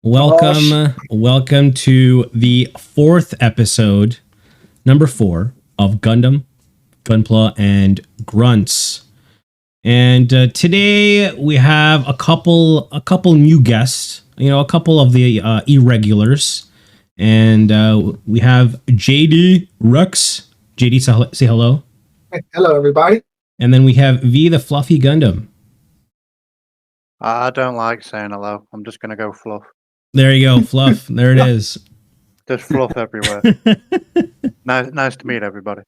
Welcome to the fourth episode, number 4 of Gundam, Gunpla, and Grunts. And today we have a couple new guests, a couple of the irregulars. And we have JD Rex. JD, say hello. Hey, hello, everybody. And then we have V, the Fluffy Gundam. I don't like saying hello. I'm just going to go fluff. There you go, Fluff. There it is. There's fluff everywhere. Nice to meet everybody.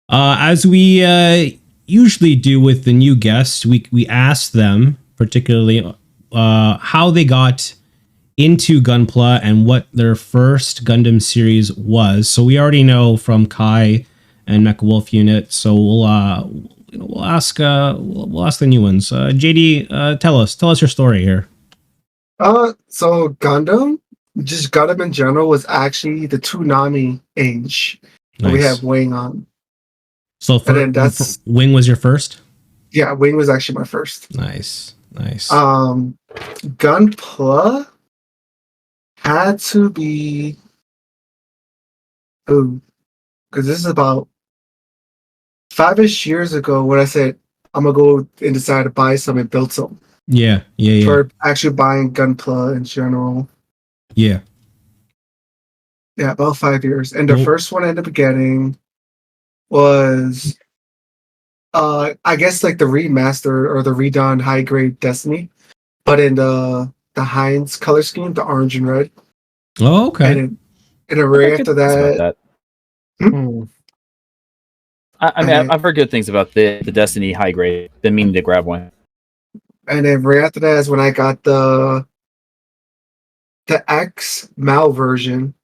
As we usually do with the new guests, we ask them particularly how they got into Gunpla and what their first Gundam series was. So we already know from Kai and Mecha Wolf Unit. So we'll ask the new ones. JD, tell us your story here. So Gundam, just Gundam in general, was actually the Toonami age. Nice. We have Wing on. So Wing was your first? Yeah, Wing was actually my first. Nice. Gunpla had to be because this is about 5-ish years ago when I said I'm gonna go and decide to buy some and build some. Yeah. For actually buying Gunpla in general. Yeah, about 5 years. And the first one I ended up getting was I guess like the remaster or the redone high grade Destiny, but in the Heinz color scheme, the orange and red. Oh, okay. And right after that. I mean, I've heard good things about the Destiny high grade. Been meaning to grab one. And then right after that is when I got the X Mal version.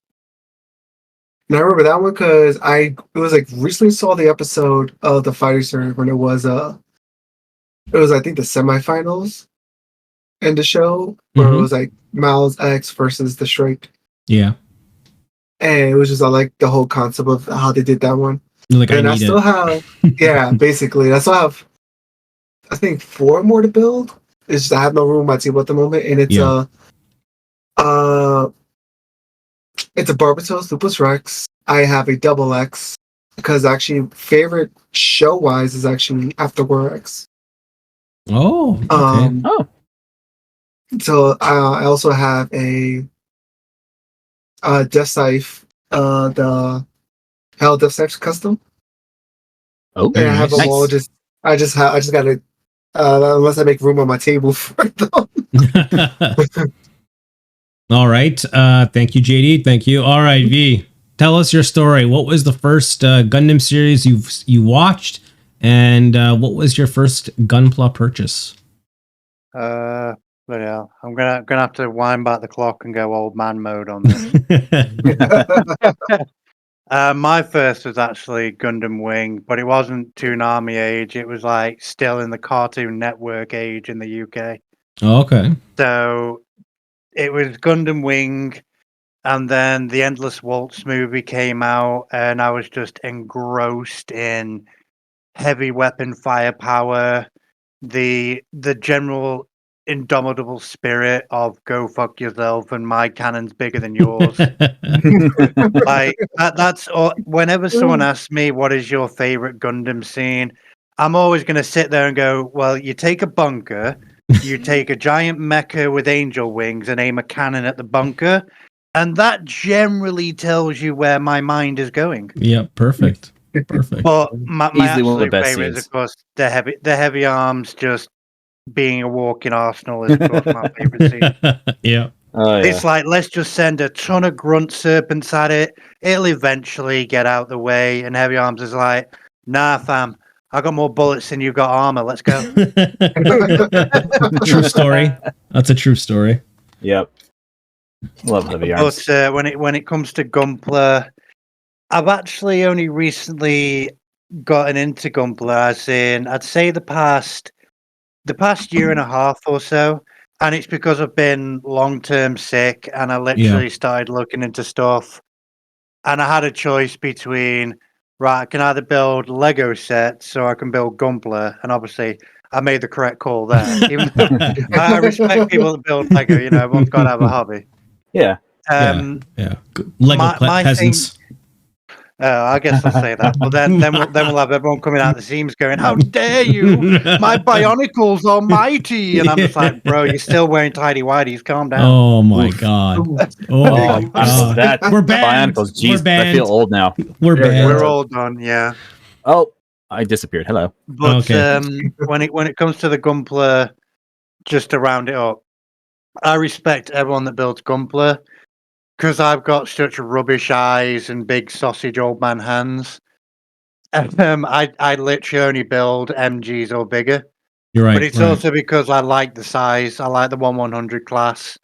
And I remember that one because it was like recently saw the episode of the Fighter Series when it was I think the semifinals in the show where it was like Mal's X versus the Shrike. Yeah. And it was just I like the whole concept of how they did that one. Like, and I still have basically I still have I think 4 more to build. It's just I have no room on my table at the moment, and it's it's a Barbatos Lupus Rex. I have a double X because actually favorite show wise is actually After War X. Oh, okay. So I also have a Death Scythe, the Hell Death Scythe custom. Oh, and I have them all. I just gotta. Unless I make room on my table for them. All right. Thank you, JD. Thank you. All right, V. Tell us your story. What was the first Gundam series you watched, and what was your first Gunpla purchase? I'm gonna have to wind back the clock and go old man mode on this. My first was actually Gundam Wing, but it wasn't Toonami age. It was like still in the Cartoon Network age in the UK. Oh, okay. So it was Gundam Wing, and then the Endless Waltz movie came out, and I was just engrossed in heavy weapon firepower, the general indomitable spirit of go fuck yourself and my cannon's bigger than yours. Like that's all. Whenever someone asks me what is your favorite Gundam scene, I'm always going to sit there and go, well, you take a bunker, you take a giant mecha with angel wings and aim a cannon at the bunker, and that generally tells you where my mind is going. Yeah, perfect. But my absolute favorite is, of course, the heavy arms just being a walking arsenal is, of course, my favorite scene. Yeah. It's like, let's just send a ton of grunt serpents at it. It'll eventually get out the way. And Heavy Arms is like, nah, fam, I got more bullets than you got armor. Let's go. True story. That's a true story. Yep. Love Heavy Arms. But when it comes to Gunpla, I've actually only recently gotten into Gunpla, as in, I'd say the past year and a half or so, and it's because I've been long-term sick, and I literally started looking into stuff, and I had a choice between, right, I can either build Lego sets or I can build Gunpla, and obviously I made the correct call there. Even though I respect people that build Lego, everyone's got to have a hobby. Yeah. Lego my peasants. I guess I'll say that. But then we'll have everyone coming out of the seams going, "How dare you! My Bionicles are mighty!" And I'm just like, "Bro, you're still wearing tidy whities. Calm down." Oh my god! Oh, that we're banned. Bionicles. Jeez, We're banned. I feel old now. We're banned. We're all done. Yeah. Oh, I disappeared. Hello. But Okay. when it comes to the Gunpla, just to round it up, I respect everyone that builds Gunpla. Because I've got such rubbish eyes and big sausage old man hands, I literally only build MGs or bigger. You're right. But it's also because I like the size. I like the 1/100 class.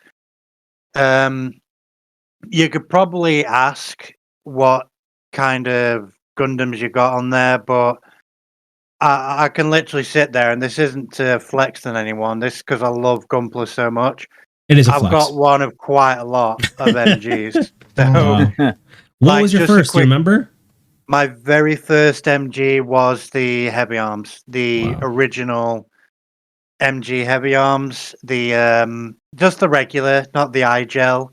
You could probably ask what kind of Gundams you got on there, but I can literally sit there, and this isn't to flex on anyone. This is because I love Gunpla so much. It is a I've flex. got one of quite a lot of MGs. So, Wow. What was your first? Do you remember? My very first MG was the Heavy Arms, the original MG Heavy Arms, the just the regular, not the iGel,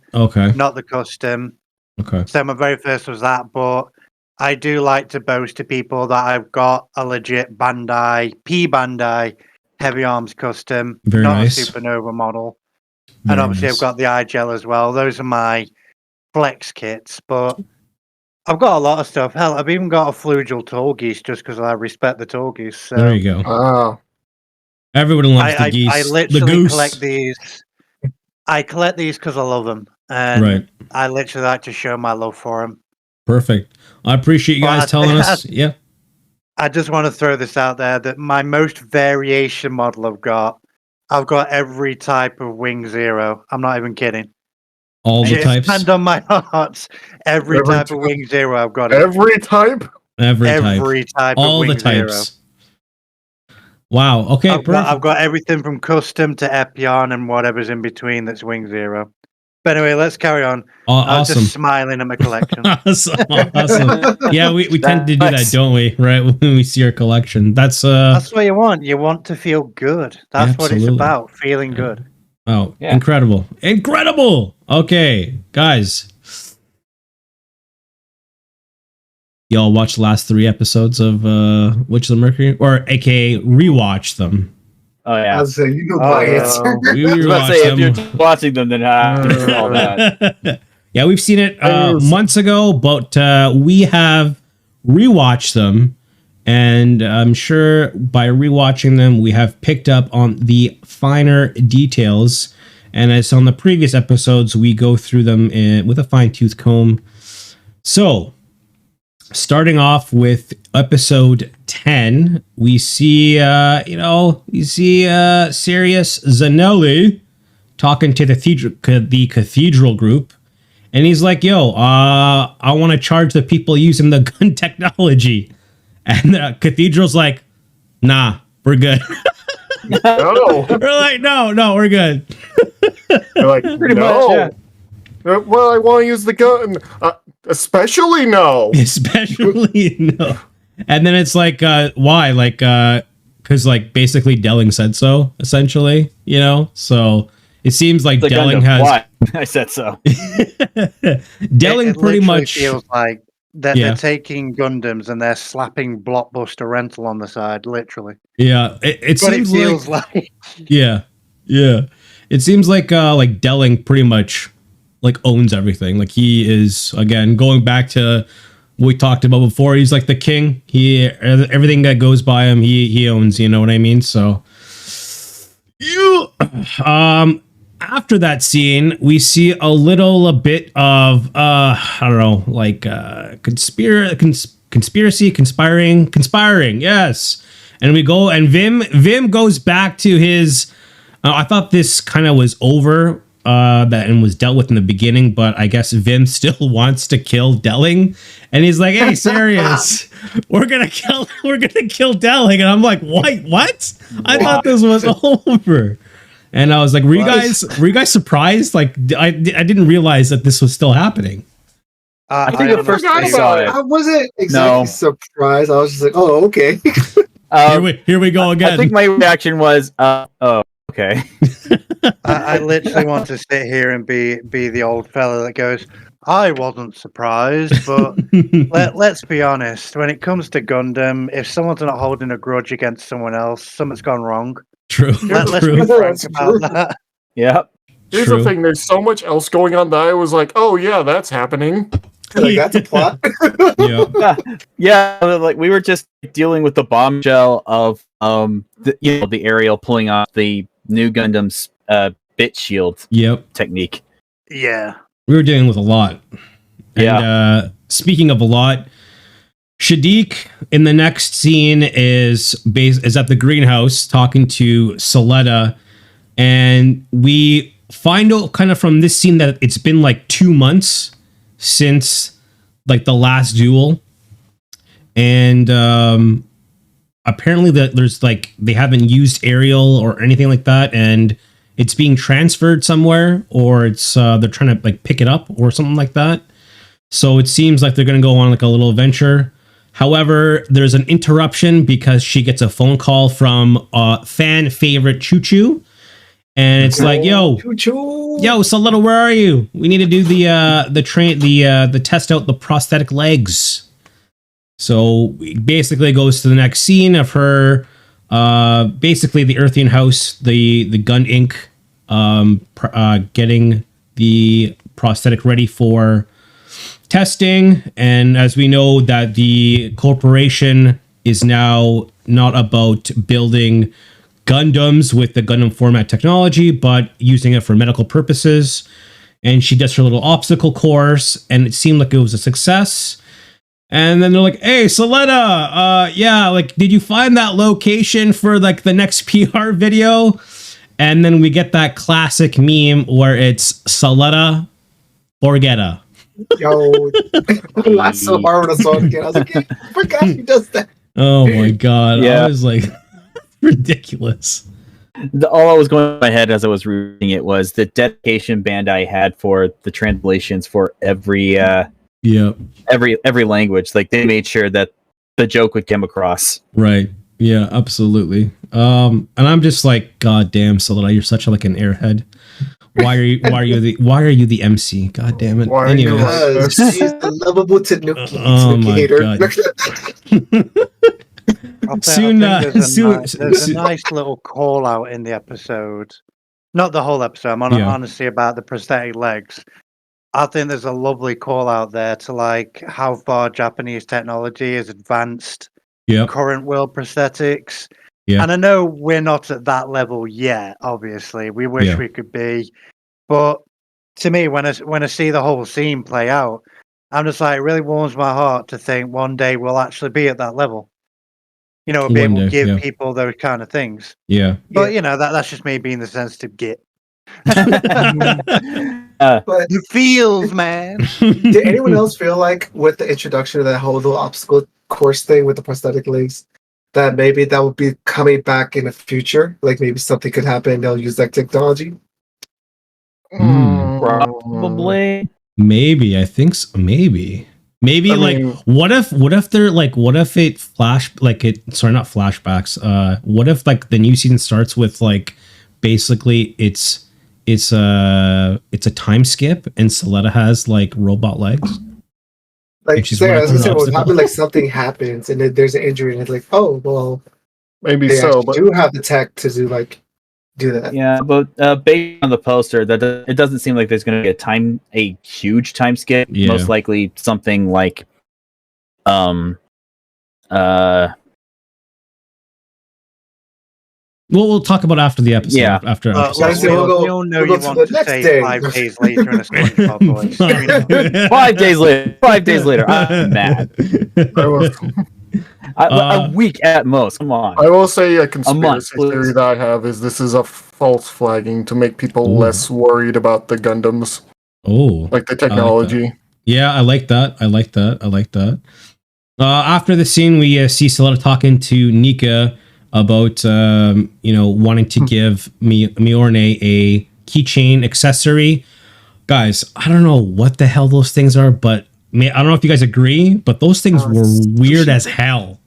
not the custom. Okay. So my very first was that, but I do like to boast to people that I've got a legit Bandai Heavy Arms custom, Very not nice. a Supernova model. Very And obviously nice. I've got the iGel as well. Those are my flex kits, but I've got a lot of stuff. Hell, I've even got a Flugel Tallgeese just because I respect the Tallgeese. So There you go. Wow. Everyone loves the geese. I the literally goose. collect these. I collect these because I love them, and I literally like to show my love for them. Perfect. I appreciate you guys telling us. Yeah. I just want to throw this out there that my most variation model I've got every type of Wing Zero. I'm not even kidding. All the types. Hand on my heart. Every type of Wing Zero, I've got it. Every type. Every type. All of Wing the types. Zero. Wow. Okay. I've got everything from custom to Epion and whatever's in between that's Wing Zero. But anyway, let's carry on. I was just smiling at my collection. Awesome. Yeah, we tend to do that, don't we? Right, when we see our collection. That's what you want. You want to feel good. That's what it's about. Feeling good. Oh, yeah. Incredible. Okay, guys. Y'all watch the last 3 episodes of Witch from Mercury? Or aka rewatch them. Oh yeah. I was saying, you know my answer. I was about to say, if you're watching them, then all that. Yeah, we've seen it months ago, but we have rewatched them, and I'm sure by rewatching them, we have picked up on the finer details. And as on the previous episodes, we go through them with a fine-tooth comb. So, starting off with episode 10, we see, Sirius Zanelli talking to the cathedral group. And he's like, yo, I want to charge the people using the gun technology. And the cathedral's like, nah, we're good. No. We're like, no, we're good. They're like, pretty much, yeah. Well, I want to use the gun. Especially no. Especially no. And then it's like, why? Like, because like basically Delling said so, essentially, So it seems like Delling has. Why? I said so. Delling pretty much feels like that they're taking Gundams and they're slapping Blockbuster Rental on the side, literally. Yeah, it seems feels like. Yeah. It seems like Delling pretty much like owns everything. Like he is, again, going back to what we talked about before. He's like the king. Everything that goes by him, he owns. You know what I mean? So after that scene, we see a bit of I don't know, like conspiracy, conspiring. Yes, and we go, and Vim goes back to his. I thought this kind of was over. And was dealt with in the beginning, but I guess Vim still wants to kill Delling, and he's like, "Hey, serious, we're gonna kill Delling," and I'm like, "What? I thought this was over." And I was like, "Were you guys surprised? Like, I didn't realize that this was still happening." I think at first I saw it. I wasn't exactly surprised. I was just like, "Oh, okay." Here we go again. I think my reaction was, "Oh, okay." I literally want to sit here and be the old fella that goes, I wasn't surprised, but let's be honest. When it comes to Gundam, if someone's not holding a grudge against someone else, something's gone wrong. True. Let's True. be frank That's about true. that. Yep. Here's True. the thing: there's so much else going on that I was like, "Oh yeah, that's happening." Like that's a plot. Yeah. Yeah, like we were just dealing with the bombshell of the Ariel pulling off the new Gundam's bit shield Yep. technique. Yeah. We were dealing with a lot. And, Yeah. speaking of a lot, Shadiq in the next scene is at the greenhouse talking to Soletta, and we find out kind of from this scene that it's been like 2 months since like the last duel, and apparently that there's like they haven't used Ariel or anything like that, and it's being transferred somewhere, or it's they're trying to like pick it up or something like that. So it seems like they're going to go on like a little adventure. However, there's an interruption because she gets a phone call from fan favorite Choo Choo, and it's like, yo, Soletta, where are you? We need to do the test out the prosthetic legs. So it basically goes to the next scene of her, basically the Earthian house, the Gun Inc. Getting the prosthetic ready for testing. And as we know, that the corporation is now not about building Gundams with the Gundam format technology, but using it for medical purposes. And she does her little obstacle course, and it seemed like it was a success. And then they're like, hey, Soletta, yeah, like, did you find that location for like the next PR video? And then we get that classic meme where it's Soletta Borgetta. Yo, I laughed so hard when I saw it again. I was like, I forgot she does that. Oh my God. Yeah. I was like, ridiculous. All I was going in my head as I was reading it was the dedication Bandai had for the translations for every language. Like they made sure that the joke would come across. Right. Yeah, absolutely. And I'm just like, God damn, Soletta, you're such like an airhead. Why are you the MC? God damn it. Why are you Anyways. Because she's the lovable Tanuki. Oh my hater. I Soon, think there's soon- a nice little call out in the episode. Not the whole episode. I'm honestly about the prosthetic legs. I think there's a lovely call out there to like how far Japanese technology is advanced. Yep. Current world prosthetics. Yeah. And I know we're not at that level yet. Obviously, we wish we could be. But to me, when I see the whole scene play out, I'm just like, it really warms my heart to think one day we'll actually be at that level. You know, be able to give people those kind of things. Yeah. But you know, that's just me being the sensitive git. But The feels, man. did anyone else feel like with the introduction of that whole little obstacle course thing with the prosthetic legs, that maybe that will be coming back in the future? Like maybe something could happen, they'll use that technology? Probably. Maybe. I think so. Maybe I like mean- what if they're like what if it not flashbacks, what if like the new season starts with like basically it's a time skip and Soletta has like robot legs? Like And she's Sarah, running as I said, through what an happen like something happens and then there's an injury and it's like, oh well, Maybe they so, actually but do have the tech to do that. Yeah, but based on the poster, it doesn't seem like there's going to be a huge time skip. Yeah. Most likely something like, Well, we'll talk about after the episode. Yeah. After Like I We said, all know we'll you go to want the to next say day. 5 days later in a SpongeBob voice. You know. 5 days later. 5 days later, I'm mad. A week at most. Come on. I will say a month, conspiracy please. theory that I have is this is a false flagging to make people Ooh. less worried about the Gundams, Oh, like the technology. yeah, I like that. After the scene, we see Soletta talking to Nika about wanting to give Miorne a keychain accessory. Guys, I don't know what the hell those things are, but I don't know if you guys agree, but those things were weird as hell.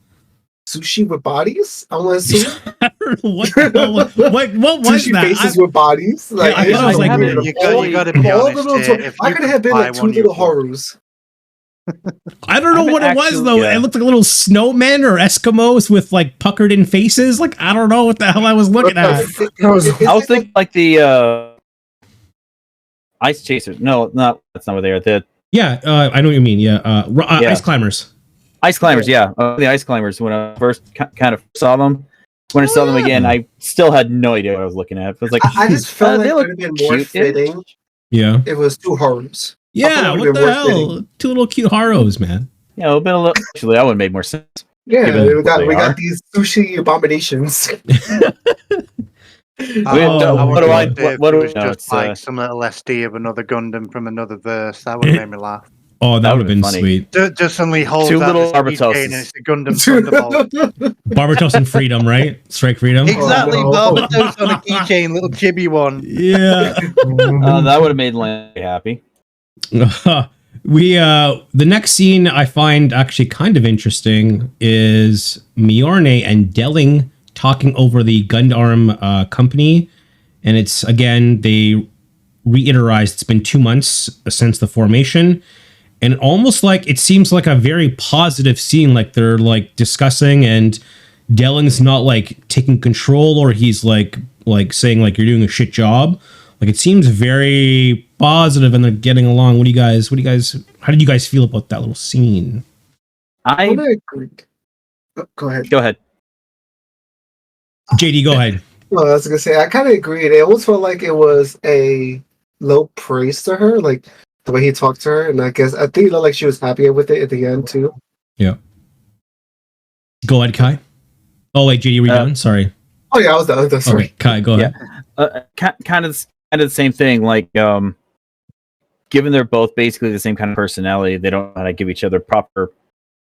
sushi with bodies. I want to assume I don't know what the hell, what was sushi that? faces with bodies. Like, I thought it was like weird. you got to be All honest the little here. toys- If I you could have been buy like two one, you little would. horrors. I don't know I'm what it was actually- though. yeah. It looked like little snowmen or Eskimos with like puckered in faces. Like I don't know what the hell I was looking at. I was thinking like the ice chasers. No, that's not what they are. The Yeah, I know what you mean. Yeah, Yeah. ice climbers. ice climbers. Yeah, the ice climbers. When I first kind of saw them, when I saw them again, I still had no idea what I was looking at. It was like I just felt like they it look would have been more cute-ish. fitting Yeah, if it was two horrors. I yeah. thought it What would've the been more hell? fitting. Two little cute haros, man. Yeah, it would have been a little. Actually, that would have made more sense. Yeah, Given we what got they are. these sushi abominations. Oh, what do I? If What do it we was know? just It's, like some little SD of another Gundam from another verse. That would have made me laugh. Oh, that That would have would've been been funny. sweet. Just suddenly holds Two out little the keychain Arbitoses. and it's a Gundam Thunderbolt. Barbatos and Freedom, right? Strike Freedom. Exactly, no. Barbatos on a keychain, little chibi one. Yeah. that would have made Lanny happy. The next scene I find actually kind of interesting is Mjolnir and Delling talking over the Gundam company, and it's again they reiterized it's been 2 months since the formation, and almost like it seems like a very positive scene, like they're like discussing, and Delling's not like taking control, or he's like saying like you're doing a shit job. Like it seems very positive and they're getting along. How did you guys feel about that little scene? I agreed. Oh, go ahead. Go ahead. JD, go ahead. Well, I was gonna say I kind of agreed. It almost felt like it was a low praise to her, like the way he talked to her, and I think it looked like she was happy with it at the end too. Yeah. Go ahead, Kai. Oh wait, JD, were you done? Sorry. Oh yeah, I was done. Sorry. Okay, Kai, go ahead. Kind of the same thing. Like, given they're both basically the same kind of personality, they don't know how to give each other proper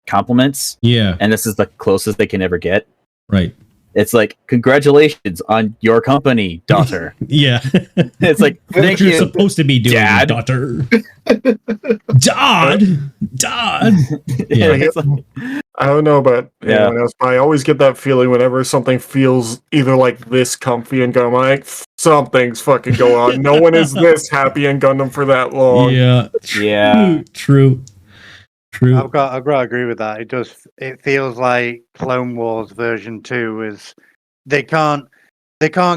compliments, Yeah. and this is the closest they can ever get. Right. It's like, congratulations on your company, daughter. Yeah. It's like, What thank you're you. supposed to be doing, Dad. daughter. Dad. Yeah, Yeah. it's like, I don't know about Yeah. anyone else, but I always get that feeling whenever something feels either like this comfy in Gundam. I'm like, something's fucking going on. No one is this happy in Gundam for that long. Yeah. Yeah. True. I've got to agree with that. It feels like Clone Wars version 2 is they can't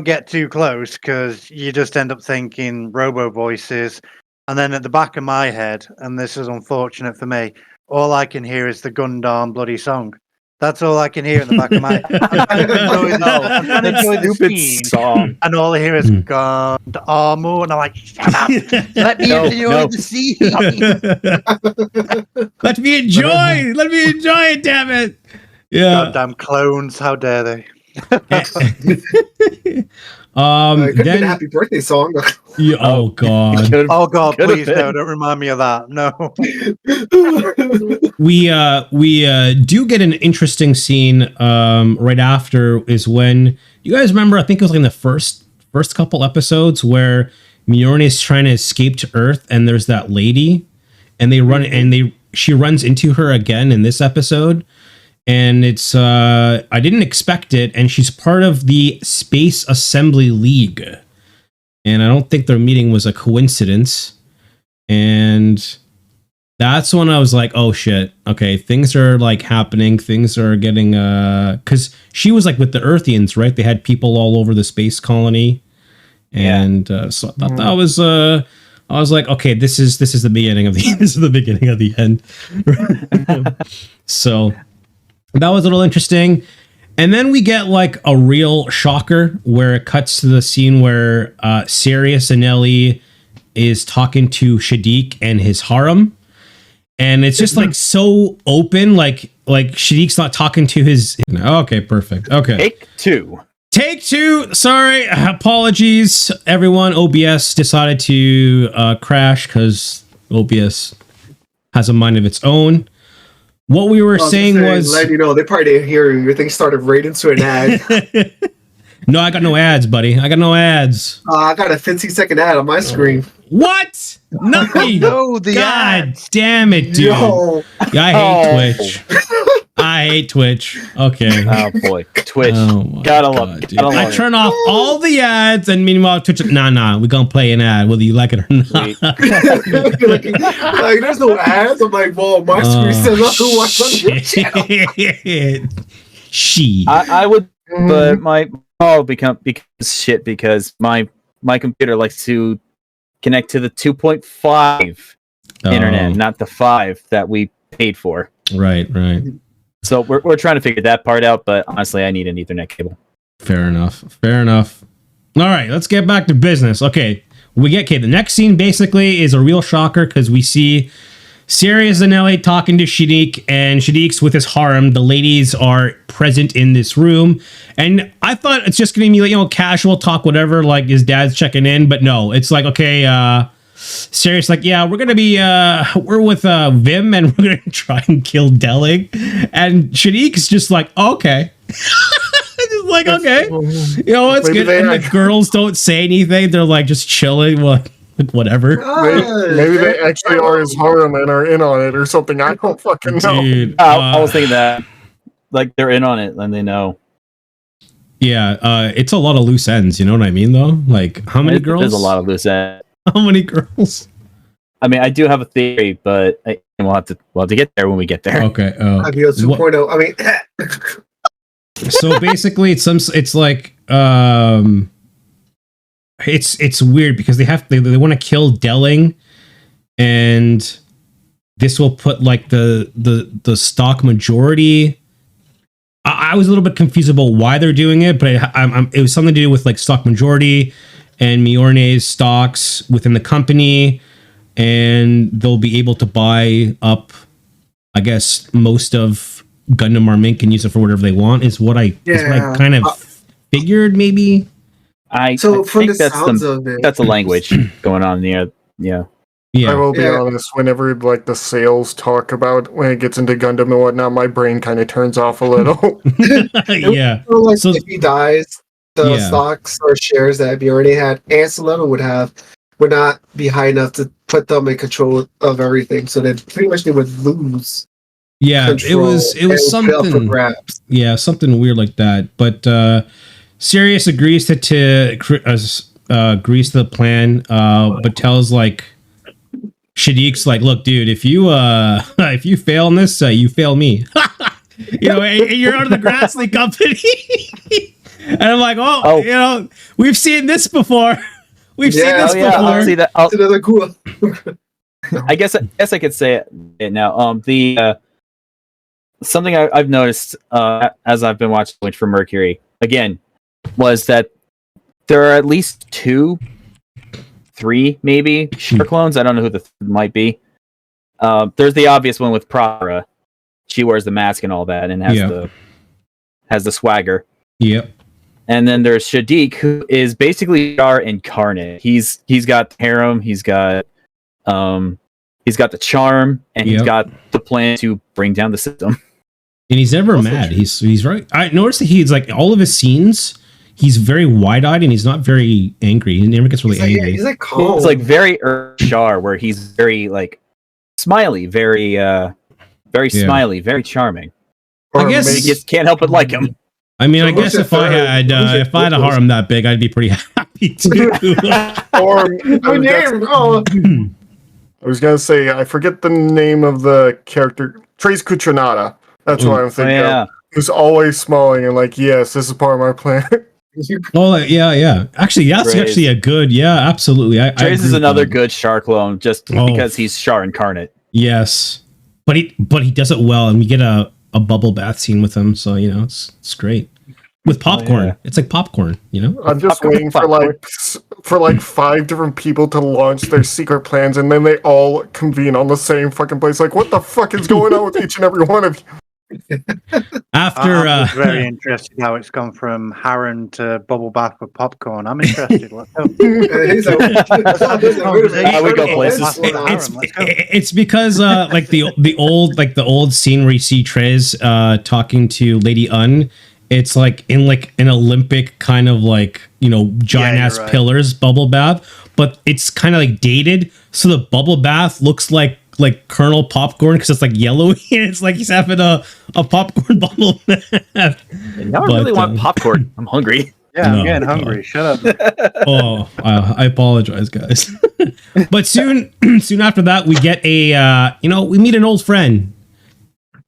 get too close because you just end up thinking robo voices, and then at the back of my head, and this is unfortunate for me, all I can hear is the Gundam bloody song. That's all I can hear in the back of my head. I'm trying to enjoy the Stupid scene, song. and all I hear is Gundam, and I'm like, shut up! Let me enjoy the scene. Let me enjoy. Let me enjoy it, damn it. Yeah. Goddamn clones! How dare they? It could have been a then happy birthday song. yeah, oh god. Oh God, Could've please been. no! Don't remind me of that. No. We do get an interesting scene right after is when you guys remember, I think it was like in the first couple episodes where Mjolnir is trying to escape to Earth and there's that lady and they run and she runs into her again in this episode, and it's I didn't expect it, and she's part of the Space Assembly League, and I don't think their meeting was a coincidence. And that's when I was like, oh shit, okay, things are like happening, things are getting because she was like with the Earthians, right? They had people all over the space colony, and so I thought that was I was like, okay, this is the beginning of the this is the beginning of the end. So that was a little interesting. And then we get like a real shocker where it cuts to the scene where Sirius and Ellie is talking to Shadiq and his harem. And it's just like so open, like Shadiq's not talking to his. Okay, perfect. Okay. Take two. Sorry, apologies, everyone. OBS decided to crash because OBS has a mind of its own. What we were saying was, let you know, they probably didn't hear you. Your thing started right into an ad. No, I got no ads, buddy. I got no ads. I got a 15-second ad on my screen. What? Nothing. No, the God ads. damn it, dude. Yo, I hate Twitch. I hate Twitch. Okay. Oh boy, Twitch. Oh my Gotta God, love it. dude. Gotta I love turn off all the ads, and meanwhile, Twitch. Nah. We're gonna play an ad, whether you like it or not. Sweet. like, there's no ads. I'm like, well, my screen says nothing. What's on your channel? She. I would, but my becomes shit because my computer likes to connect to the 2.5 internet, not the 5 that we paid for. Right. So we're trying to figure that part out, but honestly, I need an Ethernet cable. Fair enough. All right, let's get back to business. Okay, the next scene basically is a real shocker because we see Sirius and Ellie talking to Shadiq, and Shadiq's with his harem. The ladies are present in this room, and I thought it's just going to be like, casual talk, whatever, like his dad's checking in, but no, it's like, okay, Sirius like, yeah, we're gonna be we're with Vim, and we're gonna try and kill Delling, and Shadiq's just like, okay. Just like, okay, it's Maybe good. And the girls don't say anything, they're like just chilling, like whatever. Maybe they actually are his harem and are in on it or something. I don't fucking know. Dude, I was thinking that, like, they're in on it and they know. Yeah, it's a lot of loose ends, you know what I mean, though? Like, how many girls? There's a lot of loose ends. How many girls? I mean, I do have a theory, but we'll have to get there when we get there. Okay. IPO 2.0. I mean, so basically, it's like it's weird because they want to kill Delling, and this will put like the stock majority. I was a little bit confused about why they're doing it, but it was something to do with like stock majority and Mjolnir's stocks within the company, and they'll be able to buy up, I guess, most of Gundam Armink and use it for whatever they want. Is what I kind of figured, maybe. I think that's a language going on there. Yeah. I will be honest, whenever like the sales talk about when it gets into Gundam and whatnot, my brain kind of turns off a little. Yeah. Like, so if he dies, the stocks or shares that Bjorn had and Soleno would not be high enough to put them in control of everything. So then pretty much they would lose. Yeah, it was something. Something weird like that. But Sirius agrees to agrees to the plan, but tells like Shadiq's like, look, dude, if you fail in this, you fail me. And you're out of the Grassley company. And I'm like, we've seen this before. We've seen this before. I'll see that. Another cool. I guess I could say it now. The something I've noticed as I've been watching Witch from Mercury again was that there are at least 2, 3, maybe Shar clones. I don't know who the third might be. There's the obvious one with Prara. She wears the mask and all that, and has the swagger. Yep. And then there's Shadiq, who is basically Shar incarnate. He's got harem, he's got the charm, and he's got the plan to bring down the system. And he's never mad. He's right. I noticed that he's like all of his scenes. He's very wide-eyed and he's not very angry. He never gets really angry. He's like calm. It's like very Shar, where he's very like smiley, very smiley, very charming. I guess you just can't help but like him. I mean, I guess if I had a harem that big, I'd be pretty happy too. I was gonna say, I forget the name of the character, Trace Kutranada. That's what I'm thinking of. Who's always smiling and like, yes, this is part of my plan. Actually, that's actually a good. Yeah, absolutely. Trace is another good Shar clone, just because he's Shar incarnate. Yes, but he does it well, and we get a bubble bath scene with him, so it's great. With popcorn, it's like popcorn, I'm just waiting for like 5 different people to launch their secret plans, and then they all convene on the same fucking place. Like, what the fuck is going on with each and every one of you? After I'm very interested how it's gone from harem to bubble bath with popcorn. I'm interested. Let's go. We go places. It's because like the old scene where you see Trez talking to Lady Un. It's like in like an Olympic kind of like giant ass pillars bubble bath, but it's kind of like dated, so the bubble bath looks like Colonel Popcorn because it's like yellowy and it's like he's having a a popcorn bubble bath. And now I really want popcorn. I'm hungry. Yeah, No, I'm getting hungry. Shut up. Oh, I apologize, guys. But soon after that, we get a we meet an old friend,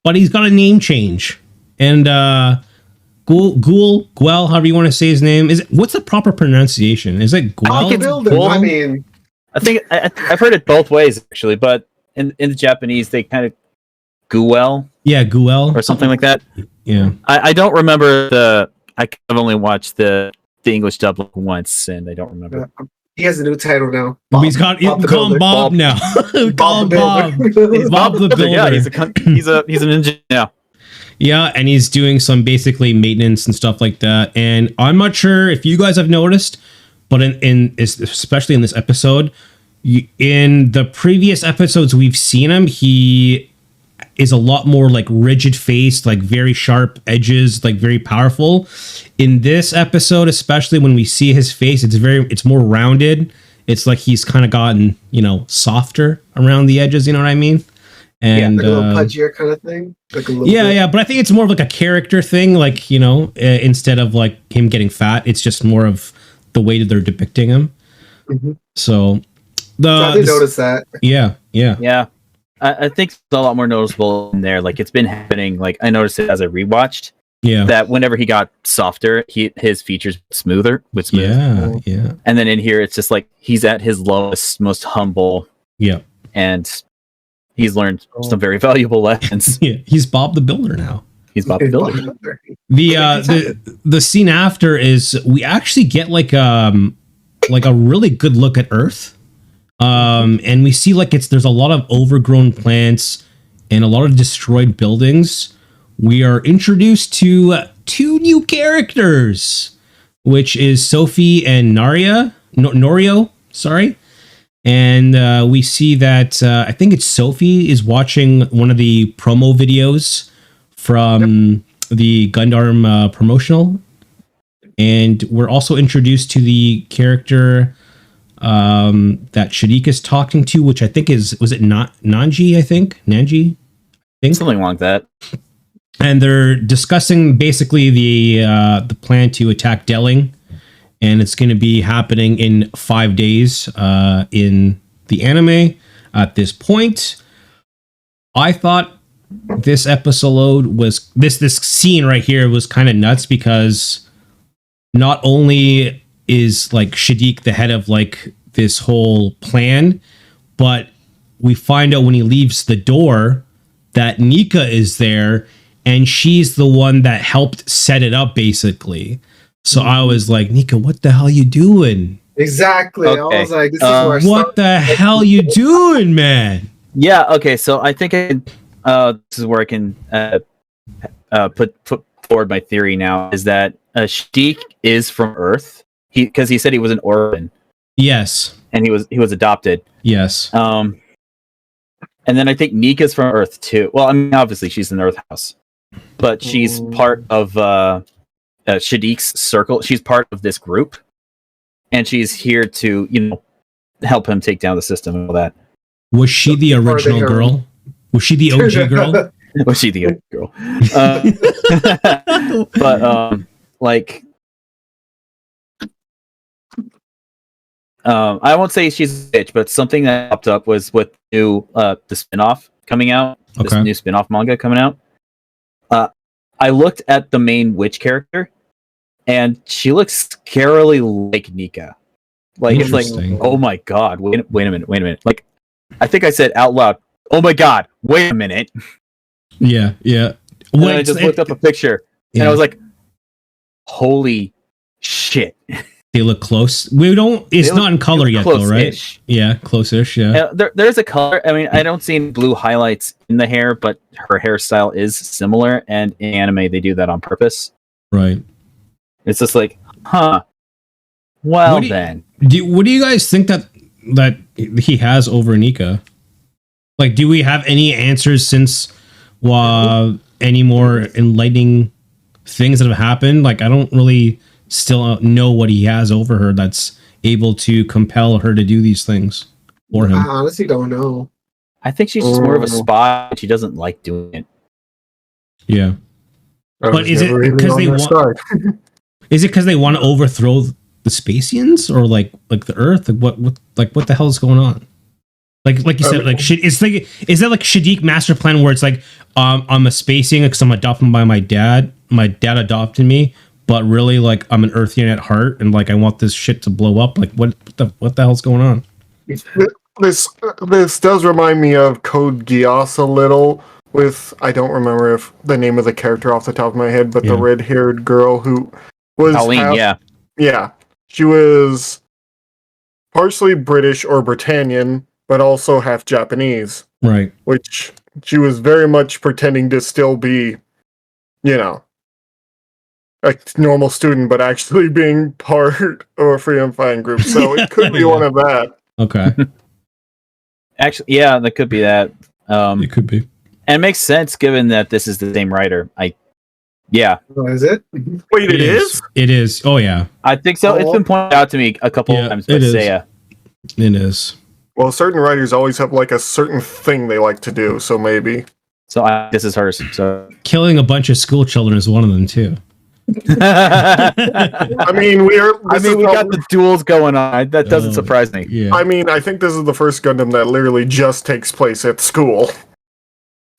but he's got a name change, and Guel, however you want to say his name, what's the proper pronunciation? Is it Guel? I mean, I think I've heard it both ways actually, but in the Japanese they kind of Guel. Yeah, Guel or something like that. Yeah, I don't remember I've only watched the English dub once, and I don't remember. he has a new title now. He's called Bob now. Call him Bob. He's Bob the Builder. Yeah, he's a ninja now. Yeah, and he's doing some basically maintenance and stuff like that. And I'm not sure if you guys have noticed, but especially in this episode, in the previous episodes we've seen him, he is a lot more like rigid faced, like very sharp edges, like very powerful. In this episode, especially when we see his face, it's more rounded. It's like he's kind of gotten, softer around the edges, you know what I mean? And like a little pudgier kind of thing. Like yeah, but I think it's more of like a character thing, like, instead of like him getting fat, it's just more of the way that they're depicting him. Mm-hmm. So I did notice that. Yeah. I think it's a lot more noticeable in there. Like, it's been happening. Like, I noticed it as I rewatched. Yeah. That whenever he got softer, his features smoother. Yeah. And then in here, it's just like he's at his lowest, most humble. Yeah. And he's learned some very valuable lessons. Yeah. He's Bob the Builder now. He's Bob the Builder. The scene after is we actually get like a really good look at Earth. And we see there's a lot of overgrown plants and a lot of destroyed buildings. We are introduced to two new characters, which is Sophie and Norio, sorry. And we see that I think it's Sophie is watching one of the promo videos from the Gundam promotional. And we're also introduced to the character that Shadiq is talking to, which I think was it not Nanji? Nanji, something like that. And they're discussing basically the plan to attack Delling, and it's going to be happening in 5 days in the anime. At this point, I thought this episode was this scene right here was kind of nuts because not only is Shadiq the head of this whole plan, but we find out when he leaves the door that Nika is there, and she's the one that helped set it up basically. So I was like, Nika, what the hell you doing? Exactly. Okay. I was like, this is where what the hell you doing, man? Yeah. Okay. So I think this is where I can put forward my theory now is that Shadiq is from Earth. Because he said he was an orphan. Yes. And he was adopted. Yes. And then I think Nika's from Earth too. Well, I mean, obviously she's in the Earth House, but she's part of Shadiq's circle. She's part of this group, and she's here to help him take down the system and all that. Was she the original girl? Was she the OG girl? Was she the OG girl? But I won't say she's a bitch, but something that popped up was with the spinoff coming out. This new spinoff manga coming out. I looked at the main witch character, and she looks scarily like Nika. It's like, oh my god, wait a minute. Like, I think I said out loud, oh my god, wait a minute. Yeah. And I just looked up a picture, and I was like, holy shit. They look close. It's not in color yet, though, right? Yeah, close-ish. Yeah. There's a color. I mean, I don't see any blue highlights in the hair, but her hairstyle is similar, and in anime they do that on purpose. Right. It's just like, huh. Well, what do you guys think that he has over Nika? Do we have any answers since any more enlightening things that have happened? I don't really still know what he has over her that's able to compel her to do these things for him. I honestly don't know. I think she's just more of a spy. She doesn't like doing it. Yeah. I But was is it never really because on they their want? side. Is it because they want to overthrow the Spacians or like the Earth? What the hell is going on? Like you said, like shit. Is that like Shadiq master plan where it's like I'm a Spacian because I'm adopted by my dad. My dad adopted me, but really like I'm an Earthian at heart, and like I want this shit to blow up. Like what the hell's going on? This does remind me of Code Geass a little. With I don't remember if the name of the character off the top of my head, but the red-haired girl who was Colleen, yeah, she was partially British or Britannian, but also half Japanese. Right. Which she was very much pretending to still be, you know, a normal student, but actually being part of a freedom fighting group. So it could be one of that. Okay. Actually, yeah, that could be that. It could be. And it makes sense given that this is the same writer. Yeah. Oh, is it? Wait, it is? It is. Oh yeah. I think so. It's been pointed out to me a couple of times by Seiya. It is. Well, certain writers always have like a certain thing they like to do, so maybe. So this is hers. So Killing a bunch of school children is one of them too. I mean, we got the duels going on. That doesn't surprise me. Yeah. I mean, I think this is the first Gundam that literally just takes place at school.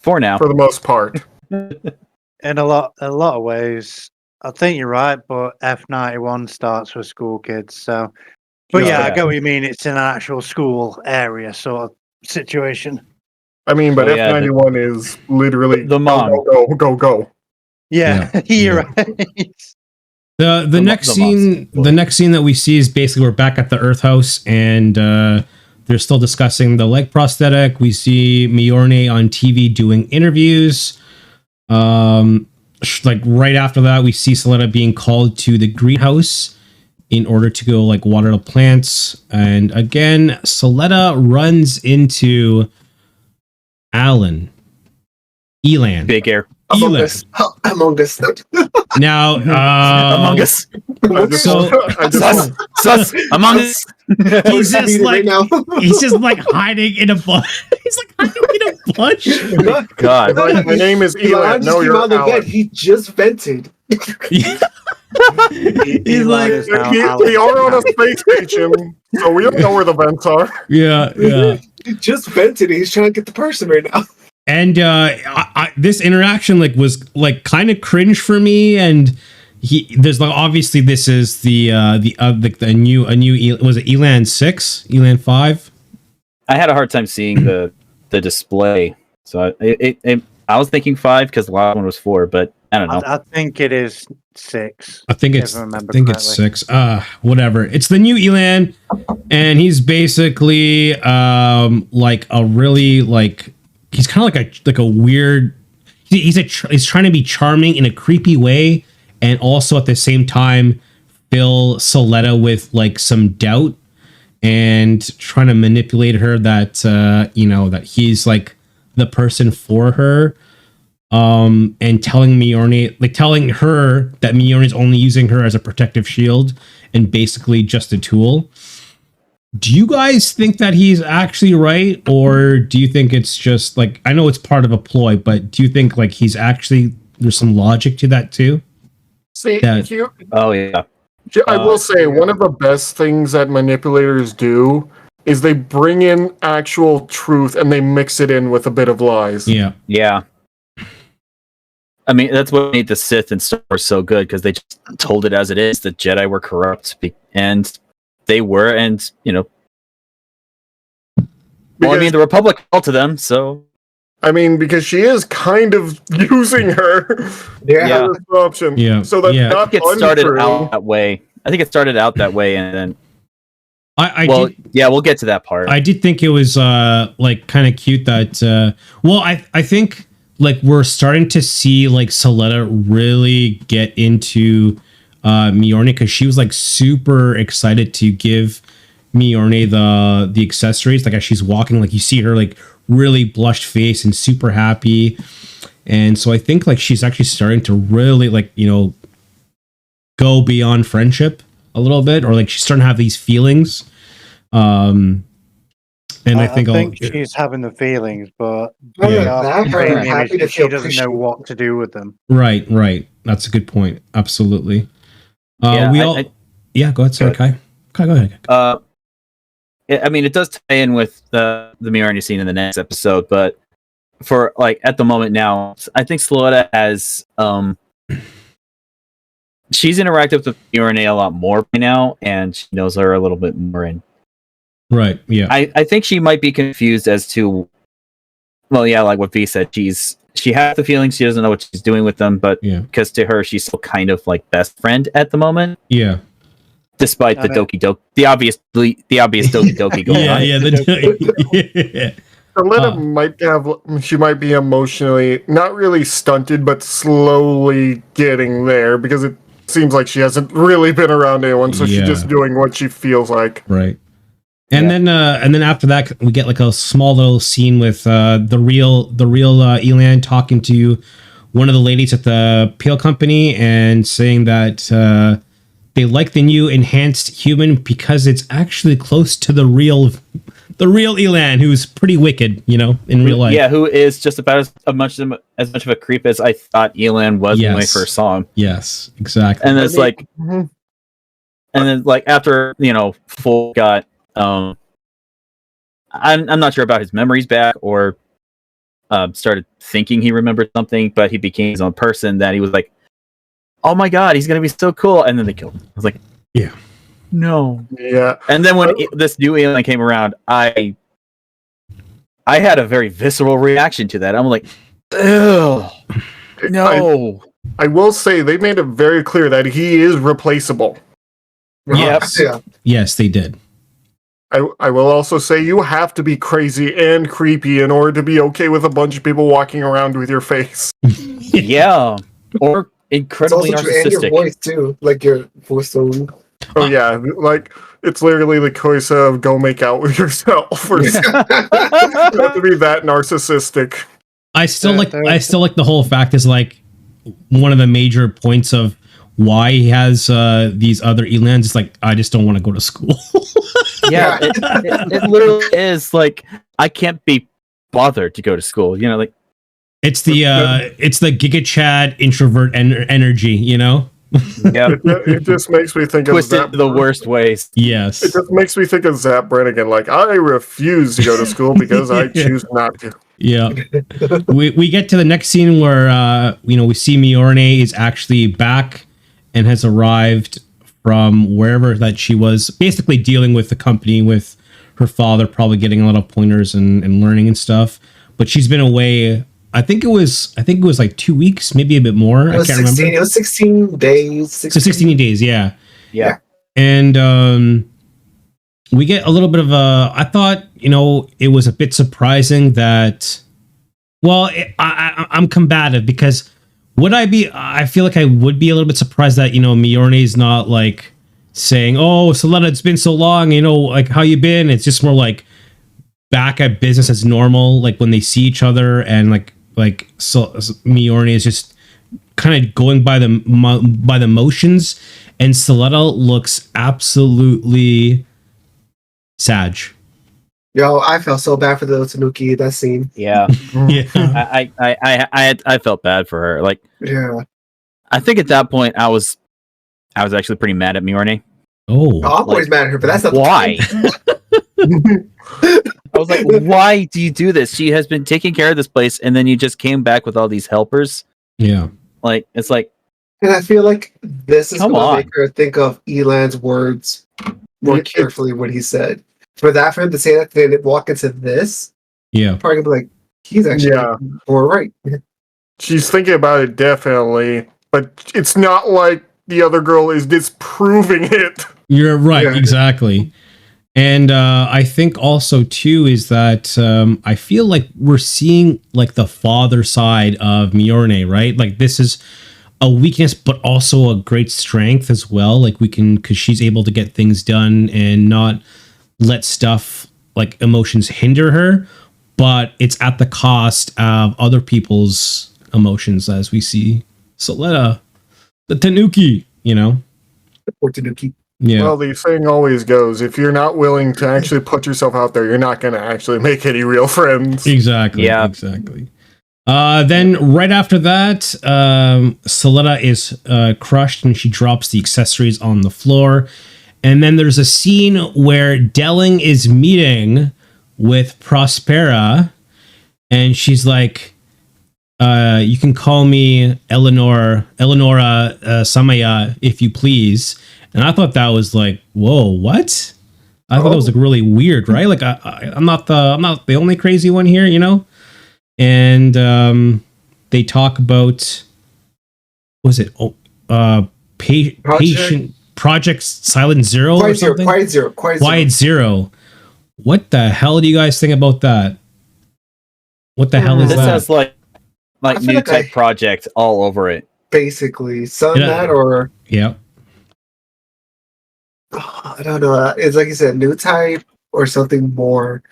For now. For the most part. In a lot of ways, I think you're right, but F91 starts with school kids, so but I get what you mean. It's in an actual school area sort of situation. I mean, but F91 is literally the mom. Go. Yeah. You're right. The next scene that we see is basically we're back at the Earth House and they're still discussing the leg prosthetic. We see Mjolnir on TV doing interviews. Like right after that, we see Soletta being called to the greenhouse in order to go like water the plants. And again, Soletta runs into Elan. Big air. Among Us. Now, Among Us. Sus. Among Us. He's just like he's just like hiding in a bush. He's like hiding in a bush. God, my name is Elan. No, you're Elan. He just vented. He's like we are on a space station, so we don't know where the vents are. Yeah. He just vented. He's trying to get the person right now. And this interaction like was like kind of cringe for me, and there's like obviously this is the new was it Elan 6, Elan 5? I had a hard time seeing the display, so I was thinking 5 because the last one was 4, but I don't know. I think it is 6. I think it's it's 6. Whatever. It's the new Elan, and he's basically like a really like. He's kind of like a weird. He's trying to be charming in a creepy way, and also at the same time fill Soletta with like some doubt, and trying to manipulate her that that he's like the person for her, and telling her that Mjolnir is only using her as a protective shield and basically just a tool. Do you guys think that he's actually right, or do you think it's just like, I know it's part of a ploy, but do you think like he's actually, there's some logic to that too? Oh yeah. I will say one of the best things that manipulators do is they bring in actual truth and they mix it in with a bit of lies. Yeah. I mean, that's what made the Sith and Star Wars so good, because they just told it as it is. The Jedi were corrupt, and they were, and Because, I mean, the Republic fell to them, so. I mean, because she is kind of using her. Yeah. Option. Yeah. So that's not I think it started out that way. And then. We'll get to that part. I did think it was like kind of cute that. I think like we're starting to see like Soletta really get into Mjolnir, because she was like super excited to give Mjolnir the accessories. Like as she's walking, like you see her like really blushed face and super happy, and so I think like she's actually starting to really like go beyond friendship a little bit, or like she's starting to have these feelings. And I think she's having the feelings, but Yeah. I'm happy to she feel doesn't know what to do with them. right. That's a good point. Absolutely. Yeah, We all. Yeah, go ahead. Sorry, Kai. Kai, go ahead. I mean, it does tie in with the Miorne scene in the next episode, but for like at the moment now, I think Slota has she's interacted with Miorne a lot more by now, and she knows her a little bit more. And Right. Yeah. I think she might be confused as to, well, yeah, like what V said, she has the feelings, she doesn't know what she's doing with them, but Yeah. because to her she's still kind of like best friend at the moment, Yeah. despite the Doki Doki, the obvious Doki Doki going Yeah. on. Yeah. Aletta she might be emotionally not really stunted, but slowly getting there because it seems like she hasn't really been around anyone, so she's just doing what she feels like. Right. And then after that, we get like a small little scene with the real Elan talking to one of the ladies at the Pale Company and saying that they like the new enhanced human because it's actually close to the real Elan, who's pretty wicked, in real life. Yeah, who is just about as much of a creep as I thought Elan was when I first saw him. Yes, exactly. And it's like, and then like after Full got. I'm not sure about his memories back or started thinking he remembered something, but he became his own person that he was like, oh my god, he's gonna be so cool, and then they killed him. I was like, yeah, no, yeah. And then when this new alien came around, I had a very visceral reaction to that. I'm like, ew, no. I will say they made it very clear that he is replaceable. Yes, yes, they did. I will also say you have to be crazy and creepy in order to be okay with a bunch of people walking around with your face. Yeah, or incredibly narcissistic. And your voice too, like your voice tone. Oh yeah, like it's literally the choice of go make out with yourself, or not to be that narcissistic. I still like the whole fact is like one of the major points of why he has these other Elans is like, I just don't want to go to school. Yeah, it literally is like I can't be bothered to go to school. Like it's the Giga Chad introvert energy. Yeah, it just makes me think twisted of the worst ways. Yes, it just makes me think of Zap Brannigan. Like I refuse to go to school because I choose not to. Yeah, we get to the next scene where we see Miorne is actually back and has arrived from wherever that she was, basically dealing with the company with her father, probably getting a lot of pointers and learning and stuff. But she's been away. I think it was like 2 weeks, maybe a bit more. I can't remember. It was 16 days. 16 days, yeah. And we get a little bit of I thought, it was a bit surprising that. Well, I'm combative because. I feel like I would be a little bit surprised that, Miorne is not like saying, oh, Soletta, it's been so long, like how you been? It's just more like back at business as normal, like when they see each other and so Miorne is just kind of going by the motions and Soletta looks absolutely sad. Yo, I felt so bad for the Tanuki that scene. Yeah, yeah. I felt bad for her. Like, yeah. I think at that point I was actually pretty mad at Miorne. Oh, I'm always mad at her, but that's not why. I was like, why do you do this? She has been taking care of this place, and then you just came back with all these helpers. Yeah, like it's like, and I feel like this is going to make her think of Elan's words more carefully. What he said. For him to say that, then walk into this, probably gonna be like, he's actually more right. She's thinking about it definitely, but it's not like the other girl is disproving it. You're right, exactly. And I think also too is that I feel like we're seeing like the father side of Miorne, right? Like this is a weakness, but also a great strength as well. Like because she's able to get things done and not let stuff like emotions hinder her, but it's at the cost of other people's emotions, as we see Soletta, the Tanuki, Or Tanuki. Yeah. Well, the saying always goes, if you're not willing to actually put yourself out there, you're not going to actually make any real friends. Exactly. Yeah. Exactly. Then right after that, Soletta is crushed and she drops the accessories on the floor. And then there's a scene where Delling is meeting with Prospera, and she's like, you can call me Eleonora Samaya if you please. And I thought that was like, whoa, what? I thought that was like really weird, right? Like I'm not the only crazy one here, you know? And they talk about, was it Project Silent Zero or something? Quiet Zero. What the hell do you guys think about that? What the hell is This that? has like new like type project all over it. Basically, some that or Yeah. I don't know. It's like you said, new type or something more,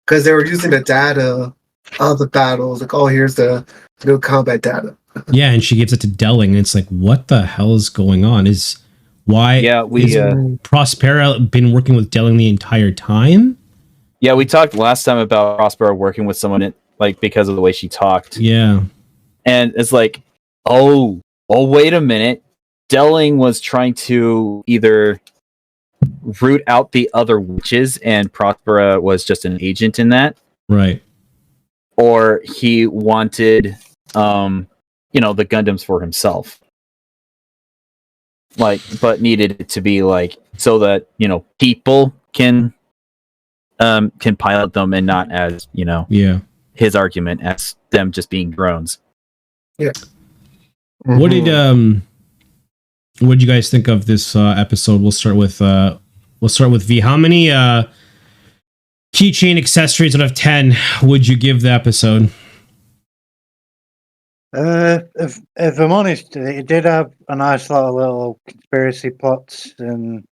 because they were using the data of the battles. Like, oh, here's the new combat data. Yeah, and she gives it to Delling, and it's like, what the hell is going on? Is Prospera been working with Delling the entire time? Yeah, we talked last time about Prospera working with someone like because of the way she talked. Yeah. And it's like, oh, wait a minute. Delling was trying to either root out the other witches, and Prospera was just an agent in that, Right. or he wanted, the Gundams for himself. Like, but needed it to be like so that people can pilot them, and not as Yeah. his argument as them just being drones. Yeah. What did you guys think of this episode? We'll start with V. How many keychain accessories out of 10 would you give the episode? If I'm honest, it did have a nice lot of little conspiracy plots and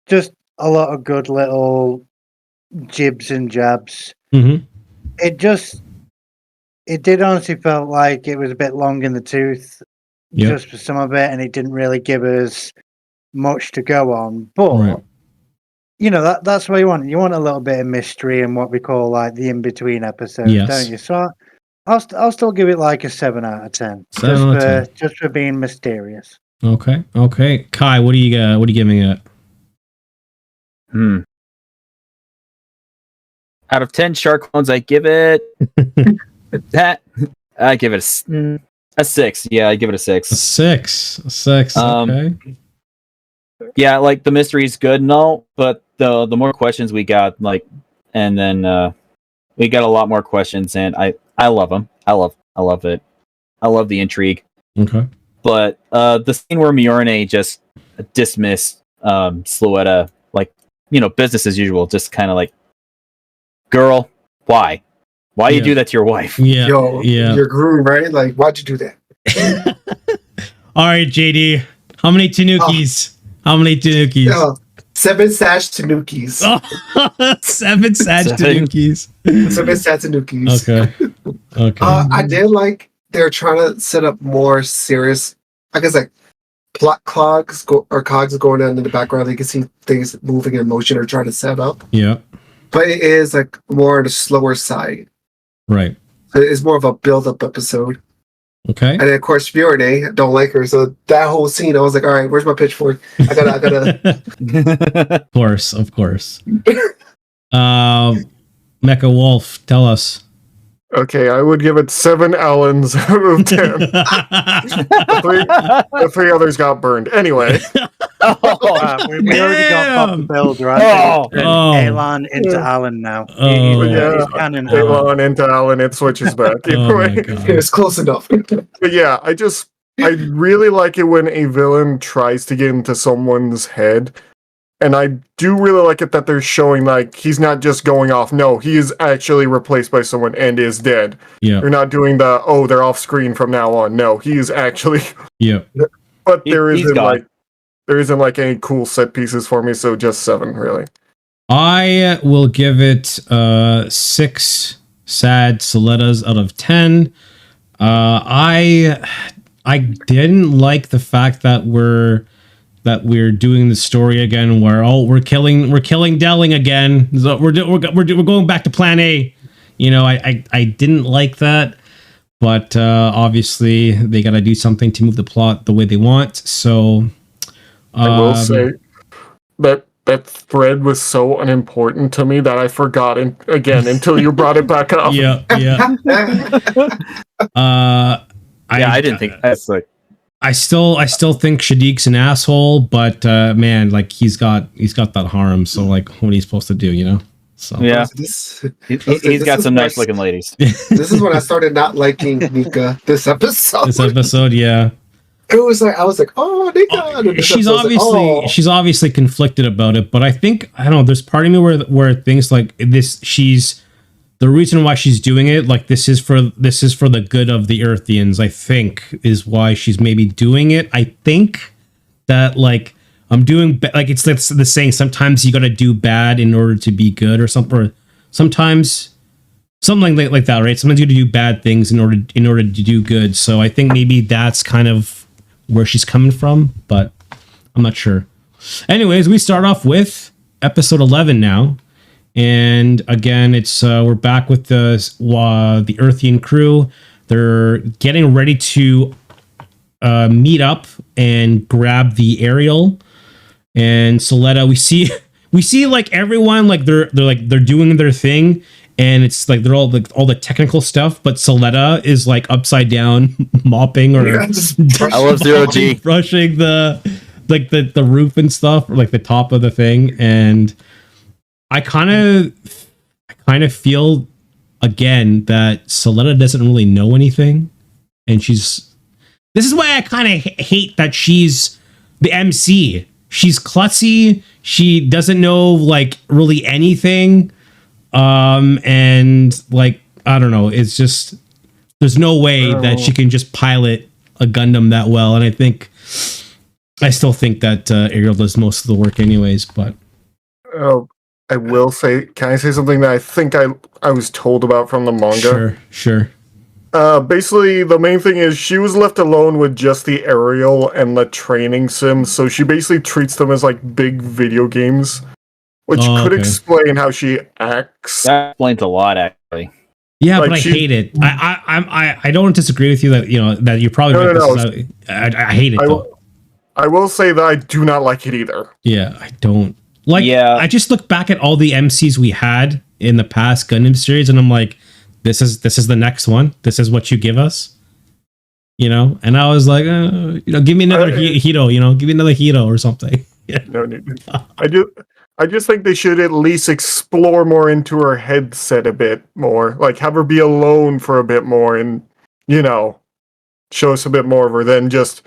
just a lot of good little jibs and jabs. Mm-hmm. It did honestly felt like it was a bit long in the tooth, just for some of it, and it didn't really give us much to go on. But that's what you want. You want a little bit of mystery and what we call like the in between episodes, don't you? So I'll still give it like a 7 out of 10. 7 out of 10. Just for being mysterious. Okay. Kai, what are you giving it? Out of 10 shark clones, I give it I give it a 6. Yeah, I give it a 6. A 6. Okay. Yeah, like the mystery is good and all, but the more questions we got, and then we got a lot more questions, and I love them. I love it. I love the intrigue. Okay. But the scene where Miorne just dismissed Sluetta, business as usual, just kind of like, girl, why you do that to your wife? Yeah. You're groomed, right? Like, why'd you do that? All right, JD. How many Tanukis? 7 sash Tanukis. 7 sash Tanukis. 7 sash Tanukis. Okay. I did like they're trying to set up more serious, I guess, like plot cogs going on in the background. You can see things moving in motion or trying to set up. Yeah. But it is like more on the slower side. Right. So it's more of a build-up episode. Okay. And then, of course, Fiorne, I don't like her. So that whole scene, I was like, all right, where's my pitchfork? I gotta. Of course. Mecha Wolf, tell us. Okay, I would give it 7 Allens out of 10. The three others got burned. Anyway. We already got Bob the Builder, right? Alan into Alan now. He's canon. Alan into Alan, it switches back. Anyway. It's close enough. But yeah, I really like it when a villain tries to get into someone's head. And I do really like it that they're showing, like, he's not just going off. No, he is actually replaced by someone and is dead. Yeah. They're not doing they're off screen from now on. No, he is actually. Yeah. But there isn't like any cool set pieces for me, so just 7, really. I will give it 6 sad Solettas out of 10. I didn't like the fact that we're that we're doing the story again, where we're killing Delling again. So we're going back to Plan A. You know, I didn't like that, but obviously they got to do something to move the plot the way they want. So I will say that thread was so unimportant to me that I forgot again until you brought it back up. Yeah. I didn't think that's like. I still think Shadiq's an asshole, but man, like he's got that harem. So like, what are you supposed to do? You know? So Yeah, This he's got some nice looking ladies. is when I started not liking Nika this episode. This episode, yeah. It was like I was like, oh, Nika. And this She's episode, I was obviously like, oh. she's obviously conflicted about it, but I think I don't know. There's part of me where things like this. The reason why she's doing it, like this is for the good of the Earthians. I think is why she's maybe doing it. I think that like I'm doing like it's the saying. Sometimes you got to do bad in order to be good, or something. Or sometimes something like that, right? Sometimes you got to do bad things in order to do good. So I think maybe that's kind of where she's coming from, but I'm not sure. Anyways, we start off with episode 11 now, and again, it's we're back with the Earthian crew. They're getting ready to meet up and grab the aerial. And Soletta, we see like everyone like they're doing their thing, and it's like they're all like all the technical stuff, but Soletta is like upside down mopping or Yeah, just I love Zero G. brushing the roof and stuff, or like the top of the thing. And I kind of feel again that Soletta doesn't really know anything, and this is why I kind of hate that she's the MC. She's klutzy. She doesn't know like really anything. And like, I don't know. It's just, there's no way that she can just pilot a Gundam that well. And I still think that Ariel does most of the work anyways, but. I will say, can I say something that I think I was told about from the manga? Sure. Basically, the main thing is she was left alone with just the aerial and the training sim, so she basically treats them as like big video games, which could explain how she acts. That explains a lot, actually. Yeah, like but I hate it. I don't disagree with you that that you probably No. I hate it though. I will say that I do not like it either. Yeah, I don't like. Yeah. I just look back at all the MCs we had in the past Gundam series, and I'm like, this is the next one. This is what you give us, you know. And I was like, give me another Hito, give me another Hito or something. Yeah. No. I just think they should at least explore more into her headset a bit more, like have her be alone for a bit more, and show us a bit more of her than just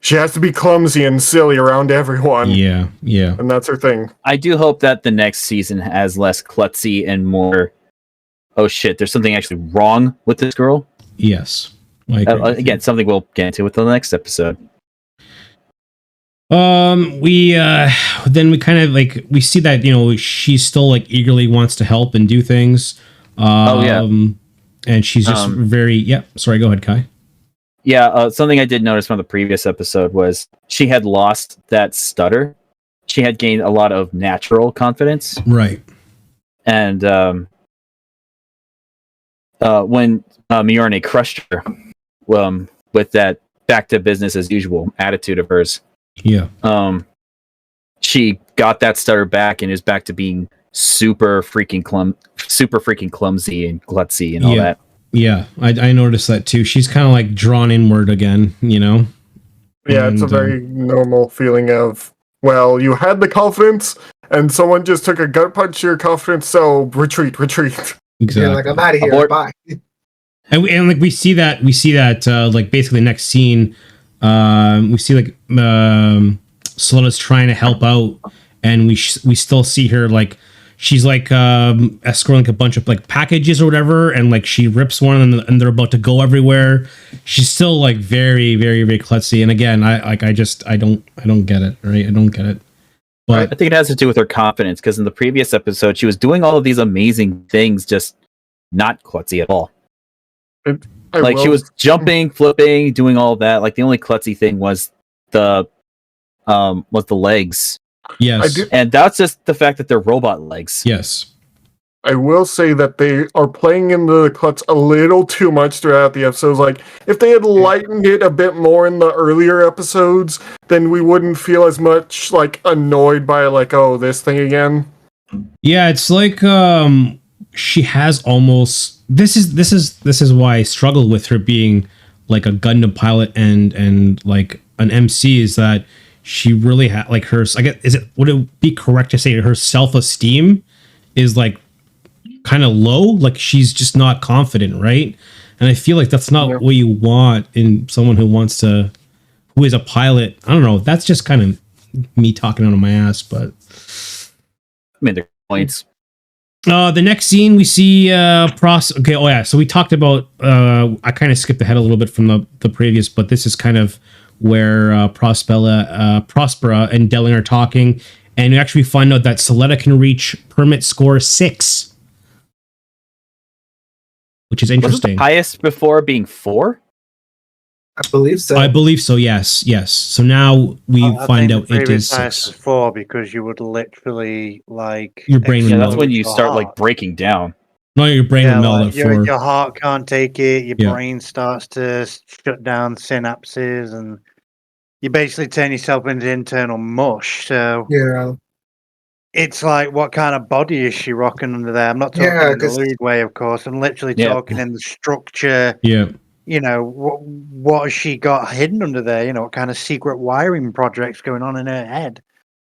she has to be clumsy and silly around everyone. Yeah, and that's her thing. I do hope that the next season has less klutzy and more. Oh shit! There's something actually wrong with this girl. Yes. Again, something we'll get into with the next episode. We kind of like we see that she still like eagerly wants to help and do things. And she's just very Sorry, go ahead, Kai. Yeah, something I did notice from the previous episode was she had lost that stutter. She had gained a lot of natural confidence. Right. And when Miorne crushed her with that back to business as usual attitude of hers, she got that stutter back and is back to being super freaking clumsy and klutzy and all that. Yeah, I noticed that too. She's kind of like drawn inward again, Yeah, it's a very normal feeling of, well, you had the confidence and someone just took a gut punch to your confidence, so retreat. Exactly. Yeah, like I'm out of here. Bye. And like we see that like basically next scene, we see like Soletta's trying to help out, and we still see her like she's like escorting a bunch of like packages or whatever, and like she rips one and they're about to go everywhere. She's still like very, very, very klutzy. And again, I don't get it, right? I don't get it. But I think it has to do with her confidence, because in the previous episode she was doing all of these amazing things, just not klutzy at all. She was jumping, flipping, doing all of that. Like the only klutzy thing was the was the legs, Yes. and that's just the fact that they're robot legs. Yes. I will say that they are playing into the cuts a little too much throughout the episodes. Like, if they had lightened it a bit more in the earlier episodes, then we wouldn't feel as much like annoyed by like, oh, this thing again. Yeah, it's like she has almost this is why I struggle with her being like a Gundam pilot and like an MC, is that she really had like her, I guess, would it be correct to say her self-esteem is like kind of low, like she's just not confident, right? And I feel like that's not what you want in someone who is a pilot. I don't know, that's just kind of me talking out of my ass, but I mean, they're points. the next scene we see so we talked about I kind of skipped ahead a little bit from the previous, but this is kind of where Prospera and Delling are talking, and we actually find out that Soletta can reach permit score 6, which is interesting. Was it the highest before being 4? I believe so. I believe so. Yes. So now we find out it is 6. 4 because you would literally like Your brain Yeah, would that's melt. when you start like breaking down. No, your brain will melt at 4. Your heart can't take it. Your Yeah. brain starts to shut down synapses, and you basically turn yourself into internal mush. So Yeah. it's like, what kind of body is she rocking under there? I'm not talking in the lewd way, of course. I'm literally talking in the structure. Yeah. You know, what has she got hidden under there? You know, what kind of secret wiring projects going on in her head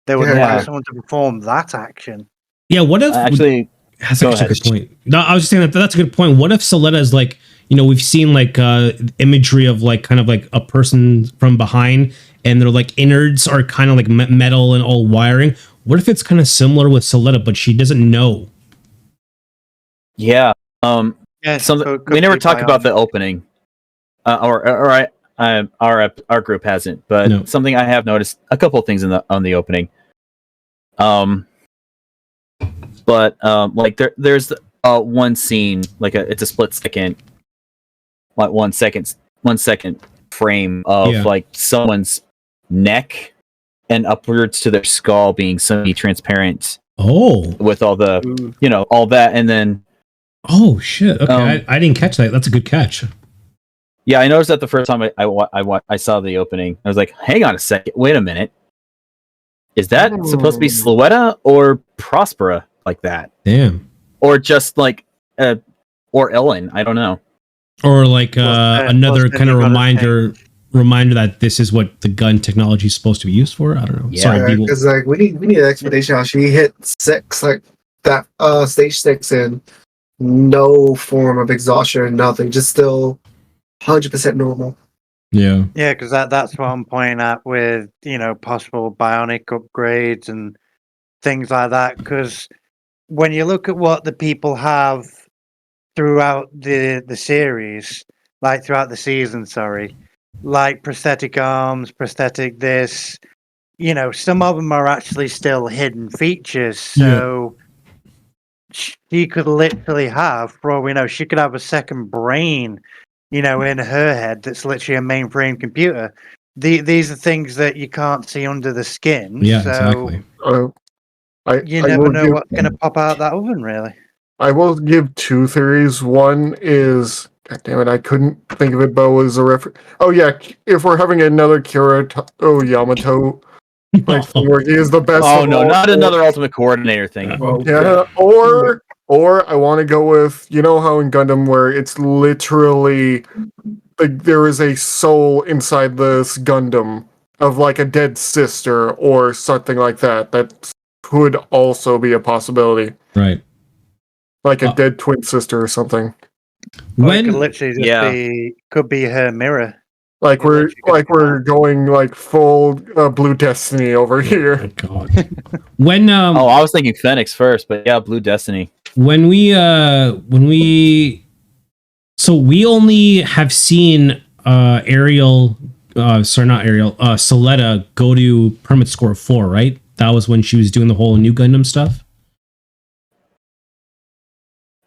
that would allow someone to perform that action? Yeah. What if Actually, that's actually a good point. No, I was just saying that's a good point. What if Soletta is like, we've seen like imagery of like kind of like a person from behind, and their like innards are kind of like metal and all wiring. What if it's kind of similar with Soletta, but she doesn't know? yeah. Yes, We never talked about the opening. Our group hasn't, but something I have noticed, a couple of things on the opening. Like there's one scene, like it's a split second, like 1 second frame of like someone's neck and upwards to their skull being semi-transparent. Oh, with all the all that, and then oh shit. Okay, I didn't catch that. That's a good catch. Yeah, I noticed that the first time I saw the opening. I was like, hang on a second, wait a minute. Is that supposed to be Soletta or Prospera like that? Damn. Or just like, or Ellen, I don't know. Or like another kind of reminder that this is what the gun technology is supposed to be used for. I don't know. Yeah. Sorry, because like we need an explanation how she hit 6, like that stage 6 in no form of exhaustion, nothing, just still 100% normal. Yeah, because that's what I'm pointing at with possible bionic upgrades and things like that. Because when you look at what the people have throughout the series, like throughout the season, like prosthetic arms, prosthetic this, some of them are actually still hidden features. So she could literally have, for all we know, she could have a second brain, in her head that's literally a mainframe computer. These are things that you can't see under the skin. Yeah, so exactly. You never know what's going to pop out of that oven, really. I will give 2 theories. One is, God damn it, I couldn't think of it, but was a reference. Oh yeah, if we're having another Yamato, like where he is the best. Oh no, not another Ultimate Coordinator thing. Yeah, or I want to go with, how in Gundam where it's literally like there is a soul inside this Gundam of like a dead sister or something like that. That could also be a possibility. Right. Like a dead twin sister or something. When it could literally just could be her mirror. Like we're going like full Blue Destiny over here. Oh, God. When I was thinking Phoenix first, but yeah, Blue Destiny. When we so we only have seen Soletta go to permit score 4, right? That was when she was doing the whole new Gundam stuff.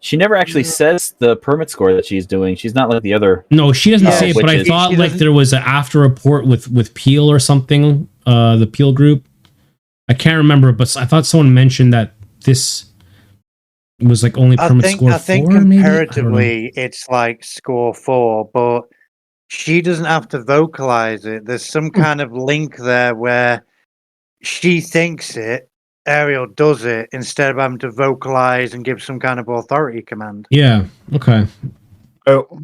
She never actually says the permit score that she's doing. She's not like the other. No, she doesn't say it, but I thought like there was an after report with Peel or something the Peel group. I can't remember, but I thought someone mentioned that this was like only permit score 4. I think maybe? comparatively, it's like score 4, but she doesn't have to vocalize it. There's some kind of link there where she thinks it, Ariel does it, instead of having to vocalize and give some kind of authority command. Yeah. Okay. Oh,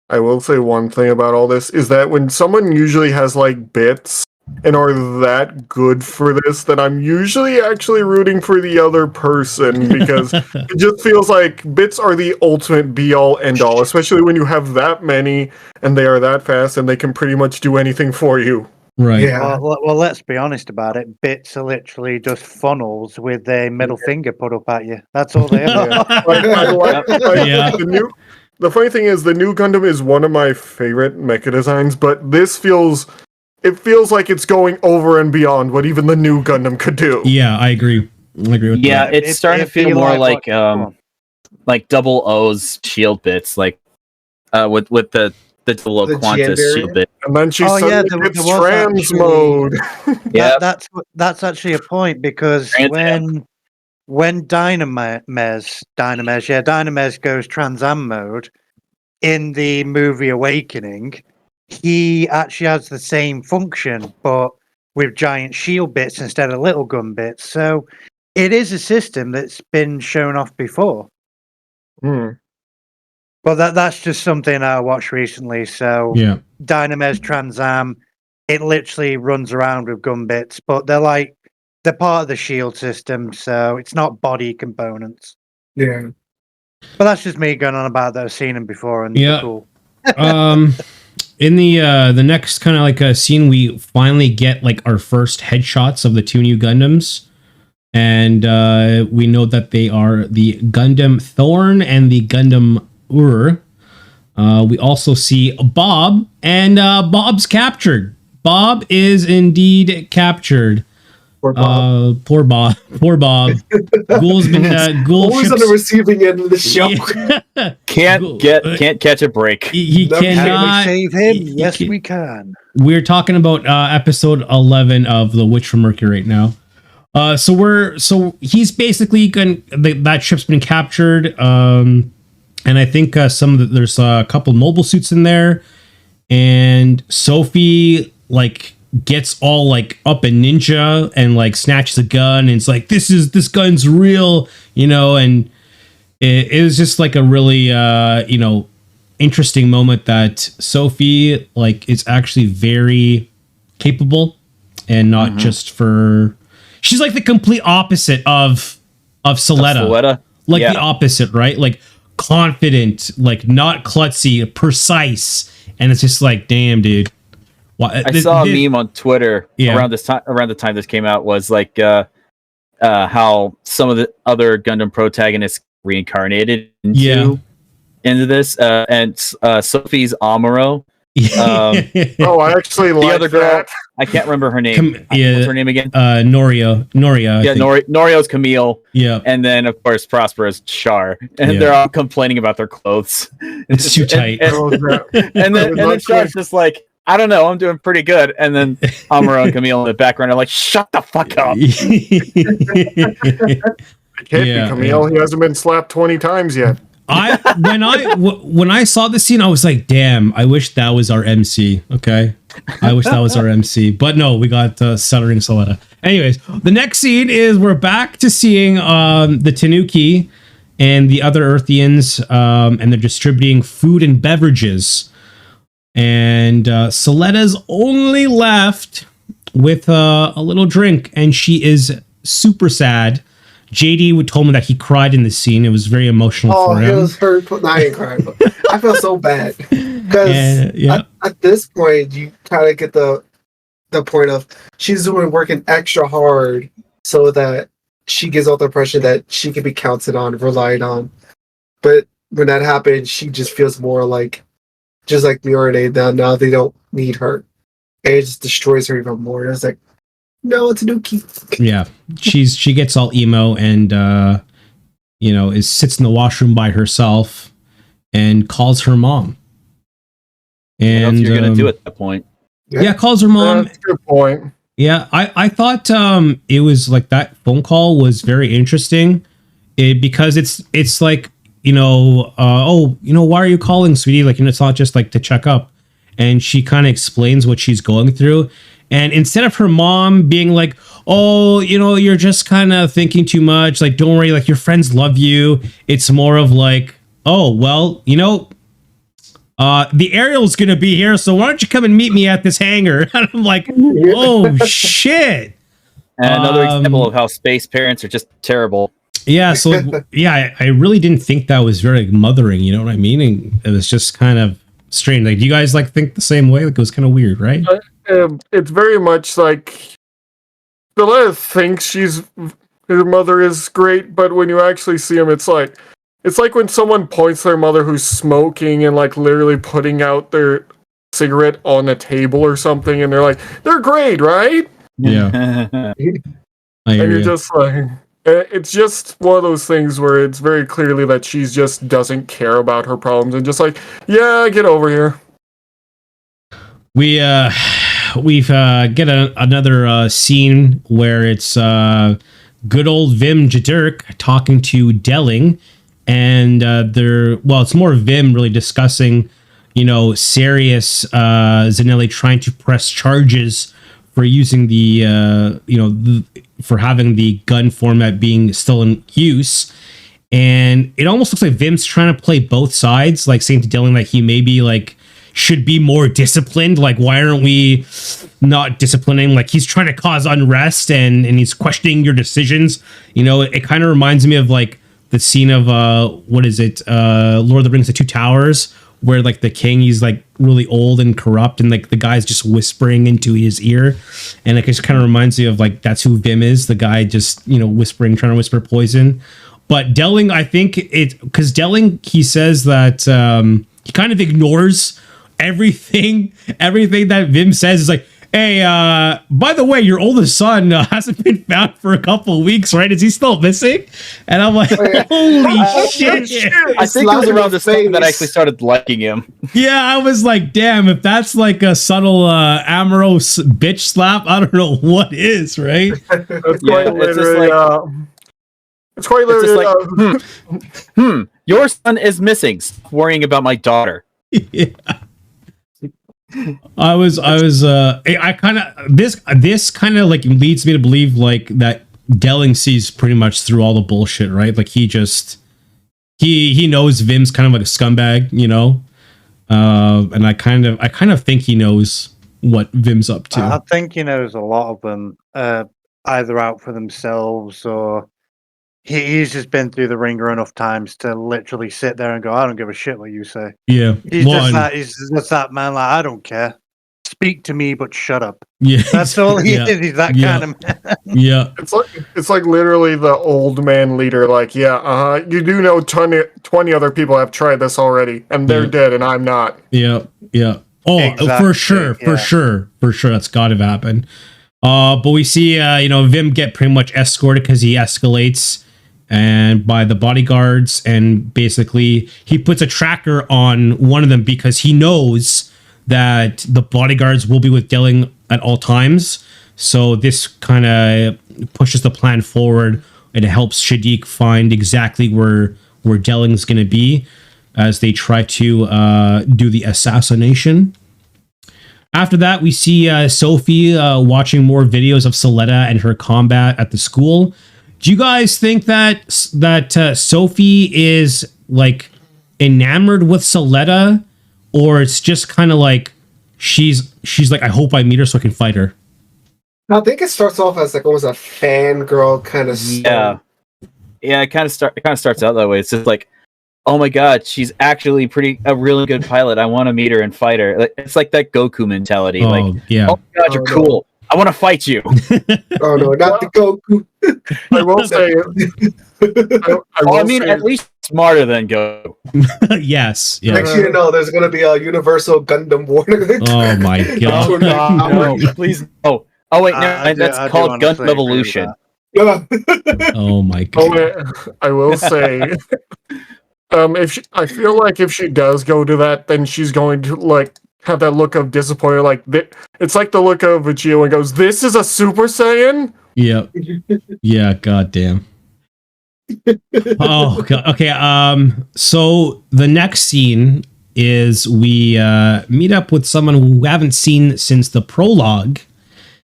I will say one thing about all this is that when someone usually has like bits and are that good for this, that I'm usually actually rooting for the other person because it just feels like bits are the ultimate be all end all, especially when you have that many and they are that fast and they can pretty much do anything for you. Right. Yeah. Well, let's be honest about it. Bits are literally just funnels with a middle finger put up at you. That's all they are. Yeah. The funny thing is, the new Gundam is one of my favorite mecha designs, but this feels like it's going over and beyond what even the new Gundam could do. Yeah, I agree. I agree with Yeah, that. it's starting to feel more like Double O's shield bits, like with the Double O The Qantas Gianberry? shield bit. And then she Oh, yeah, suddenly there gets was trans actually- mode. Yeah, That's actually a point because when Dynamez goes Trans Am mode in the movie Awakening, he actually has the same function, but with giant shield bits instead of little gun bits. So it is a system that's been shown off before. But that's just something I watched recently. So Yeah. Dynamez Trans Am, it literally runs around with gun bits, but they're part of the shield system, so it's not body components. Yeah. But that's just me going on about that. I've seen them before, and Yeah. they're cool. In the next kind of like a scene, we finally get like our first headshots of the two new Gundams, and we know that they are the Gundam Thorn and the Gundam Ur. We also see Bob, and Bob's captured. Bob is indeed captured. Poor Bob. Poor Bob. Poor Bob. Ghoul's been Always on the receiving end of the show. can't catch a break. He No, Can cannot we save him? he Yes, can- we can. We're talking about episode 11 of The Witch from Mercury right now. So he's basically that ship's been captured. And I think there's a couple mobile suits in there, and Sophie like gets all like up a ninja and like snatches a gun, and it's like this gun's real, and it was just like a really interesting moment that Sophie like is actually very capable and not just she's like the complete opposite of Soletta. Like the opposite, right? Like confident, like not klutzy, precise, and it's just like, damn, dude. I saw a meme on Twitter around the time this came out, was like how some of the other Gundam protagonists reincarnated into this, and Sophie's Amuro. Oh, I actually like the other girl. that. I can't remember her name. What's her name again? Noria. Yeah, Norio's Camille. Yeah, and then of course Prospero's Char, and they're all complaining about their clothes. It's too tight. And then Char's just like, I don't know, I'm doing pretty good. And then Amuro and Camille in the background are like, shut the fuck up. It can't be Camille. He hasn't been slapped 20 times yet. When I saw the scene, I was like, damn, I wish that was our MC. Okay, I wish that was our MC, but no, we got Stuttering Soletta. Anyways, the next scene is we're back to seeing the Tanuki and the other Earthians, and they're distributing food and beverages, and Soletta's only left with a little drink, and she is super sad. JD told me that he cried in the scene. It was very emotional for him. Oh, it was hurt. No, I ain't crying. But I felt so bad because at this point, you kind of get the point of she's working extra hard so that she gives out the impression that she can be counted on, relied on. But when that happens, she just feels more like, just like Miorine, that now they don't need her. And it just destroys her even more. It's like, no, it's a new key. Yeah, she gets all emo and sits in the washroom by herself and calls her mom. And what else you're gonna do at that point? Yeah, calls her mom. That's a good point. Yeah, I thought it was like that phone call was very interesting, because it's like, why are you calling, sweetie? Like, it's not just like to check up, and she kind of explains what she's going through, and instead of her mom being like, oh, you're just kind of thinking too much, like, don't worry, like, your friends love you, it's more of like, oh, well, the Ariel's gonna be here, so why don't you come and meet me at this hangar? And I'm like, oh shit. And another example of how space parents are just terrible. Yeah, so I really didn't think that was very mothering, you know what I mean? And it was just kind of strange. Like, do you guys like think the same way? Like, it was kind of weird, right? It's very much like Stella thinks her mother is great, but when you actually see him, it's like when someone points their mother who's smoking and like literally putting out their cigarette on a table or something, and they're like, they're great, right? Yeah. And you're just like, it's just one of those things where it's very clearly that she just doesn't care about her problems and just like, yeah, get over here. We've get another scene where it's good old Vim Jadurk talking to Delling, and it's more Vim really discussing, Sirius Zanelli trying to press charges for using for having the gun format being still in use. And it almost looks like Vim's trying to play both sides, like saying to Dylan that he maybe like should be more disciplined. Like, why aren't we not disciplining? Like, he's trying to cause unrest and he's questioning your decisions. It kind of reminds me of like the scene of Lord of the Rings: The Two Towers, where like the king, he's like really old and corrupt, and like the guy's just whispering into his ear, and like it just kind of reminds me of like that's who Vim is, the guy just whispering, trying to whisper poison. But Delling, I think because Delling, he says that he kind of ignores everything that Vim says. Is like, hey, by the way, your oldest son hasn't been found for a couple of weeks, right? Is he still missing? And I'm like, holy shit. I think it was around this time that I actually started liking him. Yeah, I was like, damn, if that's like a subtle amorous bitch slap, I don't know what is, right? It's quite literally your son is missing. Stop worrying about my daughter. Yeah. This kind of like leads me to believe like that Delling sees pretty much through all the bullshit, right? Like he knows Vim's kind of like a scumbag, and I kind of think he knows what Vim's up to. I think he knows a lot of them either out for themselves or he's just been through the ringer enough times to literally sit there and go, I don't give a shit what you say. Yeah. He's just that man, like, I don't care. Speak to me, but shut up. Yeah. That's all he is. He's that kind of man. Yeah. It's like literally the old man leader, like, you do know 20 other people have tried this already, and they're dead, and I'm not. Yeah. Yeah. Oh, exactly. For sure. That's gotta happen. But we see, Vim get pretty much escorted because he escalates and by the bodyguards, and basically he puts a tracker on one of them because he knows that the bodyguards will be with Delling at all times. So this kind of pushes the plan forward, and it helps Shadiq find exactly where Delling's going to be as they try to do the assassination. After that, we see Sophie watching more videos of Soletta and her combat at the school. Do you guys think that Sophie is like enamored with Soletta, or it's just kind of like she's like, I hope I meet her so I can fight her? I think it starts off as like almost a fangirl kind of stuff. Yeah, it kind of starts out that way. It's just like, oh my god, she's actually a really good pilot. I want to meet her and fight her. It's like that Goku mentality. Oh, like, yeah. Oh my god, you're cool. I want to fight you. Oh no, not the Goku. I will say I mean, at least smarter than Goku. Yes. Next year, there's going to be a universal Gundam war. Oh my god. No, please no. Oh wait, no, that's called Gundam Evolution. Oh my god. I will say, I feel like if she does go to that, then she's going to like have that look of disappointment. Like it's like the look of Vegeta when he goes, "This is a Super Saiyan." Yeah. Yeah. Goddamn. Oh God. Okay. So the next scene is we meet up with someone who we haven't seen since the prologue,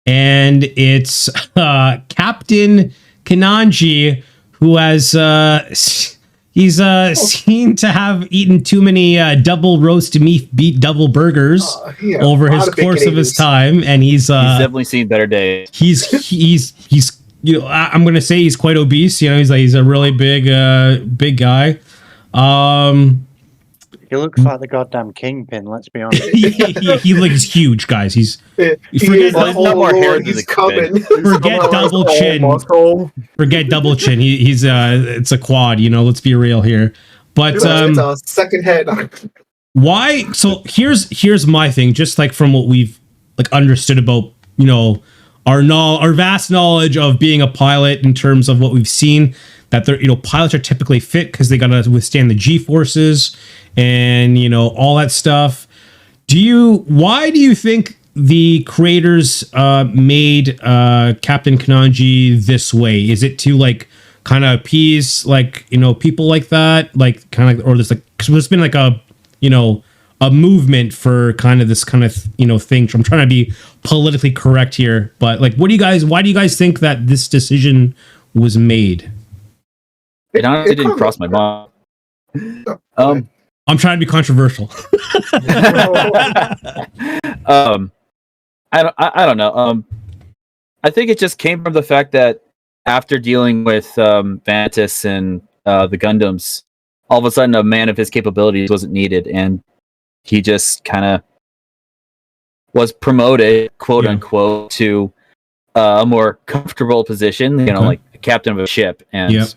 and it's Captain Kananji, who has he's seen to have eaten too many double roast beef double burgers over his course of his time, and he's definitely seen better days. He's you know, I'm gonna say he's quite obese. You know, he's a really big guy. He looks like the goddamn kingpin. Let's be honest. he looks huge, guys. He's coming. Forget double chin. Forget double chin. He's it's a quad. You know, let's be real here. But it's a second head. Why? So here's my thing. Just like from what we've like understood about, you know, our vast knowledge of being a pilot in terms of what we've seen, that they're, you know, pilots are typically fit because they gotta withstand the G forces and, you know, all that stuff. Why do you think the creators made Captain Kananji this way? Is it to like kind of appease, like, you know, people like that, like kind of, or there's like, because there's been like a, you know, a movement for kind of this kind of, you know, thing. I'm trying to be politically correct here, but like, why do you guys think that this decision was made? It honestly didn't cross my mind. I'm trying to be controversial. I don't know. I think it just came from the fact that after dealing with Vantis and the Gundams, all of a sudden a man of his capabilities wasn't needed, and he just kind of was promoted, quote unquote, to a more comfortable position. You know, like the captain of a ship, and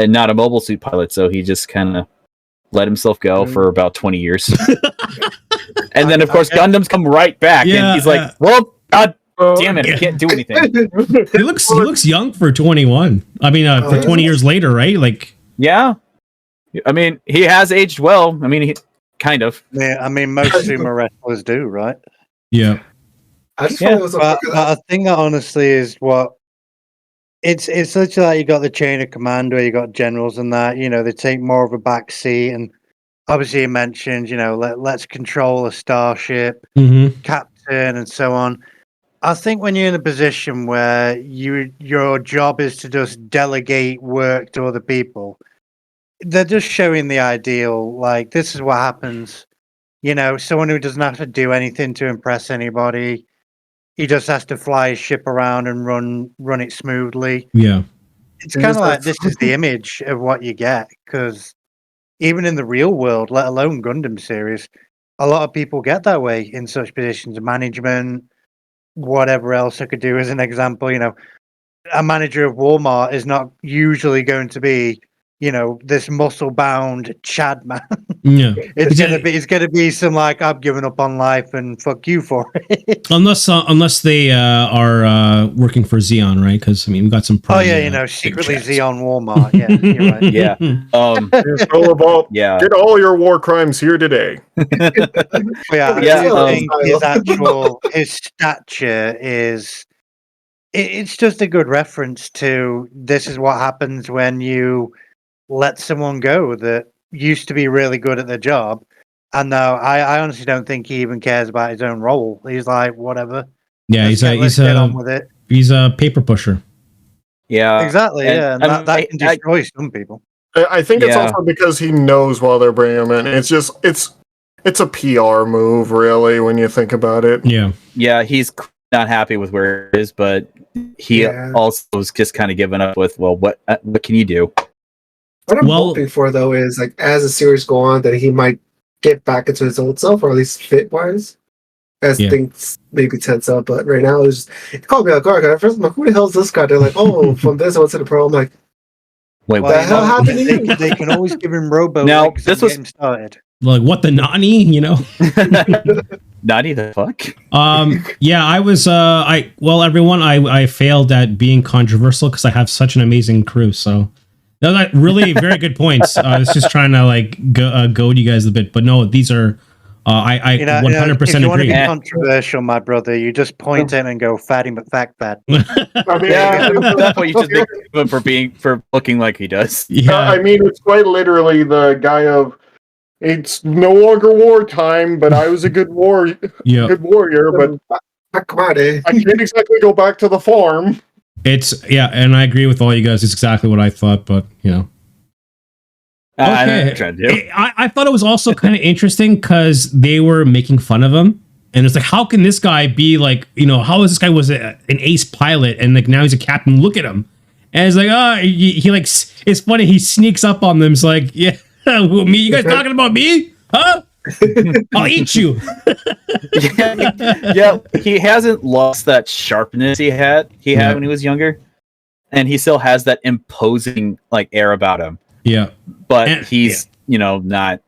not a mobile suit pilot. So he just kind of let himself go for about 20 years. And then, of course, Gundams come right back, and he's like, well, God damn it, I can't do anything. He looks young for 21. I mean, for 20 years later, right? Like, yeah. I mean, he has aged well. I mean, he kind of. Yeah, I mean, most sumo wrestlers do, right? Yeah. I just but I think that honestly is what it's such that you got the chain of command where you got generals and that, you know, they take more of a back seat, and obviously you mentioned, you know, let's control a starship, captain, and so on. I think when you're in a position where your job is to just delegate work to other people, they're just showing the ideal, like, this is what happens. You know, someone who doesn't have to do anything to impress anybody. He just has to fly his ship around and run it smoothly. Yeah. It's kind of like, this is the image of what you get, because even in the real world, let alone Gundam series, a lot of people get that way in such positions of management, whatever else I could do as an example. You know, a manager of Walmart is not usually going to be, you know, this muscle-bound Chad man. Yeah, it's gonna be some like, I've given up on life and fuck you for it. Unless they are working for Xeon, right? Because I mean, we got some. You know, secretly Xeon Walmart. Yeah, you're right. Yeah. Get all your war crimes here today. I think his stature is. It's just a good reference to, this is what happens when you let someone go that used to be really good at their job, and now I honestly don't think he even cares about his own role. He's like, whatever. Yeah, he's get on with it. He's a paper pusher. Yeah, exactly. And that can destroy some people. I think it's also because he knows while they're bringing him in. It's just it's a PR move, really, when you think about it. Yeah, he's not happy with where it is, but he also was just kind of giving up with, well, what can you do? What I'm hoping for, though, is like, as the series go on, that he might get back into his old self, or at least fit wise, as things maybe tense up. But right now, it caught me off guard. At first, I'm like, who the hell is this guy? They're like, oh, from this one to the pro. I'm like, wait, what the hell happened to you? They can always give him robo. Now this was getting started. Like, what the Nani, you know? Nani the fuck? I was everyone, I failed at being controversial because I have such an amazing crew. So no, that really very good points. I was just trying to like goad you guys a bit, but no, these are I 100% if you want to agree. be controversial, my brother, you just point in and go fatty McFat. I mean, Yeah, at that point you just make him for looking like he does. Yeah, I mean, it's quite literally the guy of, it's no longer wartime, but I was a good warrior, but Come on, eh? I can't exactly go back to the farm. and I agree with all you guys. It's exactly what I thought, but you know. I know what Okay. you're trying to do. I thought it was also kind of interesting because they were making fun of him, and it's like, how can this guy be like, you know, how is this guy was an ace pilot and like now he's a captain? Look at him, and it's like, he like, it's funny. He sneaks up on them. It's like, yeah, me, you guys talking about me, huh? I'll eat you. Yeah, he hasn't lost that sharpness he had when he was younger, and he still has that imposing like air about him. Yeah, But he's not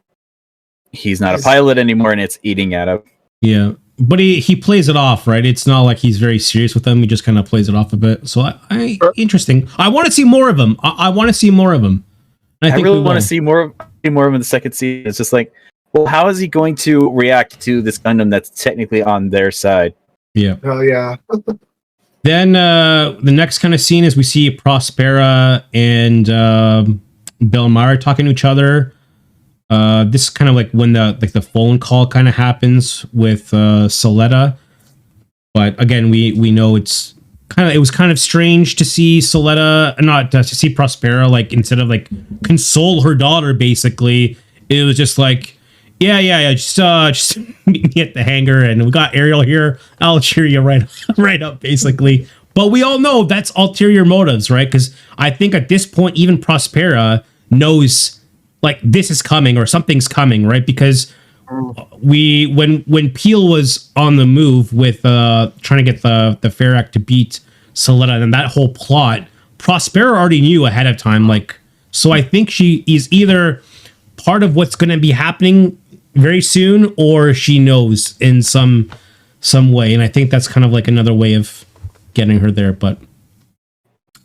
a pilot anymore, and it's eating at him. yeah. But he plays it off, right? It's not like he's very serious with them. He just kind of plays it off a bit. So interesting. I want to see more of him. I want to see more of him. I really want to see more of him in the second season. It's just like, well, how is he going to react to this Gundam that's technically on their side? Yeah. Oh yeah. Then the next kind of scene is we see Prospera and Belmar talking to each other. This is kind of like when the phone call kind of happens with Soletta. But again, we know it was kind of strange to see Soletta, not to see Prospera, like instead of like console her daughter, basically, it was just like, yeah, just meet me at the hangar, and we got Ariel here. I'll cheer you right up, basically. But we all know that's ulterior motives, right? Because I think at this point, even Prospera knows like this is coming or something's coming, right? Because when Peel was on the move with trying to get the Ferrac to beat Soletta and that whole plot, Prospera already knew ahead of time. Like, so I think she is either part of what's going to be happening very soon, or she knows in some way, and I think that's kind of like another way of getting her there. But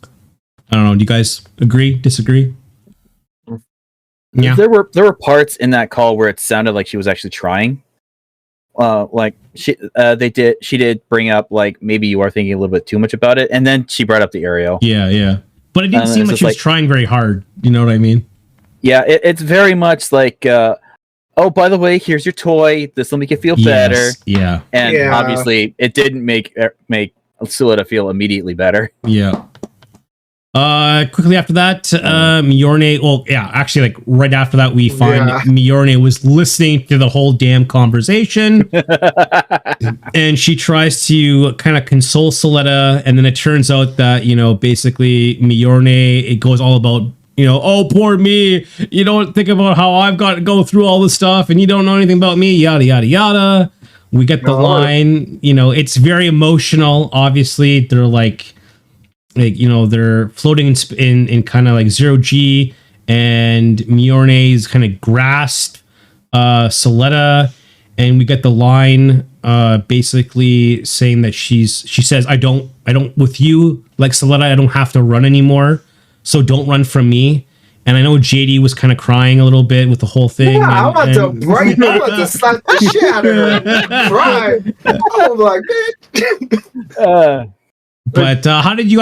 I don't know. Do you guys agree? Disagree? Yeah, there were parts in that call where it sounded like she was actually trying. Like she did bring up like maybe you are thinking a little bit too much about it, and then she brought up the Aereo. Yeah. But it didn't seem like she was trying very hard. You know what I mean? Yeah, it's very much like, oh, by the way, here's your toy. This will make you feel better. Yeah. And obviously, it didn't make Soletta feel immediately better. Yeah. Quickly after that, Mjorne. Well, yeah, actually, like right after that, we find Mjorne was listening to the whole damn conversation, and she tries to kind of console Soletta, and then it turns out that basically Mjorne, it goes all about oh, poor me. You don't think about how I've got to go through all this stuff, and you don't know anything about me. Yada yada yada. We get the line. It's very emotional. Obviously, they're like they're floating in kind of like 0G, and Mjorne's kind of grasp Soletta, and we get the line basically saying that she says, I don't with you, like Soletta, I don't have to run anymore, so don't run from me. And I know JD was kind of crying a little bit with the whole thing. Yeah, I'm about to slap the shit out of her. Cry. I'm like, bitch. But how did you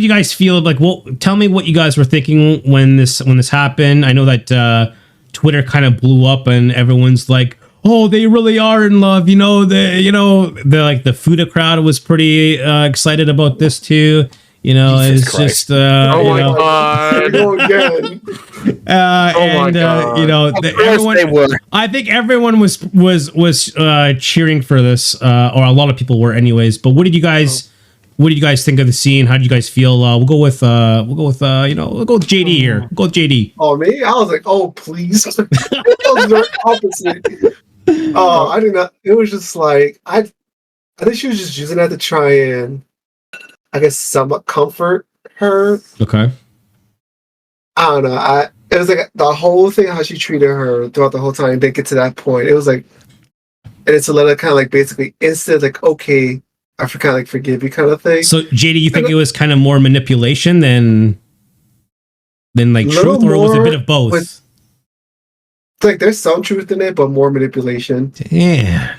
guys feel? Like, well, tell me what you guys were thinking when this happened. I know that Twitter kind of blew up, and everyone's like, "Oh, they really are in love." The Fuda crowd was pretty excited about this too. Jesus it's Christ. just Oh my god! Again. Everyone. I think everyone was cheering for this, or a lot of people were, anyways. But what did you guys? What did you guys think of the scene? How did you guys feel? We'll go with JD here. We'll go with JD. Oh, me? I was like, oh, please. It was very opposite. Oh, I did not. It was just like I think she was just using that to try and, I guess, somewhat comfort her. Okay. I don't know. It was like the whole thing, how she treated her throughout the whole time. They get to that point. It was like, and it's a little kind of like basically instant, like, okay, I kind of like forgive you kind of thing. So JD, you think it was kind of more manipulation than like truth, or it was a bit of both? It's like there's some truth in it, but more manipulation. Damn.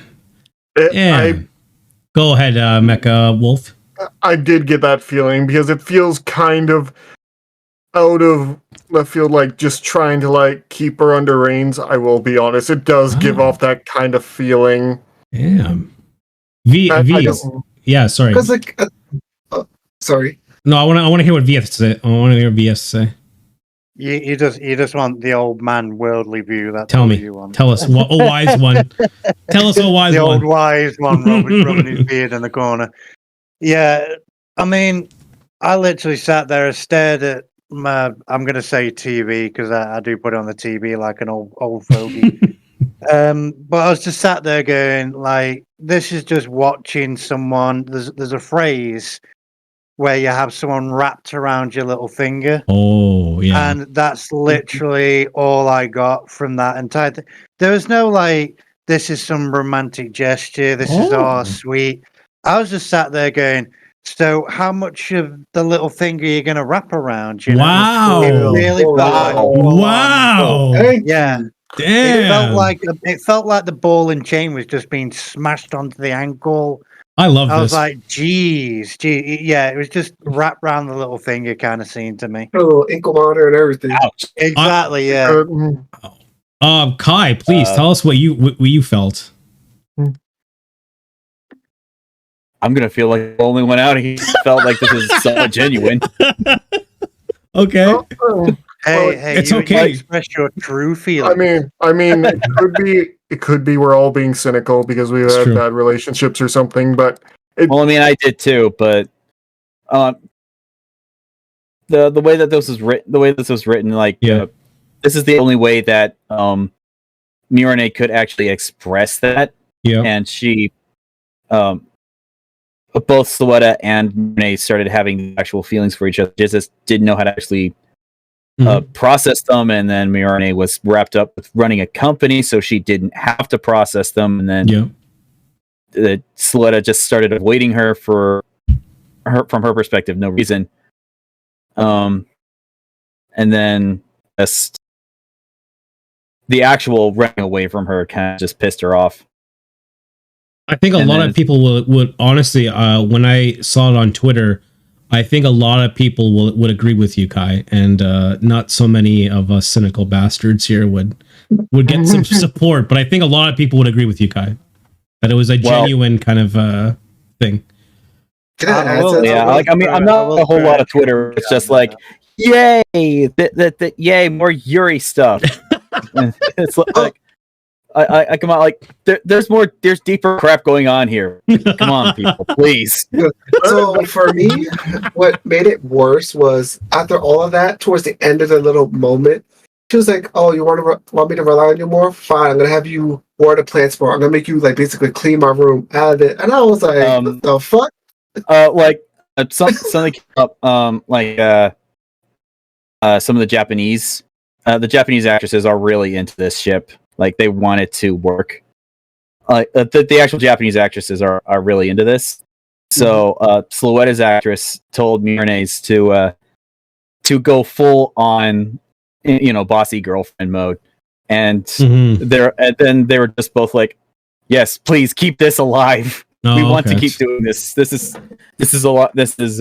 Go ahead, Mecha Wolf. I did get that feeling because it feels kind of out of left field, like just trying to like keep her under reins. I will be honest, it does give off that kind of feeling. Damn. Sorry. Because like, sorry. No, I want to hear what VS say. I want to hear VS say. You just want the old man worldly view. That's Tell all me. you want. Tell us, a wise one. Tell us, a wise the one. old wise one, rubbing his beard in the corner. Yeah, I mean, I literally sat there and stared at my, I'm going to say TV, because I do put it on the TV like an old fogey. But I was just sat there going, like, this is just watching someone. There's a phrase where you have someone wrapped around your little finger. Oh, yeah. And that's literally all I got from that entire thing. There was no, like, this is some romantic gesture. This is sweet. I was just sat there going, so how much of the little finger are you going to wrap around? You know? Wow. It really felt like wow. Yeah. Damn. It felt like the ball and chain was just being smashed onto the ankle. I love this. I was like, geez. Yeah, it was just wrapped around the little finger kind of scene to me. A little ankle monitor and everything. Ouch. Exactly, yeah. Kai, please tell us what you felt. I'm gonna feel like the only one out here felt like this is somewhat genuine. Okay. Hey, it's you okay. express your true feelings. I mean, it could be we're all being cynical because we've had bad relationships or something. But well, I mean, I did too. But the way that this was written, like, this is the only way that Mirane could actually express that. Yeah, and she, both Sloetta and Mirane started having actual feelings for each other. Just didn't know how to actually process them, and then Mirane was wrapped up with running a company, so she didn't have to process them. And then Sloetta just started avoiding her from her perspective, no reason. And then just the actual running away from her kind of just pissed her off. I think a lot of people would honestly, when I saw it on Twitter, I think a lot of people would agree with you, Kai, and not so many of us cynical bastards here would get some support. But I think a lot of people would agree with you, Kai, that it was a genuine kind of thing. Like, I mean, I'm not a whole lot of Twitter. It's just like, yay, yay, more Yuri stuff. It's like, I come on, like, there's deeper crap going on here. Come on, people, please. So for me, what made it worse was after all of that, towards the end of the little moment, she was like, "Oh, you want me to rely on you more? Fine, I'm gonna have you water plants more. I'm gonna make you like basically clean my room out of it." And I was like, "What the fuck?" Like something came up, some of the Japanese actresses are really into this ship. Like, they want it to work. The actual Japanese actresses are really into this. So Sloetta's actress told Mirane's to go full on, bossy girlfriend mode, and then they were just both like, "Yes, please keep this alive. We want to keep doing this. This is a lot. This is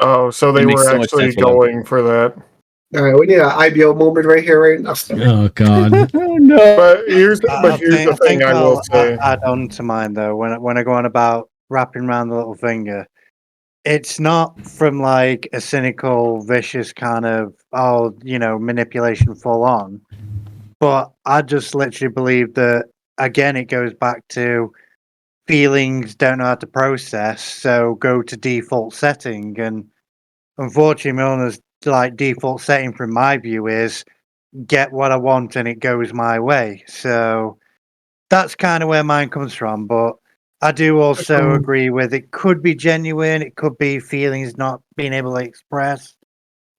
Oh, so they were actually going for that. All right, we need an IBO moment right here, right now. Oh God! Oh no! But here's the thing I will say. Add on to mine though, when I go on about wrapping around the little finger, it's not from like a cynical, vicious kind of manipulation full on, but I just literally believe that again it goes back to feelings don't know how to process, so go to default setting, and unfortunately Milner's like default setting from my view is get what I want and it goes my way. So that's kind of where mine comes from. But I do also agree with it could be genuine, it could be feelings not being able to express,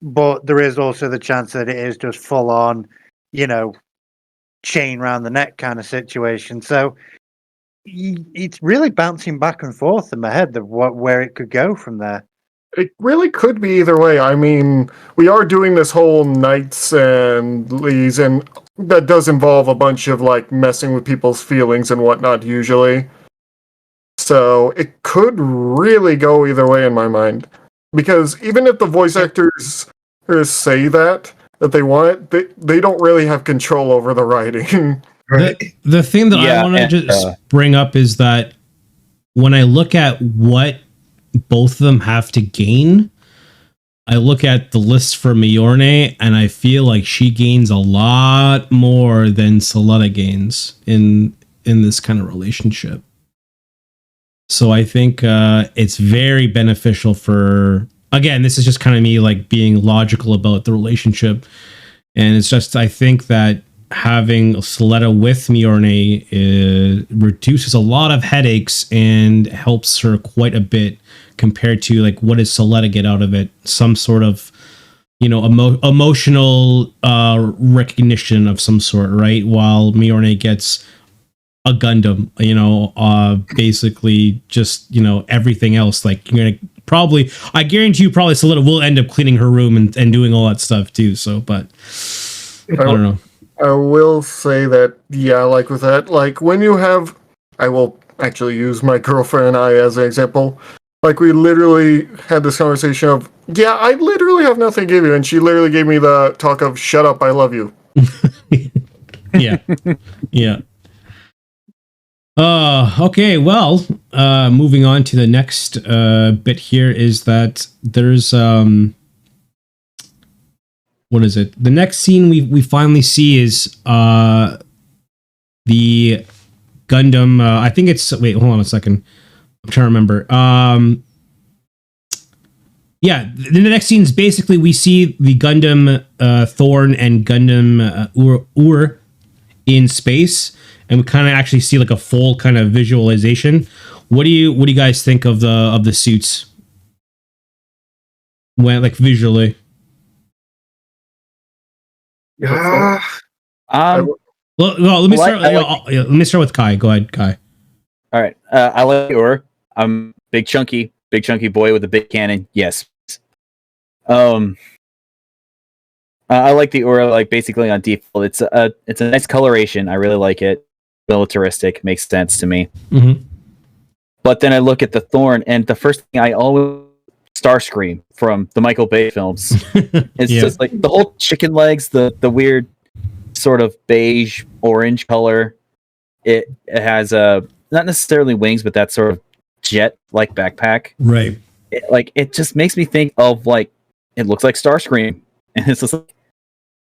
but there is also the chance that it is just full on, chain around the neck kind of situation. So it's really bouncing back and forth in my head of where it could go from there. It really could be either way. I mean, we are doing this whole knights and lees, and that does involve a bunch of like messing with people's feelings and whatnot usually. So it could really go either way in my mind. Because even if the voice actors say that they want it, they don't really have control over the writing. Right. The thing that I want to just bring up is that when I look at what both of them have to gain, I look at the list for Miorne and I feel like she gains a lot more than Soletta gains in this kind of relationship. So I think it's very beneficial for, again, this is just kind of me like being logical about the relationship. And it's just, I think that having Soletta with Miorne reduces a lot of headaches and helps her quite a bit compared to like what does Soletta get out of it? Some sort of, you know, emotional recognition of some sort, right? While Miorne gets a Gundam, you know, basically just, you know, everything else. Like you're gonna probably, I guarantee you probably Soletta will end up cleaning her room and doing all that stuff too. So, but I don't know. I will say that, yeah, like with that, like when you have, I will actually use my girlfriend and I as an example. Like we literally had this conversation of, yeah, I literally have nothing to give you. And she literally gave me the talk of, shut up, I love you. Yeah. Yeah. Okay, well, moving on to the next bit here is that there's what is it? The next scene we finally see is the Gundam. I think it's, wait, hold on a second. I'm trying to remember. Yeah, the next scene is basically we see the Gundam Thorn and Gundam Ur in space, and we kind of actually see like a full kind of visualization. What do you guys think of the suits? When like visually? Yeah. Well, let me start. Let me start with Kai. Go ahead, Kai. All right. I like Ur. I'm big chunky boy with a big cannon. Yes. I like the Ur like basically on default. It's a nice coloration. I really like it. Militaristic makes sense to me. Mm-hmm. But then I look at the Thorn, and the first thing I always Starscream from the Michael Bay films. It's just like the whole chicken legs, the weird sort of beige orange color. It has not necessarily wings, but that sort of jet like backpack. Right. It just makes me think of like it looks like Starscream, and it's just like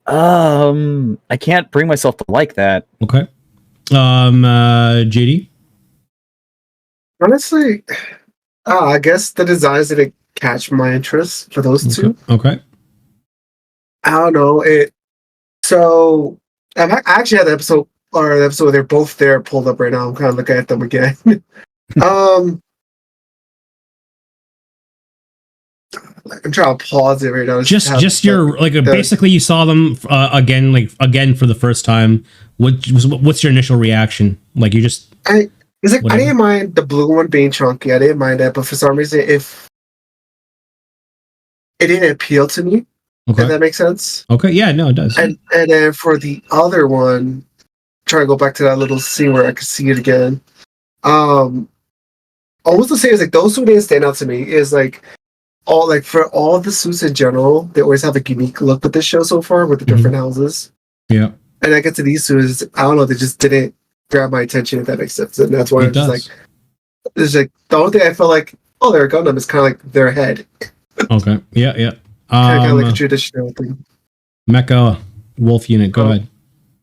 I can't bring myself to like that. Okay. JD. Honestly, I guess the designs didn't catch my interest for those two. Okay. I don't know it. So I actually had the episode where they're both there pulled up right now. I'm kind of looking at them again. I'm trying to pause it right now. Just your like basically you saw them again for the first time. What's your initial reaction? Like you just it's like whatever. I didn't mind the blue one being chunky. I didn't mind that, but for some reason, if it didn't appeal to me, okay. If that makes sense. Okay, yeah, no, it does. And then for the other one, try to go back to that little scene where I could see it again. Almost the same as like those two didn't stand out to me. Is like for all the suits in general, they always have a unique look with this show so far with the different houses. Yeah. And I get to these suits, I don't know, they just didn't grab my attention, if that makes sense. And that's why I'm just like, it's like the only thing I felt like, oh, they're a Gundam is kind of like their head. Okay. Yeah. Kind of like a traditional thing. Mecha Wolf Unit, go ahead.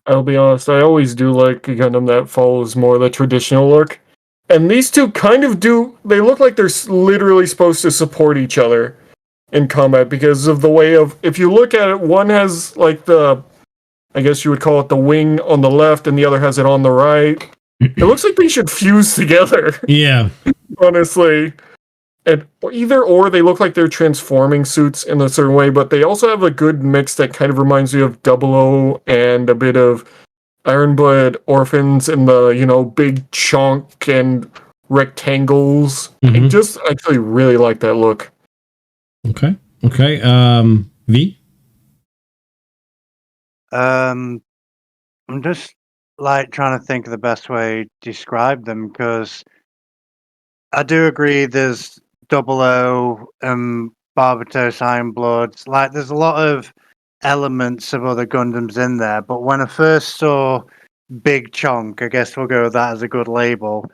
I'll be honest, I always do like a Gundam that follows more the traditional look. And these two kind of do, they look like they're literally supposed to support each other in combat because of the way of, if you look at it, one has like I guess you would call it the wing on the left and the other has it on the right. It looks like they should fuse together. Yeah. Honestly. And either or they look like they're transforming suits in a certain way, but they also have a good mix that kind of reminds me of 00 and a bit of Ironblood Orphans and the, big chunk and rectangles. I just actually really like that look. Okay. V? I'm just like trying to think of the best way to describe them, because I do agree there's Double O and Barbatos Iron Bloods. Like, there's a lot of elements of other Gundams in there, but when I first saw Big Chonk, I guess we'll go with that as a good label,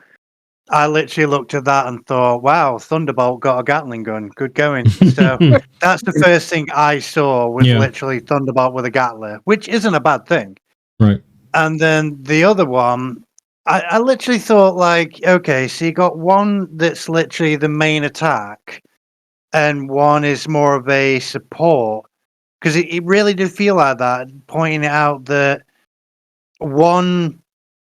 I literally looked at that and thought, wow, Thunderbolt got a Gatling gun. Good going. So that's the first thing I saw was literally Thunderbolt with a Gatler, which isn't a bad thing. Right. And then the other one, I literally thought, like, okay, so you got one that's literally the main attack and one is more of a support. Because it really did feel like that, pointing out that one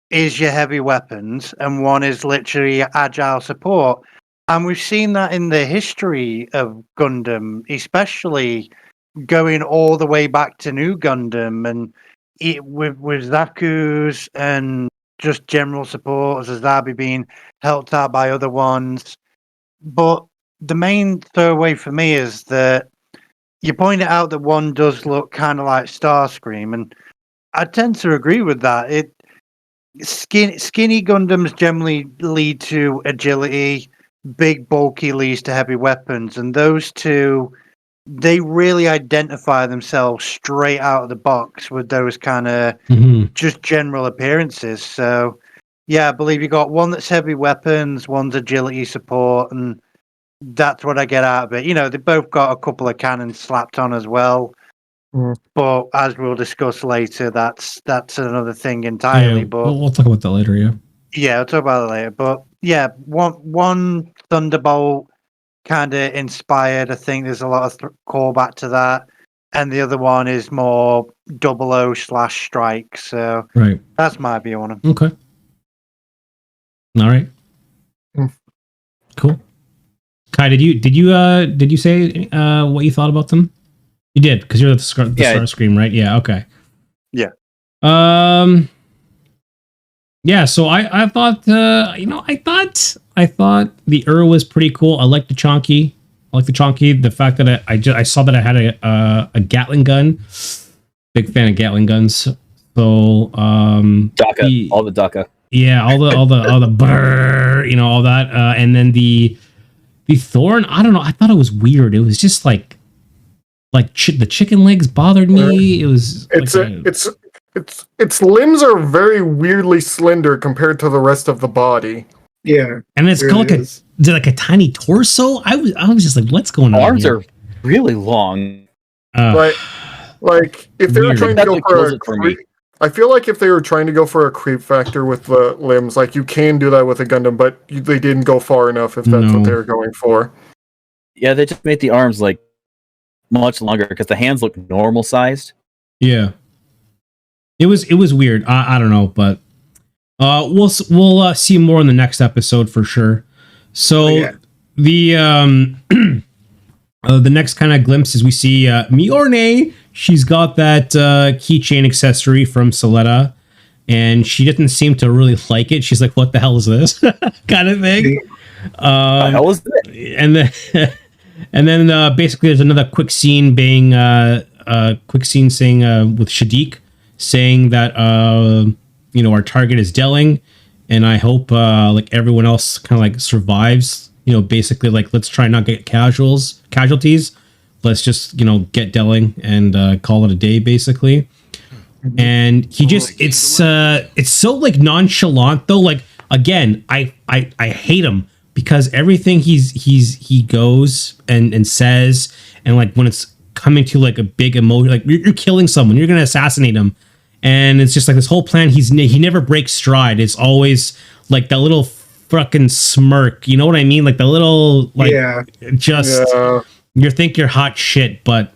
is your heavy weapons and one is literally agile support. And we've seen that in the history of Gundam, especially going all the way back to New Gundam and with Zaku's and just general support, Zazabi being helped out by other ones. But the main throwaway for me is that you pointed out that one does look kind of like Starscream, and I tend to agree with that. Skinny Gundams generally lead to agility, big bulky leads to heavy weapons, and those two, they really identify themselves straight out of the box with those kind of just general appearances. So yeah, I believe you got one that's heavy weapons, one's agility support, and that's what I get out of it. You know, they both got a couple of cannons slapped on as well. But as we'll discuss later, that's another thing entirely. Yeah, but we'll talk about that later. Yeah, we'll talk about it later. But yeah, one Thunderbolt kind of inspired. I think there's a lot of callback to that, and the other one is more 00/Strike. So right, that's my view on them. Okay. All right. Cool. Kai, did you say what you thought about them? You did, because you're the Starscream, right? Yeah. Okay. Yeah. Yeah. So I thought, I thought the was pretty cool. I like the Chonky. The fact that I saw that I had a Gatling gun. Big fan of Gatling guns. So DACA, all the DACA. Yeah, all the brrr, all that, and then the Thorn. I don't know. I thought it was weird. It was just like the chicken legs bothered me. It was its limbs are very weirdly slender compared to the rest of the body. Yeah, and it's got like a tiny torso. I was just like, what's going on? Arms are really long. Like if they were trying to go for I feel like if they were trying to go for a creep factor with the limbs, like you can do that with a Gundam, but they didn't go far enough if that's what they were going for. Yeah, they just made the arms like much longer because the hands look normal sized. Yeah, it was weird. I don't know, but we'll see more in the next episode for sure. So the next kind of glimpse is we see Miorne. She's got that keychain accessory from Soletta, and she doesn't seem to really like it. She's like, "What the hell is this?" kind of thing. What the hell is it? And then basically there's another quick scene saying with Shadiq saying that our target is Delling, and I hope like everyone else kind of like survives. Basically like let's try not get casualties. Let's just get Delling and call it a day basically. And he just it's so like nonchalant though. Like again, I hate him because everything he goes and says, and like when it's coming to like a big emotion, like you're killing someone, you're gonna assassinate him, and it's just like this whole plan. He never breaks stride. It's always like that little fucking smirk. You know what I mean? Like the little you think you're hot shit, but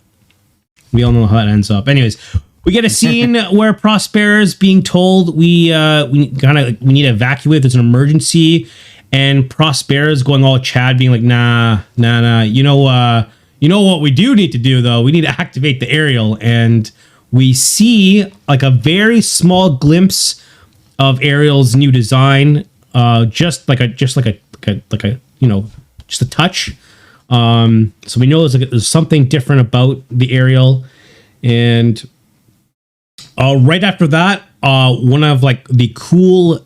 we all know how it ends up. Anyways, we get a scene where Prospera's being told we need to evacuate. There's an emergency, and Prospera's going all Chad, being like, nah. You know what we do need to do though? We need to activate the aerial, and we see like a very small glimpse of Ariel's new design, just a touch. So we know there's something different about the aerial, and right after that, one of like the cool.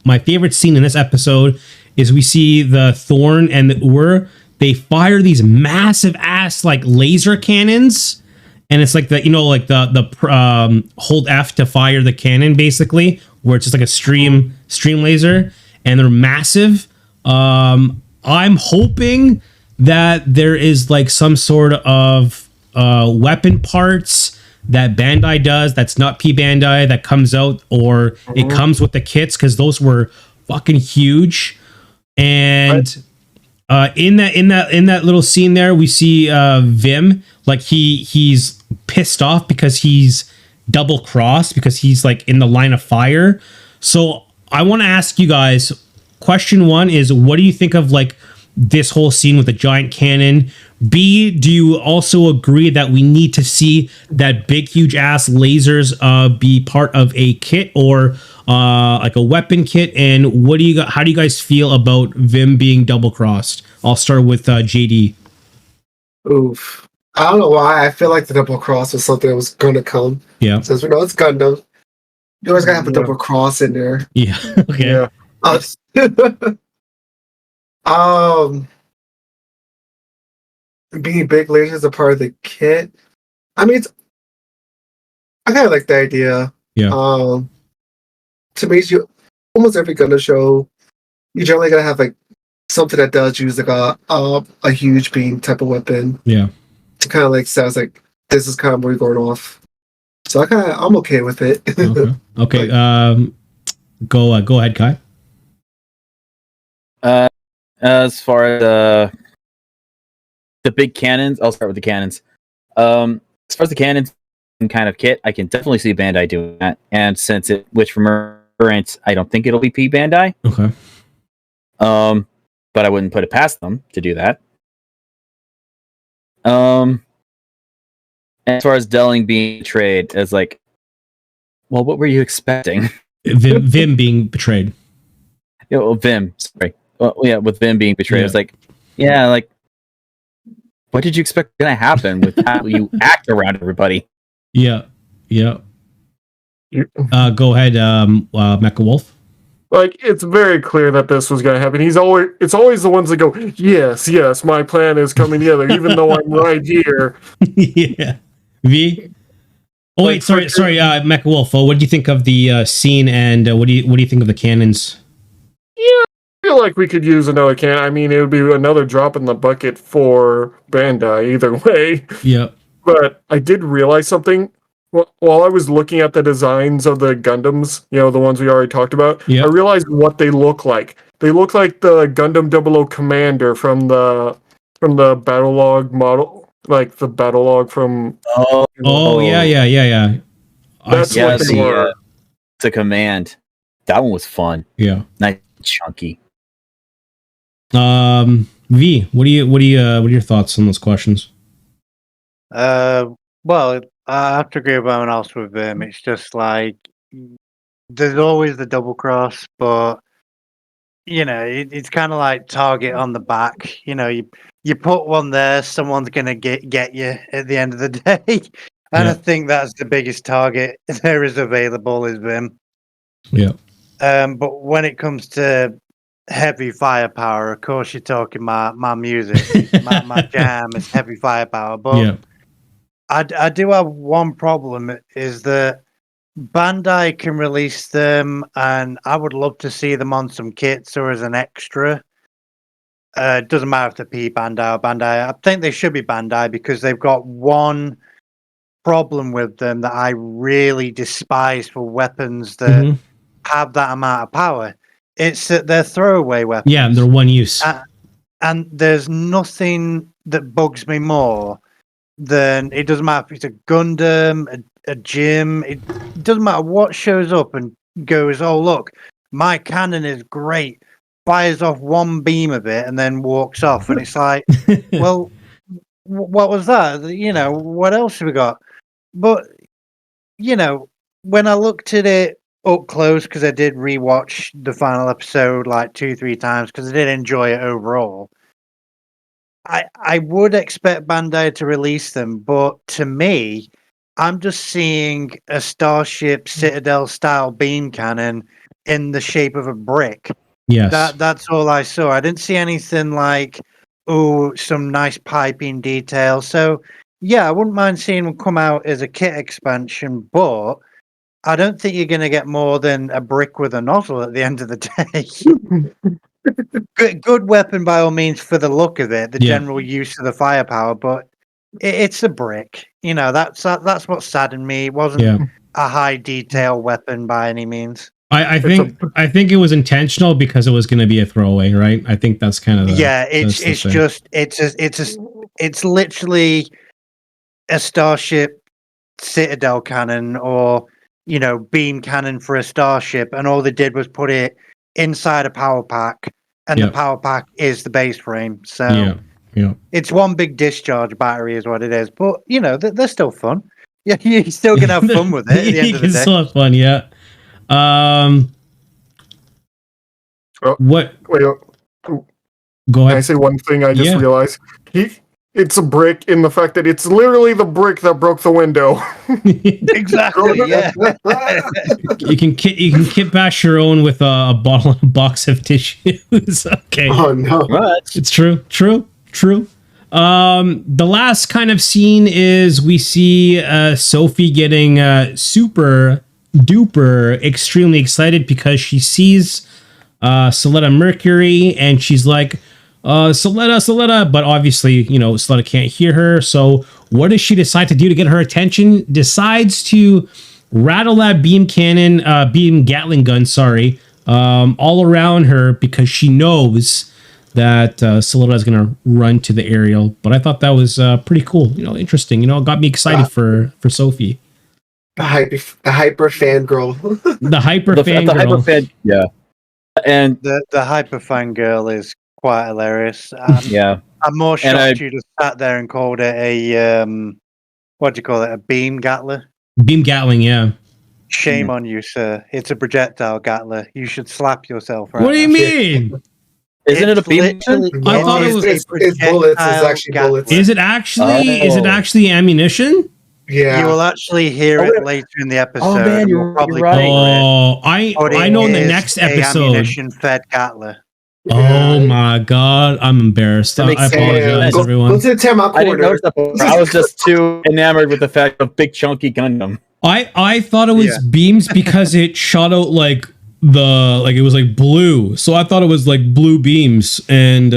My favorite scene in this episode is we see the Thorn and the Ur. They fire these massive ass like laser cannons, and it's like the the hold F to fire the cannon basically, where it's just like a stream laser, and they're massive. I'm hoping that there is like some sort of weapon parts that Bandai does that's not P Bandai that comes out, or it comes with the kits, because those were fucking huge. And in that little scene there, we see Vim, like he's pissed off because he's double crossed, because he's like in the line of fire. So I want to ask you guys, question one is, what do you think of like this whole scene with the giant cannon? B, do you also agree that we need to see that big huge ass lasers be part of a kit, or like a weapon kit? And what do you how do you guys feel about Vim being double crossed? I'll start with JD. Oof. I don't know why. I feel like the double cross was something that was going to come. Yeah. Since we know it's Gundam, you always got to have a double cross in there. Yeah. Okay. Yeah. Being big lasers is a part of the kit. I mean, I kind of like the idea. Yeah. To me, almost every Gundam show, you generally gotta have like something that does use like a huge beam type of weapon. Yeah. To kind of like sounds like this is kind of where you're going off. So I'm okay with it. Okay. Go ahead, Kai. As far as the big cannons, I'll start with the cannons. As far as the cannons kind of kit, I can definitely see Bandai doing that. And since it Witch from Mercury, I don't think it'll be P Bandai. Okay. But I wouldn't put it past them to do that. As far as Delling being betrayed, as like, well, what were you expecting? Vim being betrayed. Yeah, well, Vim, sorry. Well, yeah, with Vim being betrayed, Yeah. it's like, yeah, like, what did you expect was gonna happen with how you act around everybody? Yeah. Go ahead, Mecha Wolf. Like, it's very clear that this was going to happen. It's always the ones that go, yes, my plan is coming together, even though I'm right here. Yeah. V. Oh wait, sorry, Mecha Wolf. What do you think of the scene, and what do you think of the cannons? Yeah, I feel like we could use another can. I mean, it would be another drop in the bucket for Bandai, either way. Yeah. But I did realize something. While I was looking at the designs of the Gundams, the ones we already talked about, Yeah. I realized what they look like. They look like the Gundam 00 Commander from the battle log model, like the battle log from. Oh yeah. That's Yeah, what they were. the command. That one was fun. Yeah. Nice, chunky. V. What are your thoughts on those questions? Well, I have to agree with everyone else with them. It's just like there's always the double cross, but it's kind of like target on the back. You put one there, someone's gonna get you at the end of the day, and I think that's the biggest target there is available is them. Yeah. But when it comes to heavy firepower, of course, you're talking my music, my jam is heavy firepower, but. Yeah. I do have one problem, is that Bandai can release them, and I would love to see them on some kits or as an extra. It doesn't matter if they're P Bandai or Bandai. I think they should be Bandai because they've got one problem with them that I really despise for weapons that have that amount of power. It's that they're throwaway weapons. Yeah, they're one use. And there's nothing that bugs me more than, it doesn't matter if it's a Gundam, a gym, it doesn't matter what shows up and goes, oh look, my cannon is great, fires off one beam of it and then walks off, and it's like, well, what was that? What else have we got? But when I looked at it up close, because I did rewatch the final episode like 2-3 times because I did enjoy it overall, I would expect Bandai to release them, but to me, I'm just seeing a Starship Citadel style beam cannon in the shape of a brick. Yes. That's all I saw. I didn't see anything like, oh, some nice piping detail. So yeah, I wouldn't mind seeing them come out as a kit expansion, but I don't think you're going to get more than a brick with a nozzle at the end of the day. Good weapon by all means for the look of it, the general use of the firepower, but it's a brick. You know, that's what saddened me. It wasn't a high detail weapon by any means. I think it was intentional because it was going to be a throwaway, right? I think that's kind of it's literally a Starship Citadel cannon or beam cannon for a Starship, and all they did was put it inside a power pack, and the power pack is the base frame. So it's one big discharge battery is what it is. But they're still fun. Yeah, you're still gonna have fun with it at the end of the day. Still have fun, yeah. What? Wait, go ahead. Can I say one thing I just realized? It's a brick in the fact that it's literally the brick that broke the window. Exactly. Yeah. You can kit bash your own with a box of tissues. Okay. Oh no. It's true. The last kind of scene is we see Sophie getting super duper extremely excited because she sees Soletta Mercury, and she's like, Soletta, but obviously, Soletta can't hear her. So what does she decide to do to get her attention? Decides to rattle that beam Gatling gun, all around her because she knows that Soletta is going to run to the aerial. But I thought that was pretty cool, interesting. It got me excited for Sophie. The hyper fangirl. The hyper fangirl. Yeah. And the hyper fangirl is quite hilarious. I'm more shocked you just sat there and called it a what do you call it? A beam Gatler? Beam Gatling, yeah. Shame on you, sir. It's a projectile Gatler. You should slap yourself. Right what do you mean? Isn't it a beam? I thought it was. It's bullets. It's actually bullets. Is it actually? Is it actually ammunition? Yeah. You will actually hear it later in the episode. Oh man, you're probably right. Oh, I know in the next episode. Ammunition-fed Gatler. Oh my god, I'm embarrassed. I apologize, everyone. Go to the timeout corner. I was just too enamored with the fact of big chunky Gundam. I thought it was beams because it shot out like it was like blue. So I thought it was like blue beams, and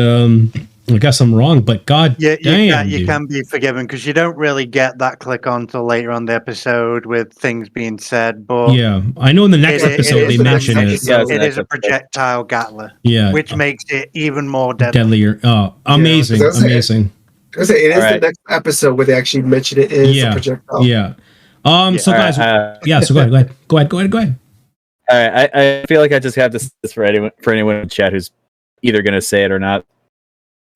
I guess I'm wrong, but god damn, you can be forgiven because you don't really get that click on till later on the episode with things being said. But yeah, I know in the next episode they mention it. It is a projectile Gatler, which makes it even more deadlier. Oh, amazing, amazing. It is the next episode where they actually mention it is a projectile. Yeah. So guys, so go ahead. All right, I feel like I just have this for anyone in chat who's either going to say it or not.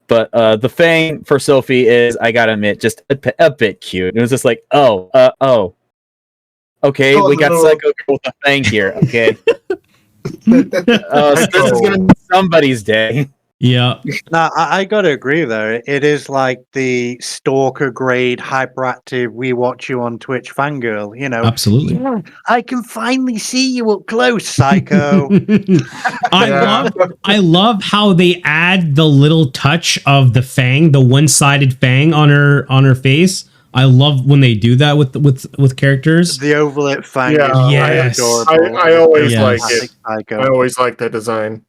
But the Fang for Sophie is, I gotta admit, just a bit cute. It was just like, okay, we got Psycho Girl with a Fang here. Okay, so this is gonna be somebody's day. Yeah. No, I gotta agree though. It is like the stalker grade hyperactive we watch you on Twitch fangirl, Absolutely. Yeah, I can finally see you up close, Psycho. I love how they add the little touch of the fang, the one-sided fang on her face. I love when they do that with characters. The ovalet fang is adorable. I always like it. Psycho. I always like that design.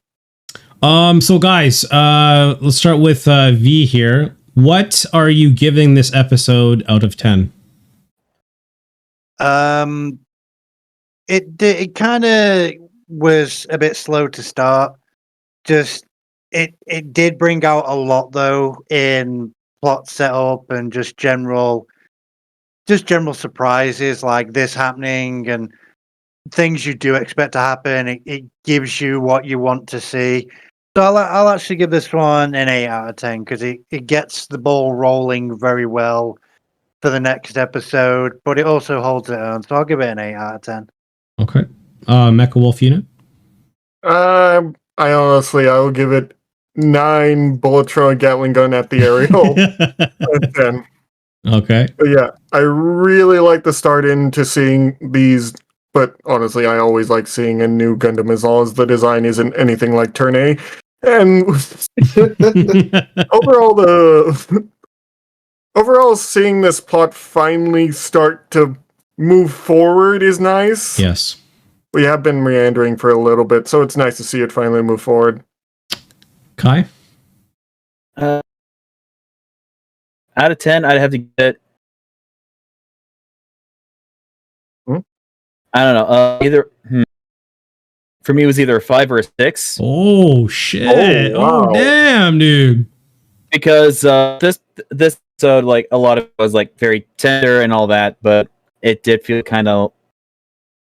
So guys, let's start with V here. What are you giving this episode out of 10? It kind of was a bit slow to start. Just it did bring out a lot though in plot setup and just general surprises like this happening and things you do expect to happen. It gives you what you want to see. So I'll actually give this one an 8 out of 10 because it gets the ball rolling very well for the next episode, but it also holds it own. So I'll give it an 8 out of 10. Okay. Mecha Wolf Unit? I will give it 9 Bulletron Gatling gun at the aerial. 10. Okay. But yeah, I really like the start into seeing these. But honestly, I always like seeing a new Gundam as long as the design isn't anything like Turn A. And overall, overall, seeing this plot finally start to move forward is nice. Yes. We have been meandering for a little bit, so it's nice to see it finally move forward. Kai? Out of 10, I'd have to get. I don't know. Either for me, it was either a 5 or a 6. Oh shit! Oh, wow. Oh damn, dude! Because this episode, like a lot of it was like very tender and all that, but it did feel kind of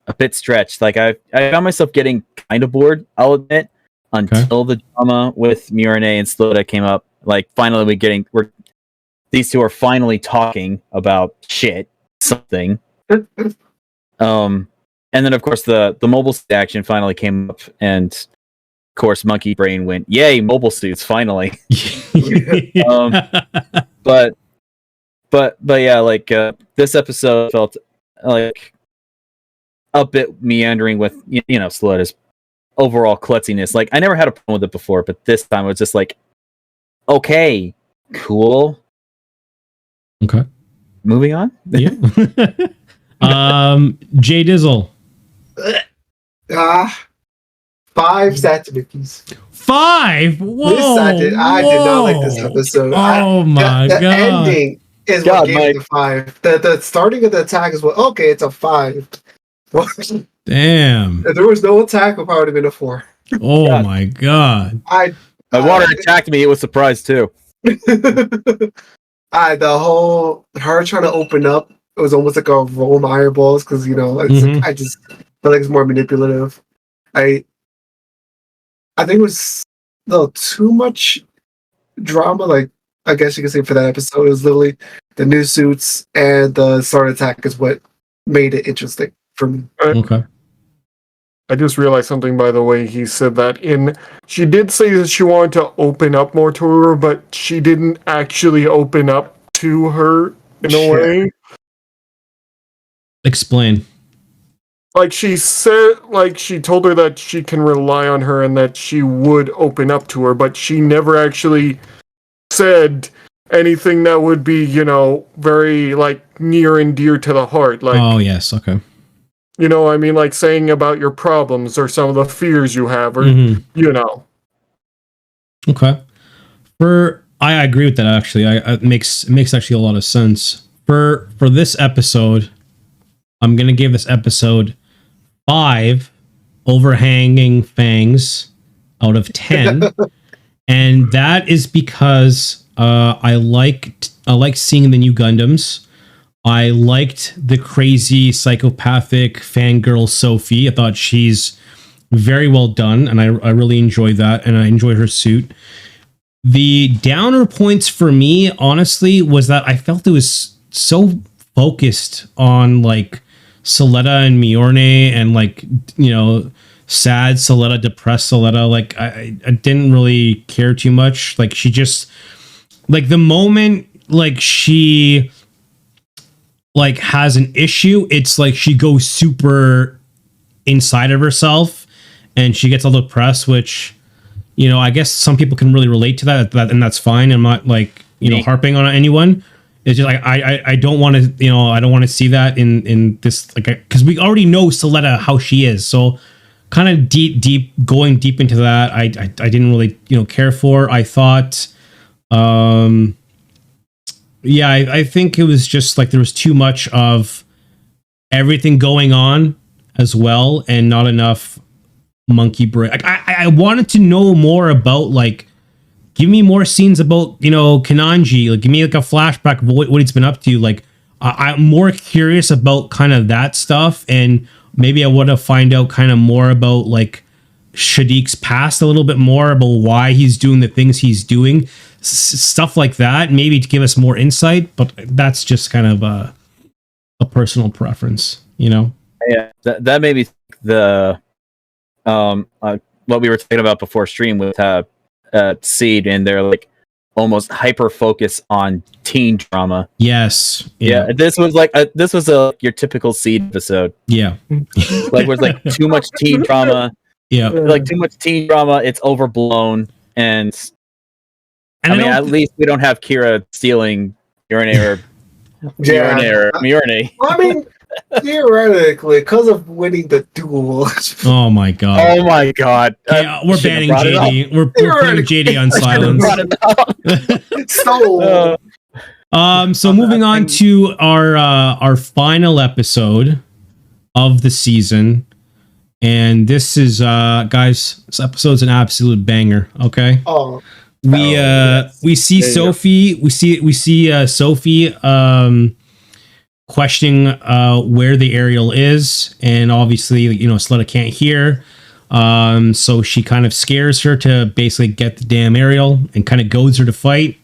a bit stretched. Like I found myself getting kind of bored, I'll admit, until the drama with Murine and Sloda came up. Like finally these two are finally talking about something. And then of course the mobile suit action finally came up, and of course Monkey Brain went, "Yay, mobile suits finally!" But yeah, like this episode felt like a bit meandering with Sloda's overall klutziness. Like I never had a problem with it before, but this time it was just like, okay, cool. Okay. Moving on. Yeah. Jay Dizzle. 5 Satsumiki's. 5? Whoa! I did not like this episode. Oh my the god! ending is what gave it the 5. The starting of the attack is what. Okay, it's a 5. Damn! If there was no attack, it probably would have been a 4. Oh God. my god! My water attacked me. It was surprised too. The whole her trying to open up, it was almost like a roll my eyeballs because it's I just feel like it's more manipulative. I think it was a little too much drama. Like I guess you could say for that episode, it was literally the new suits and the start attack is what made it interesting for me. Okay. I just realized something by the way he said that she did say that she wanted to open up more to her, but she didn't actually open up to her in a way. Explain. Like she said, like she told her that she can rely on her and that she would open up to her, but she never actually said anything that would be, very like near and dear to the heart. Like, oh yes, okay. I mean, like saying about your problems or some of the fears you have, or Okay. I agree with that actually. It makes actually a lot of sense. For this episode, I'm gonna give this episode 5 overhanging fangs out of 10, and that is because I like seeing the new Gundams. I liked the crazy psychopathic fangirl Sophie. I thought she's very well done, and I really enjoyed that, and I enjoyed her suit. The downer points for me, honestly, was that I felt it was so focused on like Soletta and Miorne and like sad Soletta, depressed Soletta. Like I didn't really care too much. Like she just like the moment like she like has an issue, it's like she goes super inside of herself and she gets all depressed, which I guess some people can really relate to that and that's fine. I'm not like harping on anyone. It's just like I don't want to I don't want to see that in this, like, because we already know Soletta how she is, so kind of going deep into that I didn't really care for. I thought I think it was just like there was too much of everything going on as well and not enough Monkey Brain. Like I wanted to know more about, like, give me more scenes about Kananji. Like give me like a flashback of what he's been up to. Like I'm more curious about kind of that stuff, and maybe I want to find out kind of more about like Shadiq's past a little bit more, about why he's doing the things he's doing, stuff like that, maybe to give us more insight. But that's just kind of a personal preference, Yeah, that made me think what we were talking about before stream with Seed, and they're like, almost hyper focus on teen drama. Yes. Yeah, this was like your typical Seed episode. Yeah. Like was like too much teen drama. Yeah. Like too much teen drama. It's overblown, and And I mean, at least we don't have Kira stealing urinate. I mean, theoretically, because of winning the duel. Oh my god. Oh my god. Yeah, we're banning JD. We're putting JD on silence. So moving on to our final episode of the season, and this is guys, this episode's an absolute banger. Okay. We see Sophie. We see Sophie questioning where the aerial is, and obviously, Sletta can't hear. So she kind of scares her to basically get the damn aerial and kind of goads her to fight.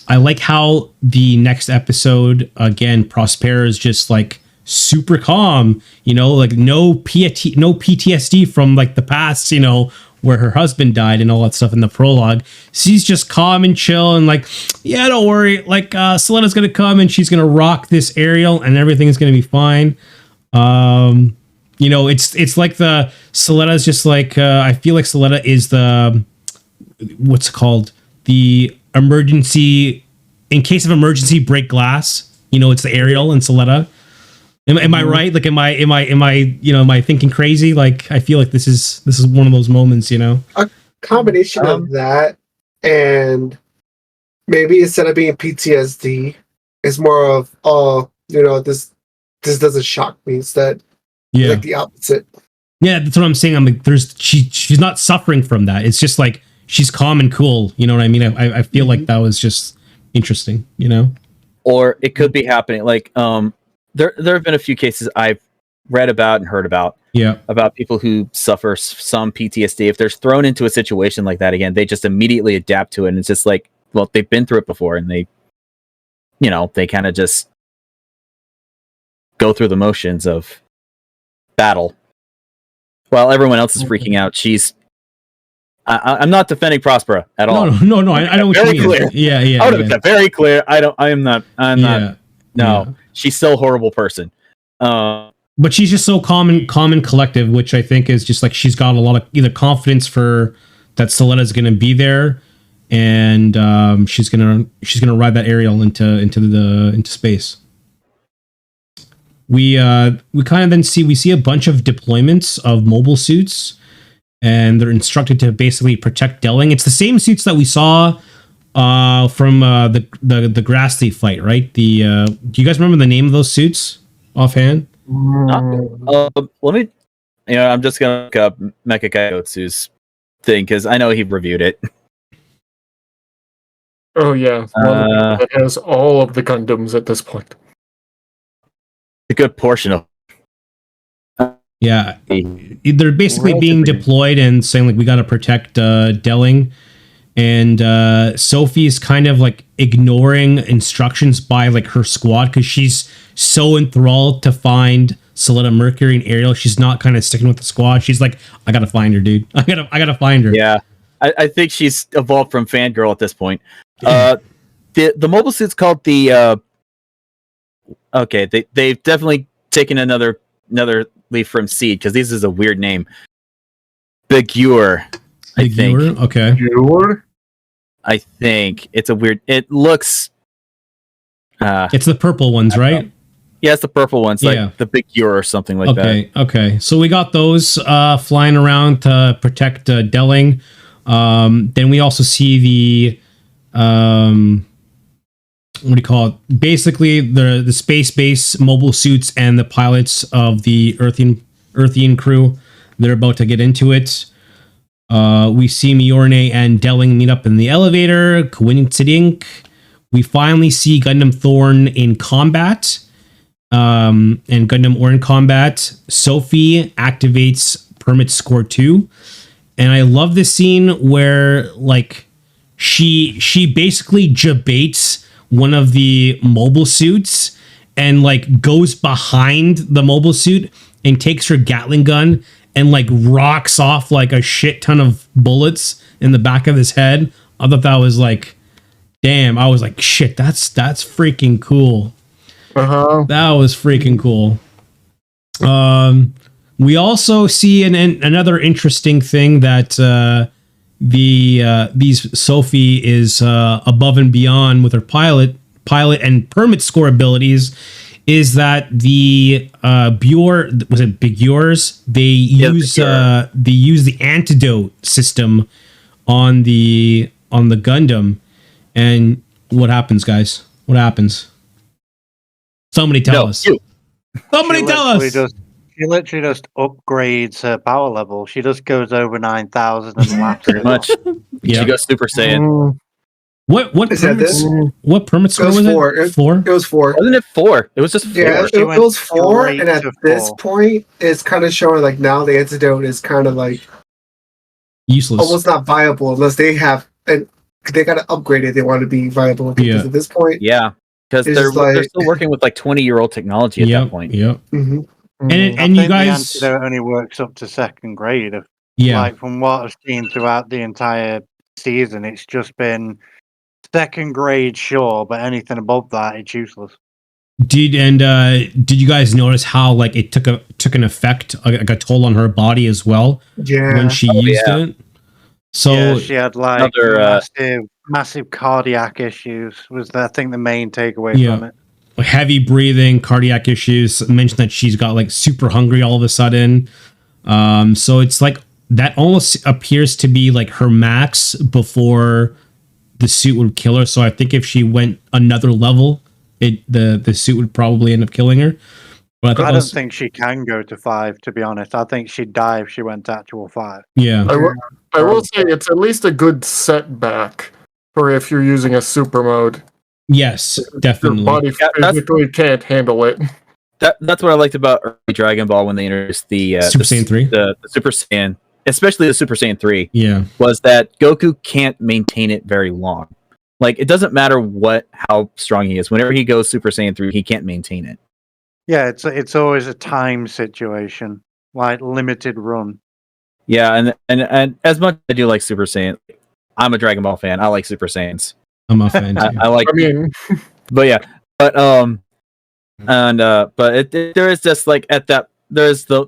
I like how the next episode, again, Prospera is just like super calm, like no PTSD from like the past, where her husband died and all that stuff in the prologue. She's just calm and chill and like, yeah, don't worry. Like, Selena's going to come and she's going to rock this aerial and everything is going to be fine. It's like the Selena's just like, I feel like Selena is the, what's it called? The emergency, in case of emergency, break glass. It's the aerial and Selena. Am I right? Like, am I thinking crazy? Like, I feel like this is one of those moments, A combination of that, and maybe instead of being PTSD, it's more of, this doesn't shock me. Instead, like the opposite. Yeah, that's what I'm saying. I'm like, she's not suffering from that. It's just like she's calm and cool. You know what I mean? I feel like that was just interesting. Or it could be happening like There have been a few cases I've read about and heard about. Yeah. About people who suffer some PTSD. If they're thrown into a situation like that again, they just immediately adapt to it. And it's just like, well, they've been through it before, and they kind of just go through the motions of battle while everyone else is freaking out. I'm not defending Prospera at all. No. I know what you mean. Clear. Yeah. I would have been very clear. I'm not. No. Yeah. She's still a horrible person. But she's just so calm and collective, which I think is just like she's got a lot of either confidence for that Selena's going to be there, and she's gonna ride that aerial into space. We kind of then see a bunch of deployments of mobile suits, and they're instructed to basically protect Delling. It's the same suits that we saw from the Grass Leaf fight, right? Do you guys remember the name of those suits offhand? Let me. I'm just gonna look up Mecha Kaiotsu's thing because I know he reviewed it. Oh yeah, that has all of the Gundams at this point. A good portion of. Yeah, they're basically being deployed and saying like we got to protect Delling. And Sophie's kind of like ignoring instructions by like her squad because she's so enthralled to find Selena, Mercury, and Ariel. She's not kind of sticking with the squad. She's like, I gotta find her, dude. I gotta find her. Yeah, I think she's evolved from fangirl at this point. The mobile suit's called the. Okay, they've definitely taken another leaf from Seed because this is a weird name. Bigure. I think. Okay. I think it's a weird. It looks. It's the purple ones, right? Yeah, it's the purple ones, like the Big Ure or something like that. Okay. So we got those flying around to protect Delling. Then we also see the what do you call it? Basically, the space base mobile suits and the pilots of the Earthian crew. They're about to get into it. We see Mjolnir and Delling meet up in the elevator. Coinciding. We finally see Gundam Thorn in combat. And Gundam Ore in combat. Sophie activates Permit Score 2. And I love this scene where like she basically debates one of the mobile suits and like goes behind the mobile suit and takes her Gatling gun and like rocks off like a shit ton of bullets in the back of his head. I thought that was like Damn, I was like, shit, that's freaking cool. That was freaking cool. We also see another interesting thing that these Sophie is above and beyond with her pilot and permit score abilities is that the Bure, was it Bigures? They use the antidote system on the Gundam. And what happens, guys? What happens? Somebody tell us. Somebody tell us. She literally just upgrades her power level. She just goes over 9,000 and laughs. Pretty much. She goes Super Saiyan. What Is that this? What permit score was it? 4? It was 4. Wasn't it 4? It was just 4. Yeah, it was 4, and at this 4. point, it's kind of showing like now the antidote is kind of like useless, almost not viable unless they have and they got to upgrade it. They want to be viable because at this point, because they're still working with like 20-year-old technology at that point. Yep. Mm-hmm. And you guys, the antidote only works up to 2nd grade. Yeah. Like from what I've seen throughout the entire season, it's just been 2nd grade, sure, but anything above that, it's useless. Did you guys notice how like it took an effect, like a toll on her body as well? Yeah. When she used it. So she had like massive cardiac issues. Was I think the main takeaway from it? Heavy breathing, cardiac issues. Mentioned that she's got like super hungry all of a sudden. So it's like that almost appears to be like her max before the suit would kill her. So I think if she went another level, the suit would probably end up killing her. But I don't think she can go to 5, to be honest. I think she'd die if she went to actual 5. Yeah. I will say it's at least a good setback for if you're using a super mode. Yes, definitely. Your body physically can't handle it. That's what I liked about early Dragon Ball when they introduced the Super Saiyan 3. The Super Saiyan, especially the Super Saiyan 3. Yeah. Was that Goku can't maintain it very long. Like, it doesn't matter how strong he is. Whenever he goes Super Saiyan 3, he can't maintain it. Yeah, it's always a time situation, like limited run. Yeah, and as much as I do like Super Saiyan, I'm a Dragon Ball fan. I like Super Saiyans. I'm a fan too. I like. I mean, but there is just like at that there's the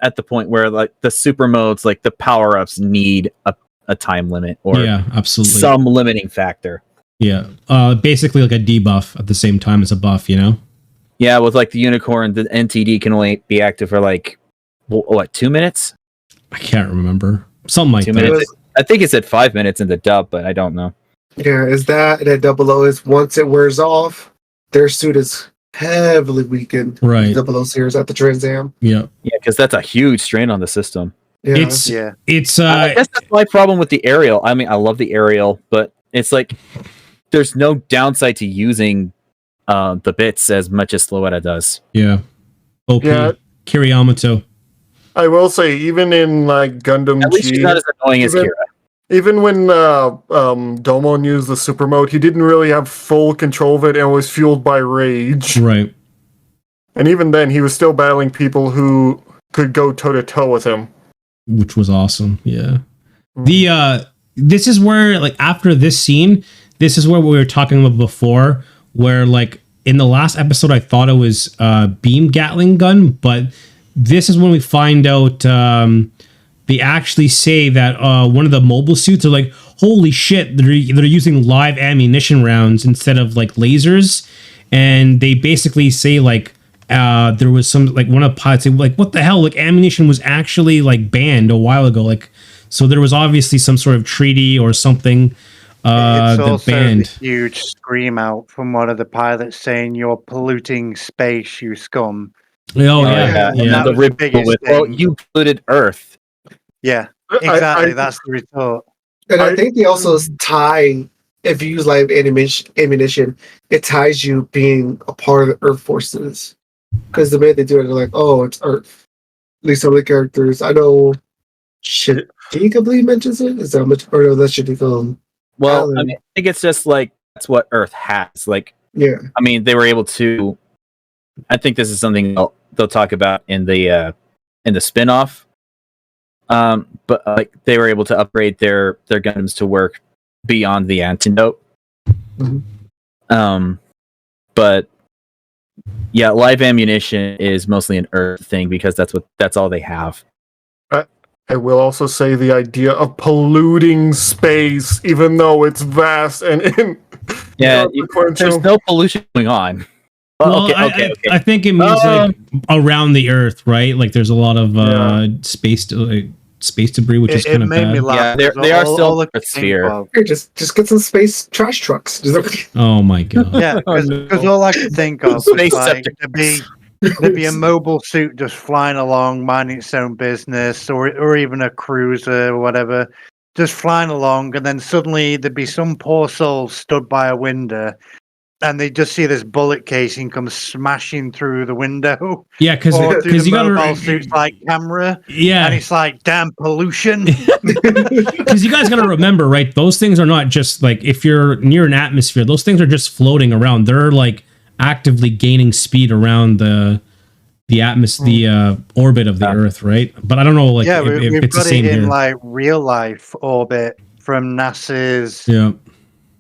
at the point where like the super modes, like the power ups need a time limit or absolutely some limiting factor. Yeah, basically like a debuff at the same time as a buff, you know. Yeah, with like the unicorn, the NTD can only be active for like what 2 minutes? I can't remember. Something like 2 that. minutes. I think it's at 5 minutes in the dub, but I don't know. Yeah, is that Double O is once it wears off, their suit is heavily weakened. Right. Double O series at the Trans Am. Yeah. Yeah, because that's a huge strain on the system. Yeah. It's I guess that's my problem with the aerial. I mean, I love the aerial, but it's like there's no downside to using the bits as much as Sloetta does. Yeah. Okay. Yeah. Kiriyamato. I will say, even in like Gundam At least G, she's not as annoying as Kira. even when Domon used the super mode, he didn't really have full control of it and was fueled by rage. Right. And even then, he was still battling people who could go toe to toe with him, which was awesome. Yeah. This is where, like, after this scene, this is where we were talking about before, where like in the last episode I thought it was beam Gatling gun, but this is when we find out they actually say that one of the mobile suits are like, holy shit, they're using live ammunition rounds instead of like lasers. And they basically say like there was some, like, one of the pilots say like, what the hell, like ammunition was actually like banned a while ago, like, so there was obviously some sort of treaty or something it's that also banned. a huge scream out from one of the pilots saying, "You're polluting space, you scum." Yeah. That was the biggest well, thing. you polluted Earth. Yeah, exactly. That's the retort. And I think they also tie, if you use live ammunition, it ties you being a part of the Earth forces. Because the way they do it, they're like, oh, it's Earth. At least some of the characters. I know Shadika mentions it. Is that much? Or no, that's Shadika. Well, I mean, I think it's just like that's what Earth has. Like, yeah. I mean, they were able to. I think this is something they'll talk about in the spin-off. But like they were able to upgrade their Gundams to work beyond the antidote. Mhm. But yeah, live ammunition is mostly an Earth thing because that's all they have. I will also say the idea of polluting space, even though it's vast and in There's no pollution going on. Well, I think it means like around the Earth, right? Like there's a lot of space debris, which is kind of made bad. me laugh. Yeah, they are still a a sphere. Here, just get some space trash trucks. Oh my god. Yeah, because all I could think of was Space like septic. there'd be a mobile suit just flying along, minding its own business, or even a cruiser or whatever, just flying along, and then suddenly there'd be some poor soul stood by a window, and they just see this bullet casing come smashing through the window. Yeah, because you got mobile suit's like camera. Yeah, And it's like, damn pollution. because you guys got to remember, right? Those things are not just like if you're near an atmosphere; those things are just floating around. They're like actively gaining speed around the atmosphere, the orbit of the Earth, right? But I don't know, like, yeah, if we've it's the got same it in here. like real life orbit from NASA's. Yeah,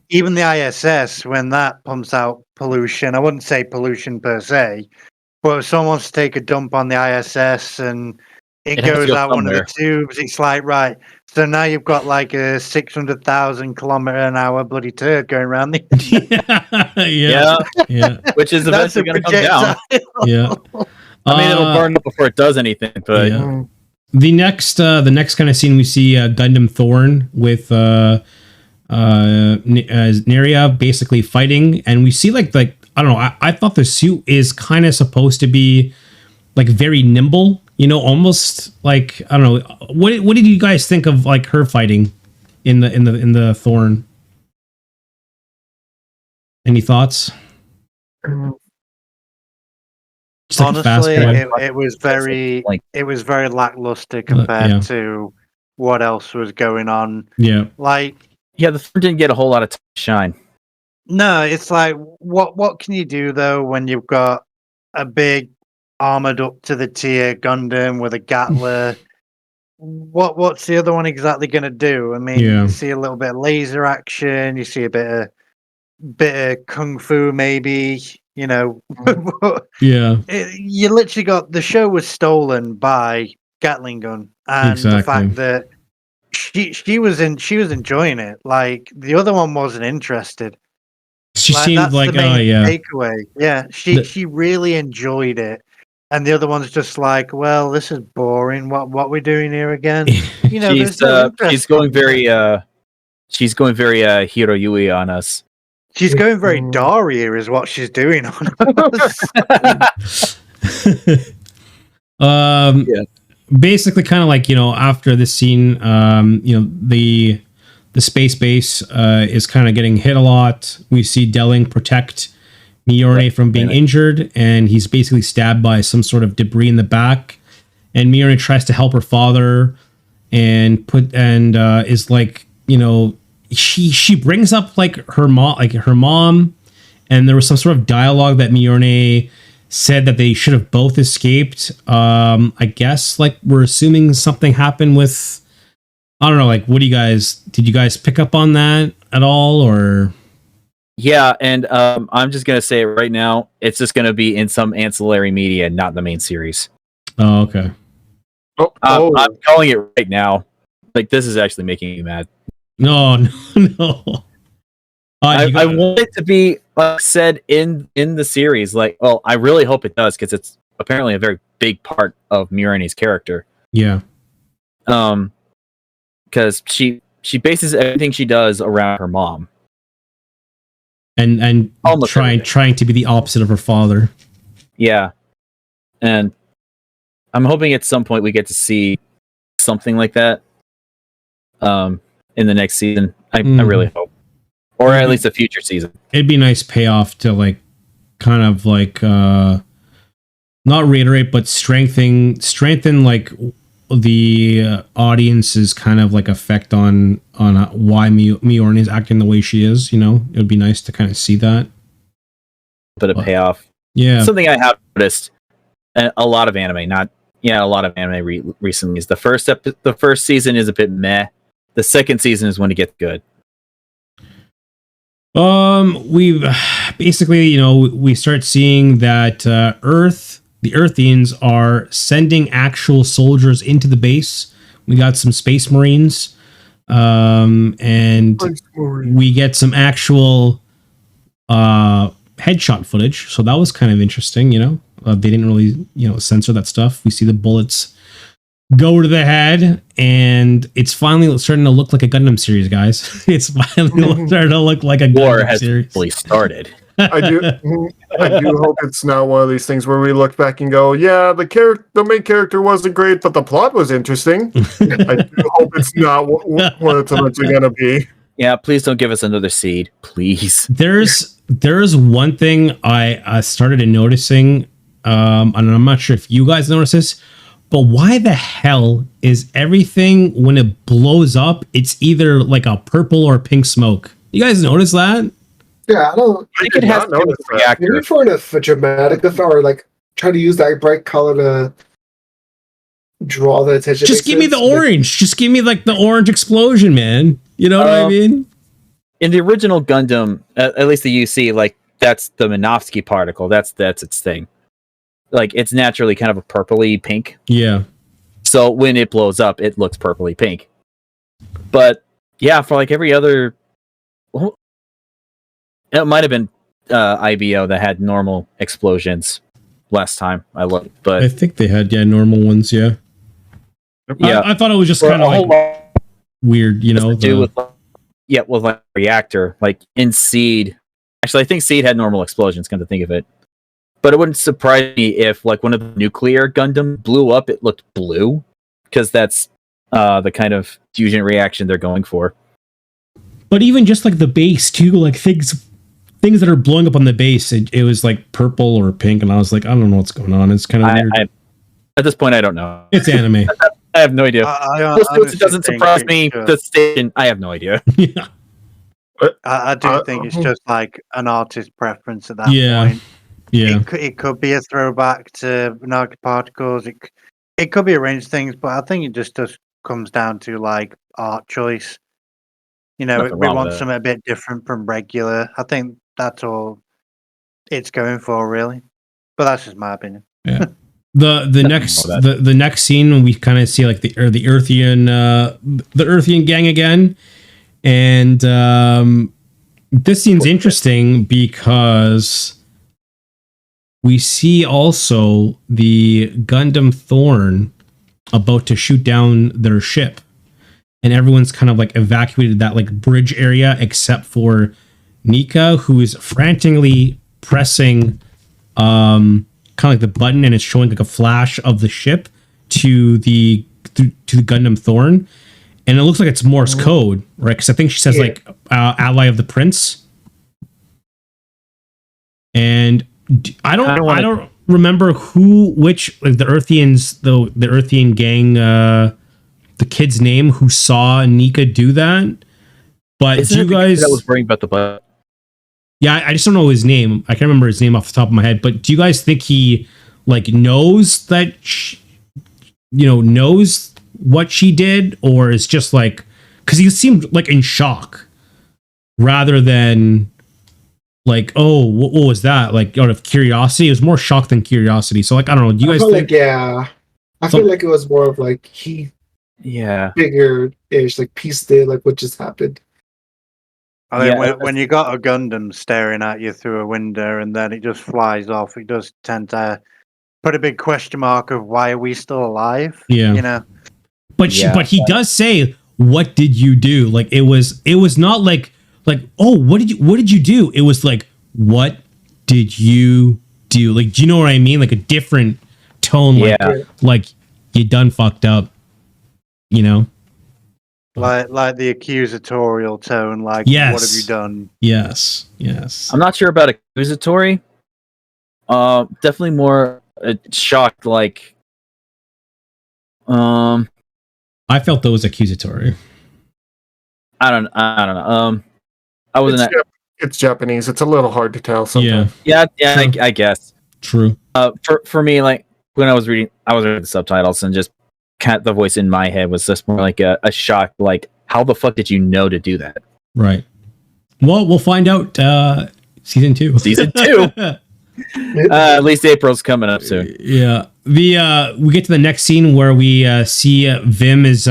Even the ISS, when that pumps out pollution, I wouldn't say pollution per se, but if someone wants to take a dump on the ISS and it It has to goes go out one of somewhere. the tubes, it's like, right, so now you've got like a 600,000 kilometer an hour bloody turd going around the. yeah. Which is That's a eventually going to come down. projectile. Yeah. I mean, it'll burn up before it does anything, but Yeah. The next kind of scene we see Gundam Thorn with Neria basically fighting, and we see like I don't know. I thought the suit is kind of supposed to be like very nimble, almost like I don't know. What did you guys think of like her fighting in the Thorn? Any thoughts? Just like a fast Honestly, one. it was very lackluster compared to what else was going on. Yeah. Like, yeah, the Thorn didn't get a whole lot of shine. no, it's like what can you do though when you've got a big armored up to the tier Gundam with a Gatler? What's the other one exactly going to do? I mean, Yeah. you see a little bit of laser action, you see a bit of kung fu, maybe. Yeah. You literally got the show was stolen by Gatling gun, and the fact that she was enjoying it. Like the other one wasn't interested. She seemed that's like the main takeaway. Yeah, she really enjoyed it, and the other one's just like, well, this is boring. What we doing here again? She's going very Hiroyui on us. She's going very Daria, is what she's doing on us. Basically kind of like, after this scene, the space base is kind of getting hit a lot. We see Delling protect Miorne from being injured, and he's basically stabbed by some sort of debris in the back. And Miorne tries to help her father and is like, she brings up like her mom, and there was some sort of dialogue that Miorne said that they should have both escaped. I guess like we're assuming something happened with, I don't know, like did you guys pick up on that at all, or? Yeah, and I'm just gonna say it right now, it's just gonna be in some ancillary media, not the main series. Oh, okay. I'm calling it right now. Like, this is actually making me mad. No. I want it to be said in the series. Like, well, I really hope it does, because it's apparently a very big part of Miorne's character. Yeah. Because she bases everything she does around her mom, and trying to be the opposite of her father. Yeah, and I'm hoping at some point we get to see something like that. In the next season, I really hope, or at least a future season. It'd be a nice payoff to like, kind of like, not reiterate, but strengthen like the audience's kind of like effect on why Miorne is acting the way she is. It would be nice to kind of see that. But a payoff. Yeah. Something I have noticed a lot of anime, recently is the first season is a bit meh. The second season is when it gets good. We've basically, we start seeing that the Earthians are sending actual soldiers into the base. We got some Space Marines, and we get some actual headshot footage. So that was kind of interesting. They didn't really, censor that stuff. We see the bullets go to the head, and it's finally starting to look like a Gundam series, guys. It's finally starting to look like a War Gundam has series. really started. I do hope it's not one of these things where we look back and go, yeah, the main character wasn't great, but the plot was interesting. I do hope it's not what it's eventually going to be. Yeah, please don't give us another seed, please. There's one thing I started noticing, and I'm not sure if you guys notice this, but why the hell is everything, when it blows up, it's either like a purple or pink smoke? You guys notice that? Yeah, I don't. I think it has to do with the reactor. Maybe for a dramatic effect, or like try to use that bright color to draw the attention. Just give me the orange. Just give me like the orange explosion, man. You know what I mean? In the original Gundam, at least the UC, like that's the Minovsky particle. That's its thing. Like it's naturally kind of a purpley pink. Yeah. So when it blows up, it looks purpley pink. But yeah, for like every other, it might have been IBO that had normal explosions last time I looked, but I think they had normal ones. Yeah. Yeah, I thought it was just kind of like weird, with like reactor, like in Seed. Actually, I think Seed had normal explosions. Come to think of it, but it wouldn't surprise me if like one of the nuclear Gundam blew up, it looked blue, because that's the kind of fusion reaction they're going for. But even just like the base too, like things that are blowing up on the base, it was like purple or pink, and I was like, I don't know what's going on. It's kind of weird. At this point, I don't know. It's anime. I have no idea. It doesn't surprise me. The station, I have no idea. Yeah. I do think it's just like an artist preference at that point. Yeah. It could be a throwback to Naga Particles. It could be a range of things, but I think it just comes down to like art choice. We want something a bit different from regular. I think that's all it's going for, really. But that's just my opinion. Yeah. The next scene when we kind of see like the Earthian gang again, and this scene's interesting because we see also the Gundam Thorn about to shoot down their ship, and everyone's kind of like evacuated that like bridge area except for Nika, who is frantically pressing kind of like the button, and it's showing like a flash of the ship to the Gundam Thorn, and it looks like it's Morse code, right? Because I think she says like ally of the prince, and I don't remember which like the Earthians, the Earthian gang, the kid's name who saw Nika do that, but Isn't do you guys that was worrying about the butt? Yeah, I just don't know his name. I can't remember his name off the top of my head. But do you guys think he like knows that knows what she did, or is just like, because he seemed like in shock rather than like, oh, what was that? Like out of curiosity, it was more shock than curiosity. So like, I don't know. Do you guys think? I feel like it was more of like he figured ish, like pieced it, like what just happened. I think when you got a Gundam staring at you through a window and then it just flies off, it does tend to put a big question mark of why are we still alive? Yeah, But he does say, "What did you do?" Like it was not like oh, what did you do? It was like, what did you do? Like, do you know what I mean? Like a different tone. Like you done fucked up. Like the accusatorial tone, like, yes. What have you done? Yes. I'm not sure about accusatory. Definitely more shocked, like I felt that was accusatory. I don't know. I wasn't it's Japanese. It's a little hard to tell sometimes. Yeah, I guess. True. For me, like when I was reading the subtitles, and just the voice in my head was just more like a shock, like how the fuck did you know to do that? Right. Well, we'll find out season 2. Season 2. At least April's coming up soon. Yeah. We get to the next scene where we see Vim is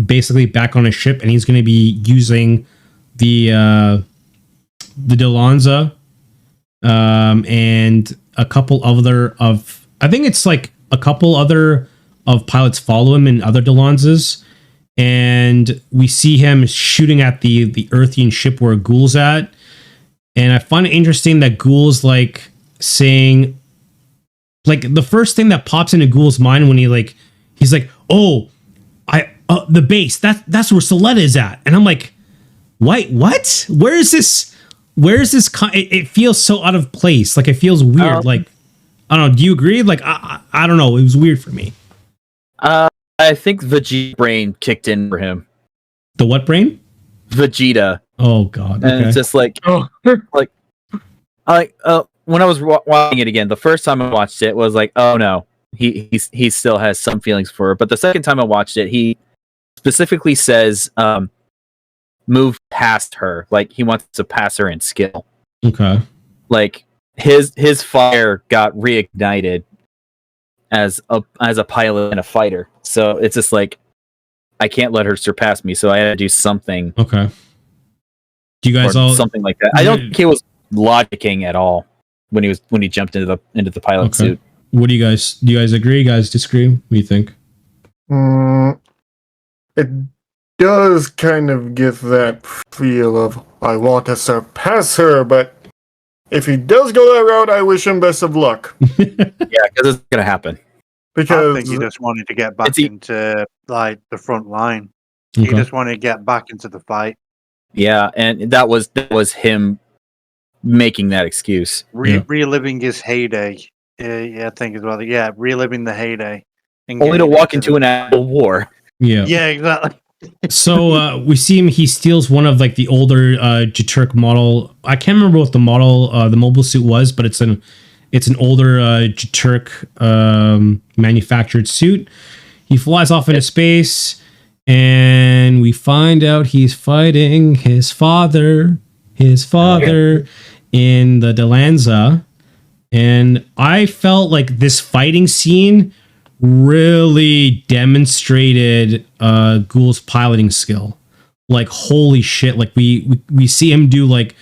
basically back on a ship, and he's going to be using the Delanza and a couple other of, I think it's like a couple other of pilots follow him in other Delanzas, and we see him shooting at the Earthian ship where Ghoul's at. And I find it interesting that Ghoul's like saying, like, the first thing that pops into Ghoul's mind when he's like, oh, the base, that's where Soletta is at. And I'm like, what? Where is this? It feels so out of place. Like, it feels weird. Like, I don't know. Do you agree? Like, I don't know. It was weird for me. I think Vegeta brain kicked in for him. The what brain? Vegeta. Oh God. And it's just like, when I was watching it again, the first time I watched it was like, oh no, he still has some feelings for her. But the second time I watched it, he specifically says, move past her. Like, he wants to pass her in skill. Okay. Like, his fire got reignited as a pilot and a fighter. So it's just like, I can't let her surpass me, so I had to do something. Okay. Do you guys all something like that? I don't think he was logicking at all when he jumped into the pilot suit. What do you guys agree? You guys disagree? What do you think? It does kind of give that feel of, I want to surpass her, but if he does go that route, I wish him best of luck. Yeah, because it's gonna happen. Because I think he just wanted to get back into like the front line. He just wanted to get back into the fight. Yeah, and that was him making that excuse. Reliving his heyday. I think as well. Yeah, reliving the heyday. Only to walk into an actual war. Yeah. Yeah, exactly. So we see him. He steals one of like the older Jiturk model. I can't remember what the model, the mobile suit was, but it's an older Jiturk manufactured suit. He flies off into space, and we find out he's fighting his father in the Delanza. And I felt like this fighting scene really demonstrated Ghoul's piloting skill. Like, holy shit! Like we see him do like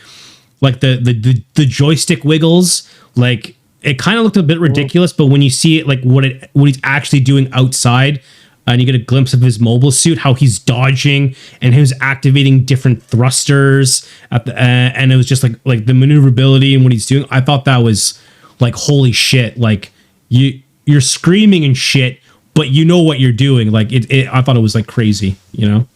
the joystick wiggles. Like, it kind of looked a bit ridiculous, but when you see it, like what he's actually doing outside, and you get a glimpse of his mobile suit, how he's dodging and he was activating different thrusters at the and it was just like the maneuverability and what he's doing. I thought that was like, holy shit! Like, you're screaming and shit, but you know what you're doing. Like, I thought it was like crazy, you know.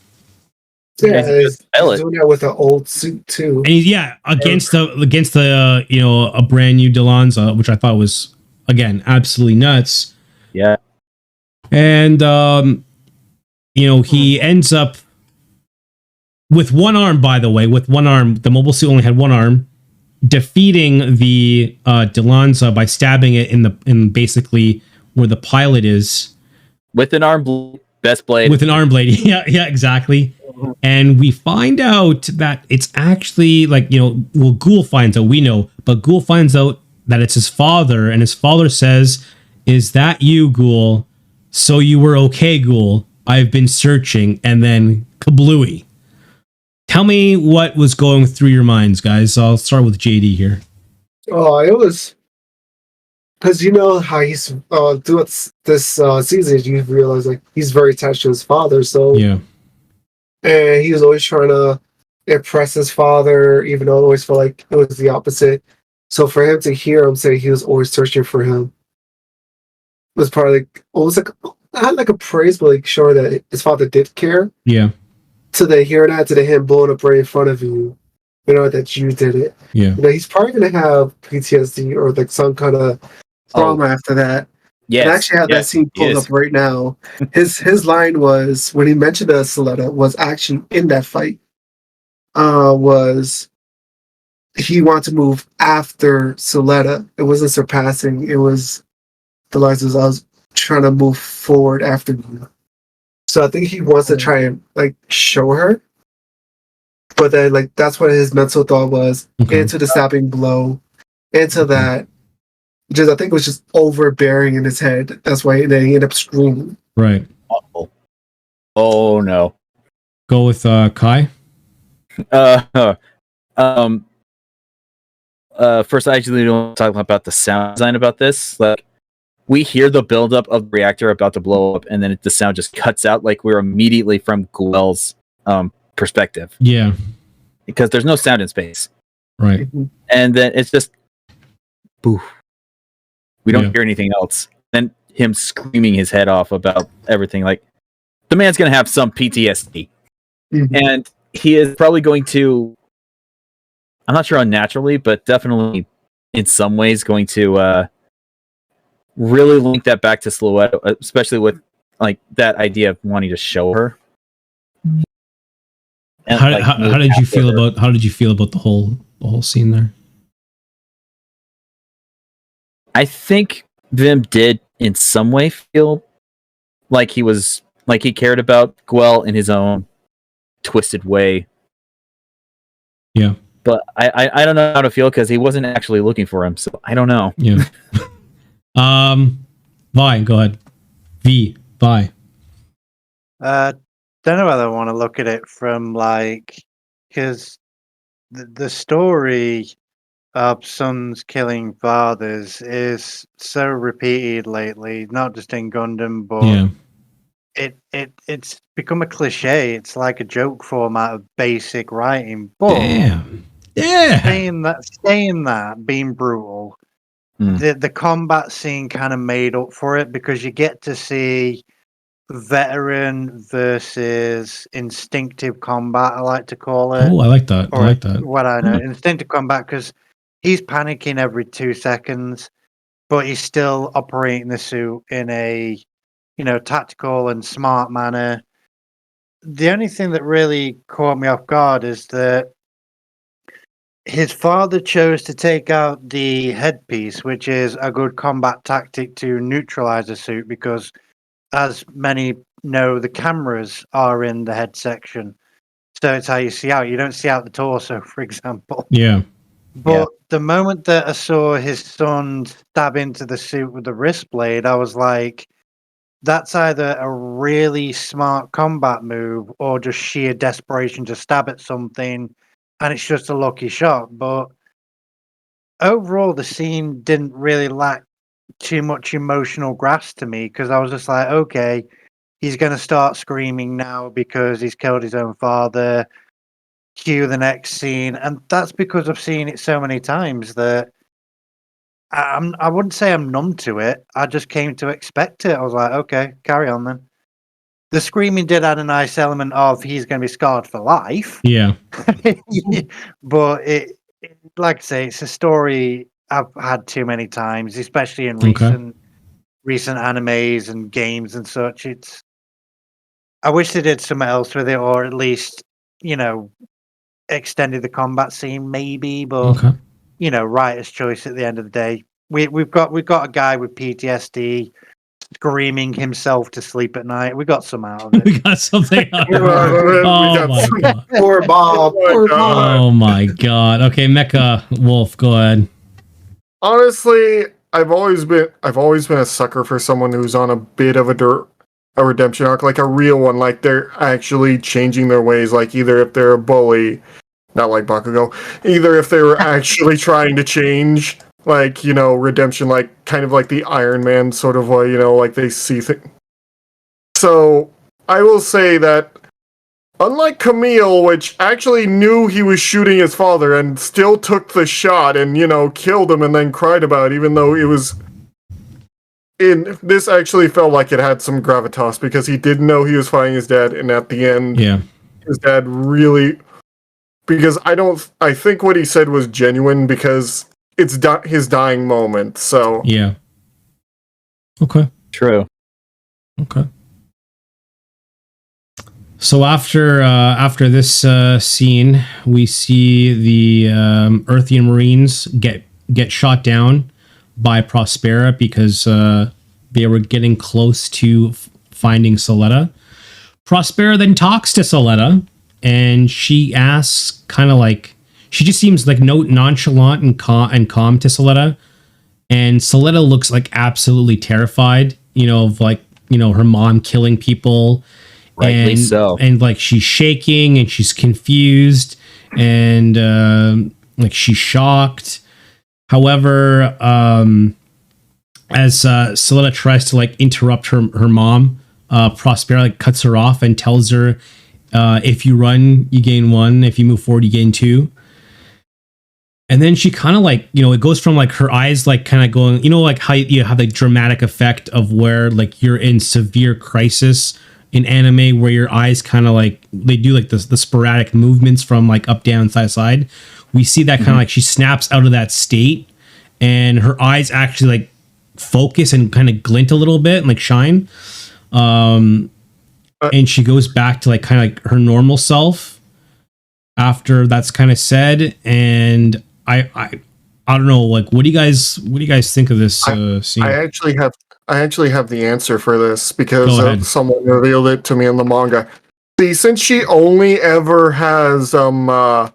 Yeah, he's doing that with an old suit too. And against the a brand new Delanza, which I thought was, again, absolutely nuts. Yeah. And he ends up with one arm, by the way, the mobile suit only had one arm, defeating the Delanza by stabbing it in basically where the pilot is. With an arm best blade. With an arm blade. Yeah, exactly. And we find out that it's actually Ghoul finds out, we know, but Ghoul finds out that it's his father, and his father says, "Is that you, Ghoul? So you were okay, Ghoul. I've been searching." And then kablooey. Tell me what was going through your minds, guys. I'll start with JD here. Oh, it was because you know how he's throughout this season, you realize like he's very attached to his father. So yeah. And he was always trying to impress his father, even though it always felt like it was the opposite. So for him to hear him say he was always searching for him was probably not like a praise, but like showing that his father did care. Yeah. To the hearing that, to the him blowing up right in front of you, that you did it. Yeah. He's probably gonna have PTSD or like some kind of trauma after that. Yes. And I actually have that scene pulled up right now. His line was, when he mentioned Soletta, was actually in that fight. Was he wanted to move after Soletta? It wasn't surpassing. It was the lines was, I was trying to move forward after you. So I think he wants to try and like show her But then, like, that's what his mental thought was Okay. into the stabbing blow, into that. Just, I think it was just overbearing in his head. That's why then he ended up screaming. Right. Uh-oh. Oh no. Go with Kai. First, I actually want to talk about the sound design about this. Like, we hear the buildup of the reactor about to blow up, and then the sound just cuts out. Like we're immediately from Guel's perspective. Yeah. Because there's no sound in space, Right. and then it's just boof. We don't Yeah. hear anything else. Then him screaming his head off about everything. Like, the man's gonna have some PTSD, and he is probably going to. I'm not sure unnaturally, but definitely in some ways going to really link that back to Silhouette, especially with like that idea of wanting to show her. And, How, like, how did you feel about the whole scene there? I think Vim did in some way feel like he cared about Guel in his own twisted way. Yeah. But I don't know how to feel because he wasn't actually looking for him, so I don't know. Yeah. Vi, go ahead. Vi. Don't know whether I want to look at it from like, because the story of sons killing fathers is so repeated lately, not just in Gundam, but Yeah. it's become a cliche. It's like a joke format of basic writing. But Damn. Yeah. saying that, being brutal, the combat scene kind of made up for it because you get to see veteran versus instinctive combat, I like to call it. Oh, I like that. I like that. What I know, instinctive combat, because he's panicking every 2 seconds, but he's still operating the suit in a, tactical and smart manner. The only thing that really caught me off guard is that his father chose to take out the headpiece, which is a good combat tactic to neutralize a suit because, as many know, the cameras are in the head section. So it's how you see out. You don't see out the torso, for example. Yeah. But the moment that I saw his son stab into the suit with the wrist blade, I was like, that's either a really smart combat move or just sheer desperation to stab at something, and it's just a lucky shot. But overall, the scene didn't really lack too much emotional grasp to me because I was just like, okay, he's going to start screaming now because he's killed his own father. Cue the next scene, and that's because I've seen it so many times that I wouldn't say I'm numb to it. I just came to expect it. I was like, okay, carry on then. The screaming did add a nice element of he's going to be scarred for life. Yeah. But it, like I say, it's a story I've had too many times, especially in recent animes and games and such. I wish they did something else with it, or at least, extended the combat scene, maybe. But writer's choice at the end of the day. We've got a guy with PTSD screaming himself to sleep at night. We got some out of it. We got something out of it. Oh my god. Poor Bob. Poor Bob. Oh my god. Okay, Mecha Wolf, go ahead. Honestly, I've always been a sucker for someone who's on a bit of a redemption arc, like a real one, like they're actually changing their ways, like either if they're a bully, not like Bakugo, either if they were actually trying to change, like, redemption, like kind of like the Iron Man sort of way, like they see things. So I will say that unlike Camille, which actually knew he was shooting his father and still took the shot and, killed him and then cried about it, even though it was this actually felt like it had some gravitas because he didn't know he was fighting his dad, and at the end, his dad really, because I think what he said was genuine because it's his dying moment. So Okay. True. Okay. So after this scene, we see the Earthian Marines get shot down by Prospera because they were getting close to finding Soletta. Prospera then talks to Soletta and she asks, kind of like, she just seems like nonchalant and calm to Soletta, and Soletta looks like absolutely terrified, of like, her mom killing people. Rightly and, so. And like she's shaking and she's confused and like she's shocked. However, as Soletta tries to like interrupt her mom, Prospera like cuts her off and tells her, if you run, you gain 1. If you move forward, you gain 2. And then she kind of like, it goes from like her eyes like kind of going, like how you have the dramatic effect of where like you're in severe crisis in anime, where your eyes kind of like, they do like the sporadic movements from like up, down, side to side. We see that kind of like she snaps out of that state and her eyes actually like focus and kind of glint a little bit and like shine. And she goes back to like kind of like her normal self after that's kind of said. And I don't know, like, what do you guys think of this scene? I actually have the answer for this because someone revealed it to me in the manga. See, since she only ever has Ariel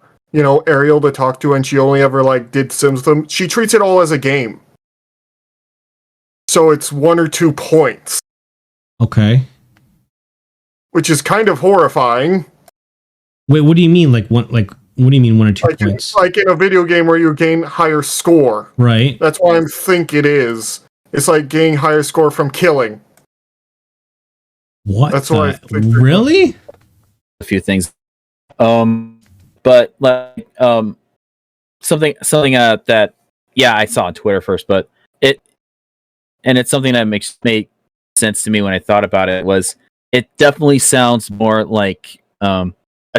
to talk to, and she only ever like did Sims with them, she treats it all as a game. So it's 1 or 2 points. Okay. Which is kind of horrifying. Wait, what do you mean? Like what do you mean 1 or 2 points? Like in a video game where you gain higher score. Right. That's why I think it is. It's like gaining higher score from killing. What? That's why. Really? A few things. But like something that I saw on Twitter first, but it's something that made sense to me when I thought about it. Was it definitely sounds more like a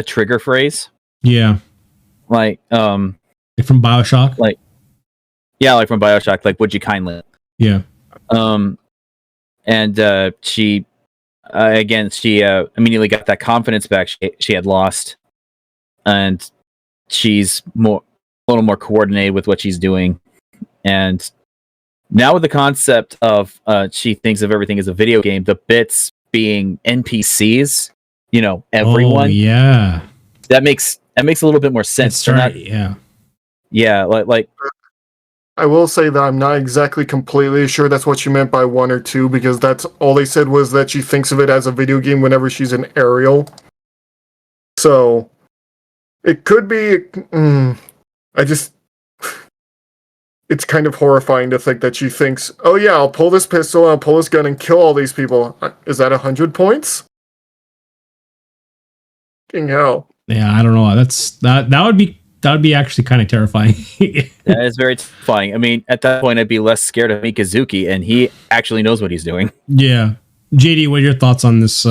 trigger phrase? Yeah. Like from BioShock? Like from BioShock, like would you kindly? Yeah. And she immediately got that confidence back she had lost, and she's a little more coordinated with what she's doing. And now with the concept of she thinks of everything as a video game, the bits being NPCs, everyone. Oh, yeah. That makes a little bit more sense. Yeah, like I will say that I'm not exactly completely sure that's what she meant by 1 or 2, because that's all they said was that she thinks of it as a video game whenever she's in Ariel. So it could be. It's kind of horrifying to think that she thinks, oh yeah, I'll pull this pistol, I'll pull this gun and kill all these people. Is that 100 points? King hell. Yeah, I don't know. That would be actually kind of terrifying. That is very terrifying. I mean, at that point, I'd be less scared of Mikazuki, and he actually knows what he's doing. Yeah, JD, what are your thoughts on this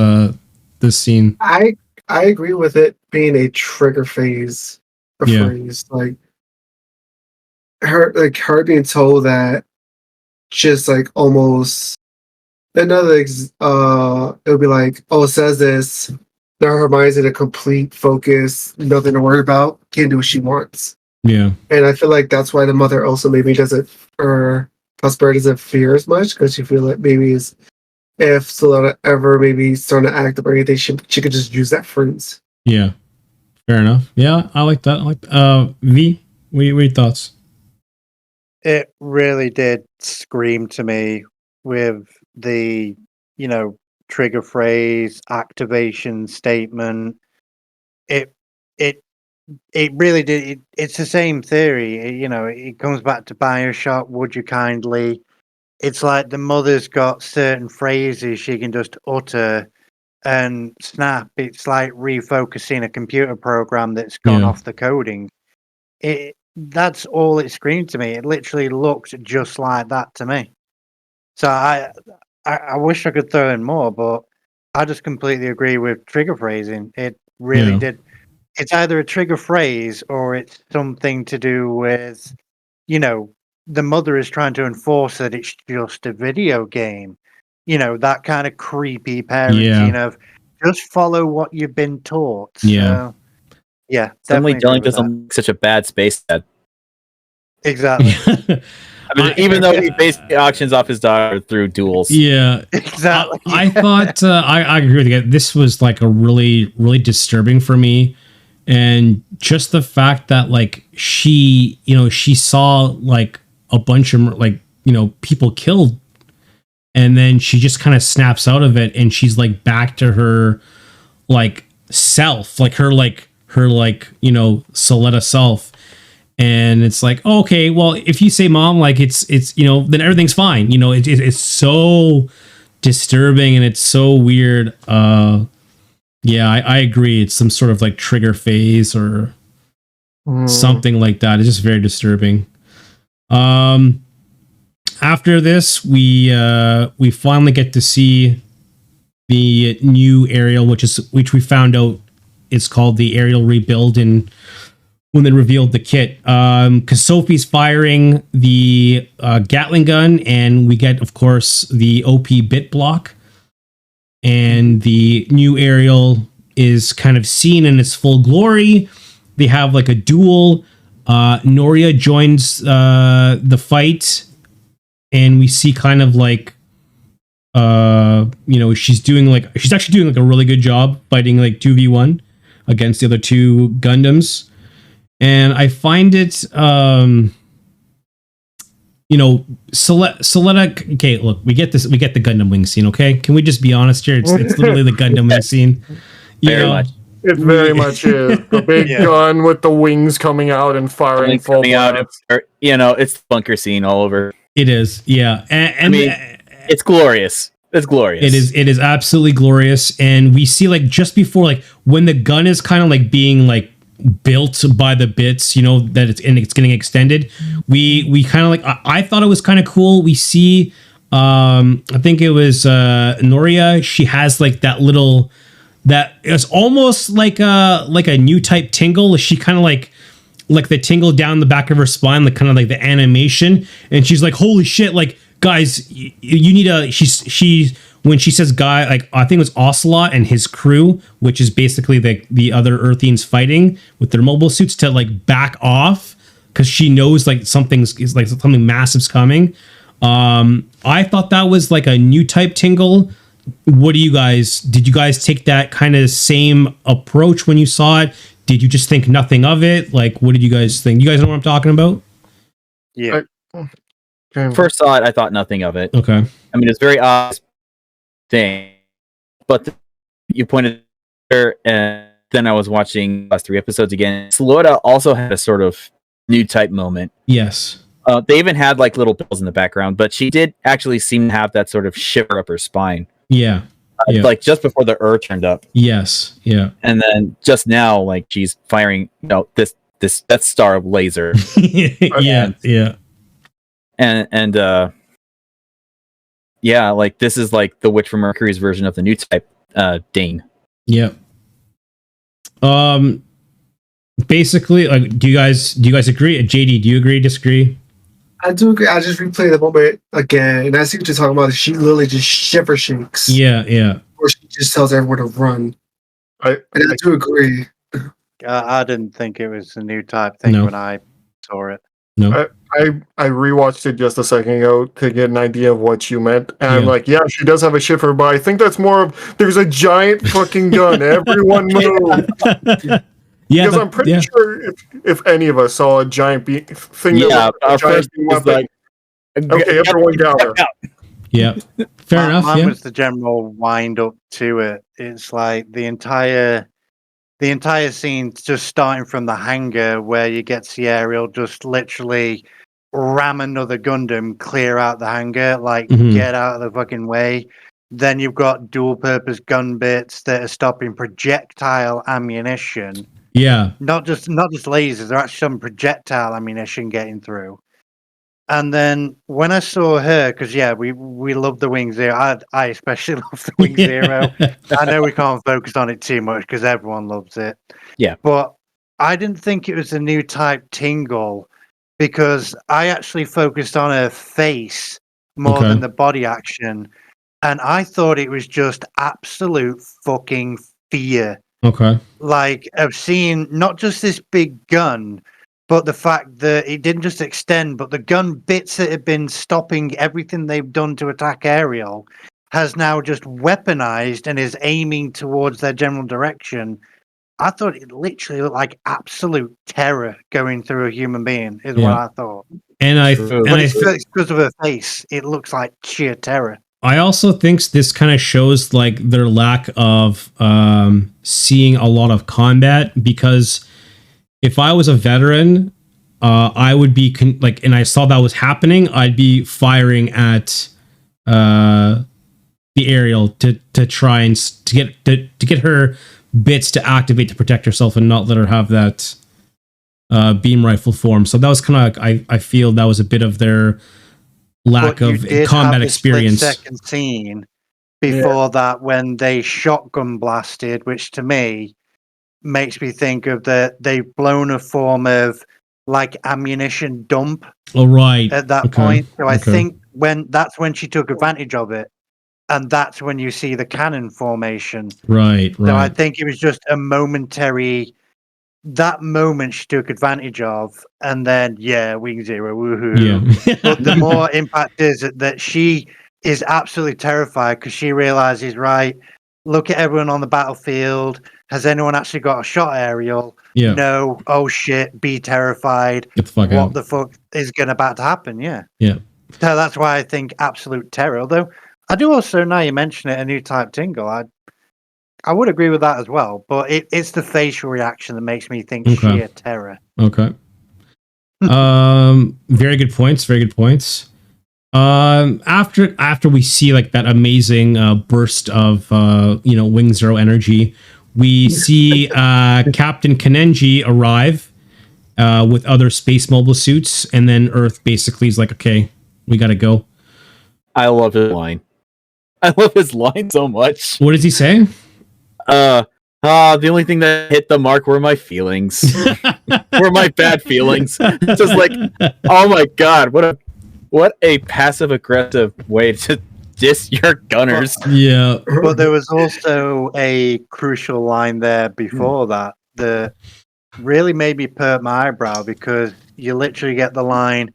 scene? I agree with it being a trigger phrase. Like her being told that, just like almost another. It would be like, oh, it says this. Now her mind's in a complete focus, nothing to worry about, can't do what she wants. Yeah. And I feel like that's why the mother also maybe doesn't, or Prospera doesn't fear as much, because she feel like maybe if Soletta ever maybe starting to act up or anything, she could just use that phrase. Yeah. Fair enough. Yeah, I like that. V, what are your thoughts? It really did scream to me with the, trigger phrase, activation statement. It really did. It's the same theory. It comes back to BioShock. Would you kindly? It's like the mother's got certain phrases she can just utter and snap. It's like refocusing a computer program that's gone off the coding. That's all it screamed to me. It literally looked just like that to me. So I wish I could throw in more, but I just completely agree with trigger phrasing. It really did. It's either a trigger phrase or it's something to do with, the mother is trying to enforce that it's just a video game. That kind of creepy parenting of just follow what you've been taught. Yeah. So, yeah. Suddenly Dylan doesn't look such a bad space dad. Exactly. I mean, even though he basically auctions off his daughter through duels. Yeah, Exactly. I thought I agree with you. This was like a really disturbing for me, and just the fact that like she saw like a bunch of like people killed, and then she just kind of snaps out of it, and she's like back to her like self, like her Soletta self. And it's like, oh, okay, well, if you say mom, like it's then everything's fine. It's so disturbing and it's so weird. Yeah, I agree. It's some sort of like trigger phase or something like that. It's just very disturbing. After this, we finally get to see the new aerial, which we found out it's called the aerial rebuild when they revealed the kit. Because Sophie's firing the Gatling gun, and we get, of course, the OP bit block. And the new aerial is kind of seen in its full glory. They have like a duel. Noria joins the fight, and we see kind of like she's actually doing like a really good job fighting like 2v1 against the other two Gundams. And I find it Soletta. Okay, look, we get the Gundam wing scene. Okay, can we just be honest here? It's literally the Gundam wing scene. Very much. It very much is. The big gun with the wings coming out and firing full blast. It's the bunker scene all over. It is, yeah. And I mean, it's glorious. It's glorious. It is absolutely glorious. And we see like just before, like when the gun is kind of like being like built by the bits, that it's getting extended. We kind of like, I thought it was kind of cool. We see, I think it was Noria. She has like that little, that is almost like a new type tingle. She kind of like the tingle down the back of her spine, like kind of like the animation. And she's like, holy shit, like guys, you need a, she's when she says guy, like I think it was Ocelot and his crew, which is basically the other Earthians fighting with their mobile suits, to like back off because she knows like something massive's coming. I thought that was like a new type tingle. Did you guys take that kind of same approach when you saw it? Did you just think nothing of it? Like, what did you guys think? You guys know what I'm talking about? Yeah. First saw it, I thought nothing of it. Okay. I mean, it's very obvious thing, but you pointed there, and then I was watching the last 3 episodes again. Soletta also had a sort of new type moment. Yes. They even had like little bells in the background, but she did actually seem to have that sort of shiver up her spine. Yeah. Like just before the turned up. Yes. Yeah. And then just now, like she's firing, this Death Star laser. Yeah. And like this is like the Witch from Mercury's version of the new type, Dane. Yep. Basically, like, do you guys agree? JD, do you agree? Disagree? I do agree. I just replayed the moment again, and I see what you're talking about. She literally just shiver shakes. Yeah. Or she just tells everyone to run. I do agree. I didn't think it was a new type thing when I saw it. No. I rewatched it just a second ago to get an idea of what you meant. And I'm like, yeah, she does have a shiver, but I think that's more of there's a giant fucking gun. Everyone move. Yeah, because I'm pretty sure if any of us saw a giant thing, our first was like, okay, everyone gather. Yeah, fair enough. Mine was the general wind up to it. It's like the entire scene, just starting from the hangar where you get the aerial just literally ram another Gundam clear out the hangar, like get out of the fucking way. Then you've got dual purpose gun bits that are stopping projectile ammunition. Yeah. Not just lasers, there are actually some projectile ammunition getting through. And then when I saw her, because we love the Wing Zero. I especially love the Wing Zero. I know we can't focus on it too much because everyone loves it. Yeah. But I didn't think it was a new type tingle because I actually focused on her face more than the body action. And I thought it was just absolute fucking fear. Okay. Like, of seeing not just this big gun, But the fact that it didn't just extend, but the gun bits that had been stopping everything they've done to attack Ariel has now just weaponized and is aiming towards their general direction. I thought it literally looked like absolute terror going through a human being, is what I thought. And it's because of her face. It looks like sheer terror. I also think this kind of shows like their lack of seeing a lot of combat, because if I was a veteran, I would be and I saw that was happening, I'd be firing at the Ariel to try and to get her bits to activate to protect herself and not let her have that beam rifle form. So that was kind of like, I feel that was a bit of their lack of combat experience. Second scene before that when they shotgun blasted, which to me makes me think of they've blown a form of like ammunition dump. Oh, right. At that point. So I think that's when she took advantage of it. And that's when you see the cannon formation. Right. So I think it was just a momentary, that moment she took advantage of, and then, Wing Zero, woohoo. Yeah. But the more impact is that she is absolutely terrified because she realizes, right, look at everyone on the battlefield. Has anyone actually got a shot at Ariel? Yeah. No. Oh, shit. Be terrified. Get the fuck out. What the fuck is about to happen? Yeah. Yeah. So that's why I think absolute terror. Although I do also, now you mention it, a new type tingle. I would agree with that as well. But it's the facial reaction that makes me think sheer terror. Okay. Very good points. Very good points. After we see like that amazing burst of Wing Zero energy, we see Captain Kanenji arrive with other space mobile suits, and then Earth basically is like, okay, we gotta go. I love his line. I love his line so much. What does he say? The only thing that hit the mark were my feelings. Were my bad feelings. Just like, oh my god, what a passive aggressive way to diss your gunners. Yeah. But there was also a crucial line there before that really made me perk my eyebrow, because you literally get the line,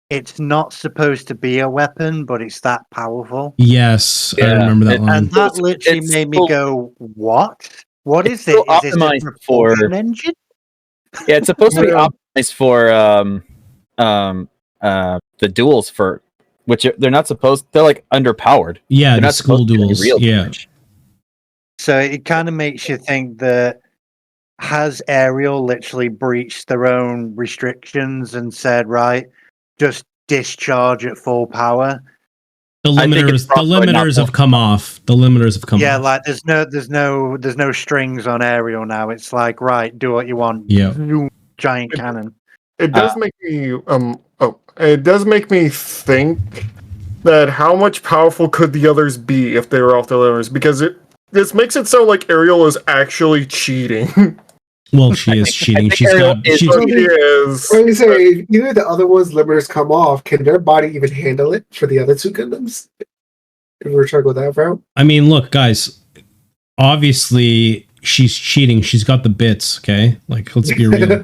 it's not supposed to be a weapon, but it's that powerful. Yes, I remember that line. And that literally made me go, what? What is it? Is this a propulsion engine? Yeah, it's supposed to be optimized for the duels, for which they're not supposed. They're like underpowered. Yeah, they're the school duels. Yeah. Damage. So it kind of makes you think that, has Ariel literally breached their own restrictions and said, right, just discharge at full power? The limiters have come off. The limiters have come off. Yeah, like there's no strings on Ariel now. It's like, right, do what you want. Yeah. Giant cannon. It does make me it does make me think that how much powerful could the others be if they were off the limiters, because this makes it sound like Ariel is actually cheating. Well, she is cheating. She is. When you say either the other one's limiters come off, can their body even handle it for the other two Gundams? If we're trying to go that route. I mean, look, guys. Obviously, she's cheating. She's got the bits. Okay, like let's be real.